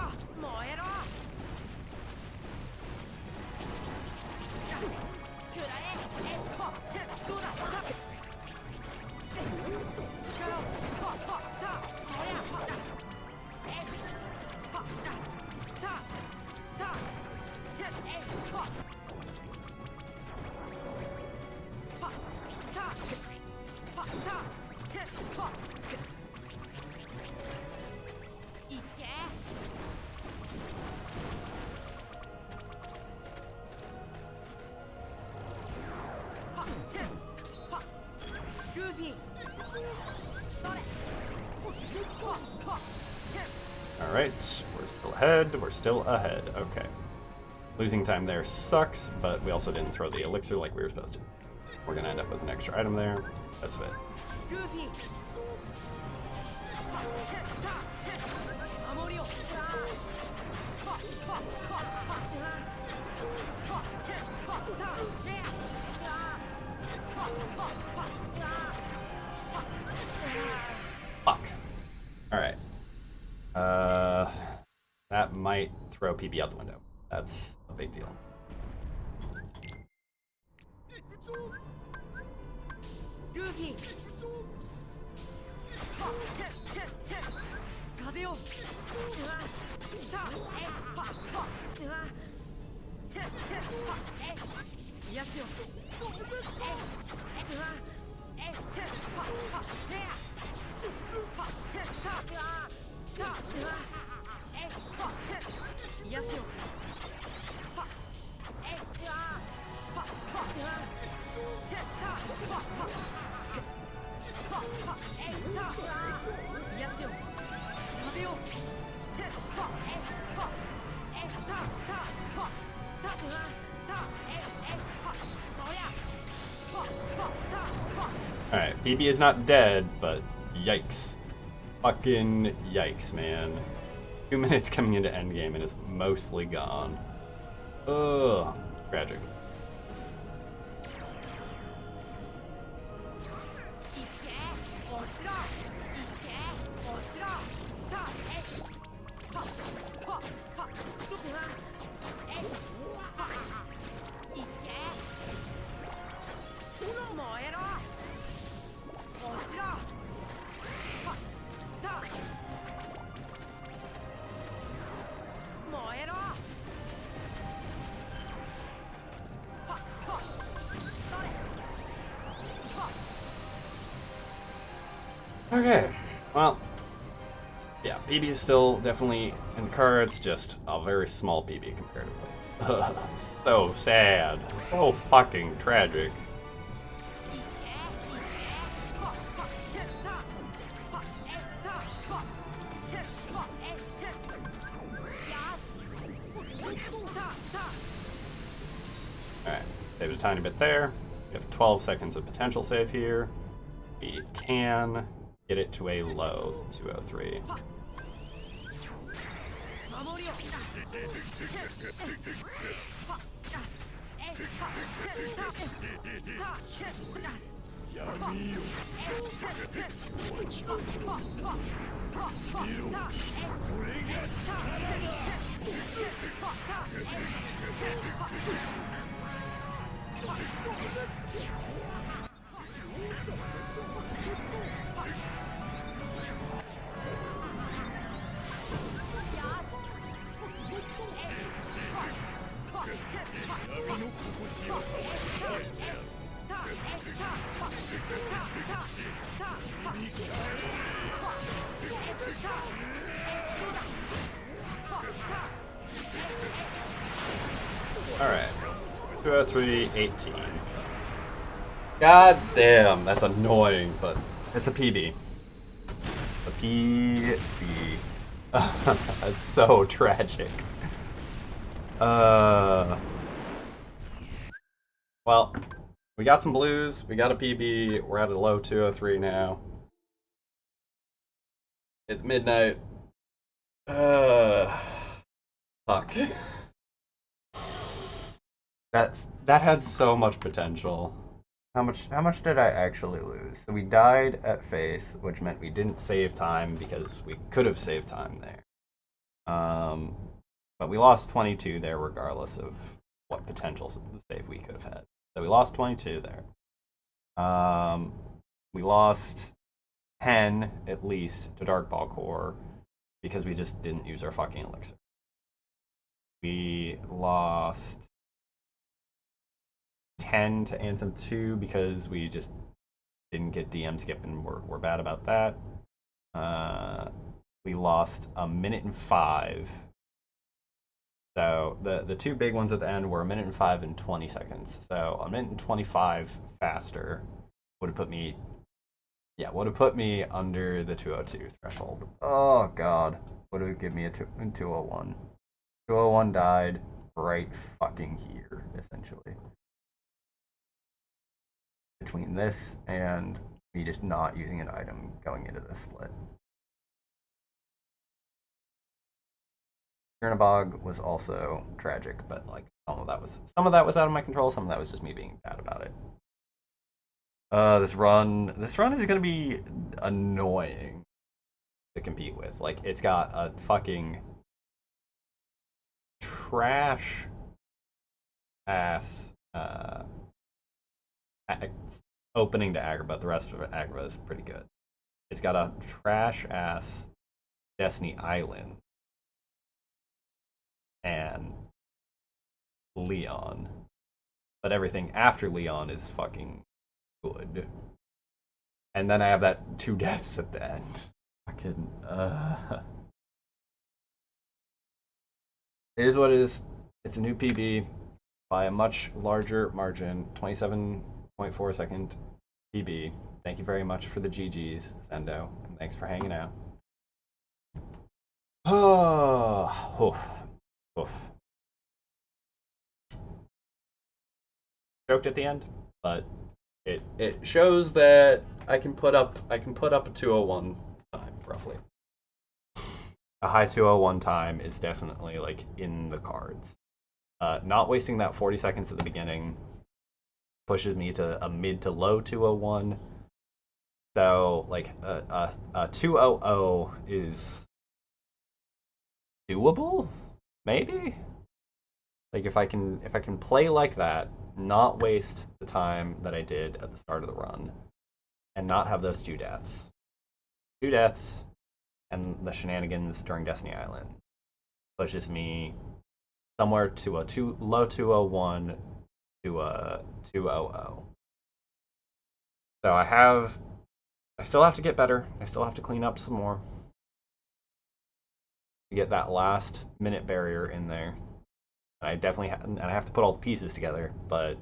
Alright, we're still ahead. We're still ahead. Okay. Losing time there sucks, but we also didn't throw the elixir like we were supposed to. We're gonna end up with an extra item there. That's it. Fuck. Alright. That might throw PB out the window. That's a big deal. Alright, PB is not dead, but yikes. Fucking yikes, man. 2 minutes coming into endgame and it's mostly gone. Ugh, tragic. Okay, well, yeah, PB is still definitely in the cards, just a very small PB comparatively. So sad, so fucking tragic. Alright, save it a tiny bit there. We have 12 seconds of potential save here. We can get it to a low 203. Alright, 203.18. God damn, that's annoying, but it's a PB. A PB. That's so tragic. Well, we got some blues, we got a PB, we're at a low 203 now. It's midnight. Fuck. That had so much potential. How much did I actually lose? So we died at face, which meant we didn't save time because we could have saved time there. But we lost 22 there regardless of what potential save we could have had. So we lost 22 there. We lost 10 at least to Dark Ball Core because we just didn't use our fucking elixir. We lost 10 to Anthem 2 because we just didn't get DM skip and we're bad about that. We lost 1:05. So the two big ones at the end were 1:05 and 20 seconds. So 1:25 faster would have put me, under the 202 threshold. Oh god, would have given me a 201. 201 died right fucking here, essentially. Between this and me just not using an item going into this split. Chernobog was also tragic, but like some of that was out of my control, some of that was just me being bad about it. This run is gonna be annoying to compete with. Like, it's got a fucking trash ass opening to Agra, but the rest of Agra is pretty good. It's got a trash ass Destiny Island and Leon, but everything after Leon is fucking good. And then I have that 2 deaths at the end. Fucking it is what it is. It's a new PB by a much larger margin, 27.4 second PB. Thank you very much for the GGs, Sendo, and thanks for hanging out. Oh, oof, oof. Joked at the end, but It shows that I can put up a 201 time roughly. A high 201 time is definitely like in the cards. Not wasting that 40 seconds at the beginning pushes me to a mid to low 201. So like a 200 is doable, maybe. Like if I can play like that, not waste the time that I did at the start of the run, and not have those two deaths, and the shenanigans during Destiny Island pushes me somewhere to a low 201 to a 200. So I still have to get better. I still have to clean up some more to get that last minute barrier in there. And I definitely and I have to put all the pieces together, but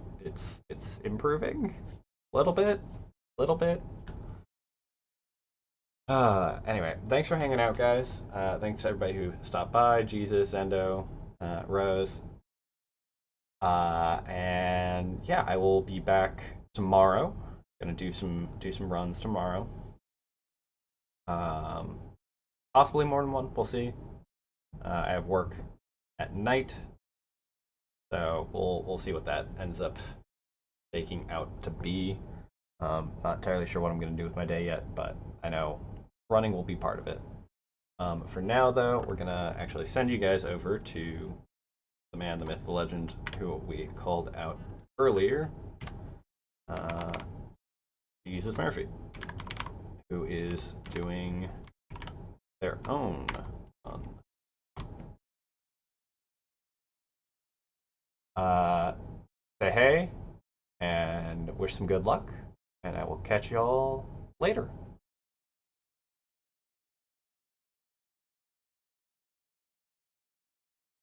it's improving a little bit. Anyway, thanks for hanging out, guys. Thanks to everybody who stopped by, Jesus, Endo, Rose. And yeah, I will be back tomorrow. Gonna do some runs tomorrow. Possibly more than one. We'll see. I have work at night, so we'll see what that ends up taking out to be. Not entirely sure what I'm gonna do with my day yet, but I know running will be part of it. For now, though, we're gonna actually send you guys over to the man, the myth, the legend, who we called out earlier, Jesus Murphy, who is doing their own run. Say hey and wish some good luck, and I will catch y'all later.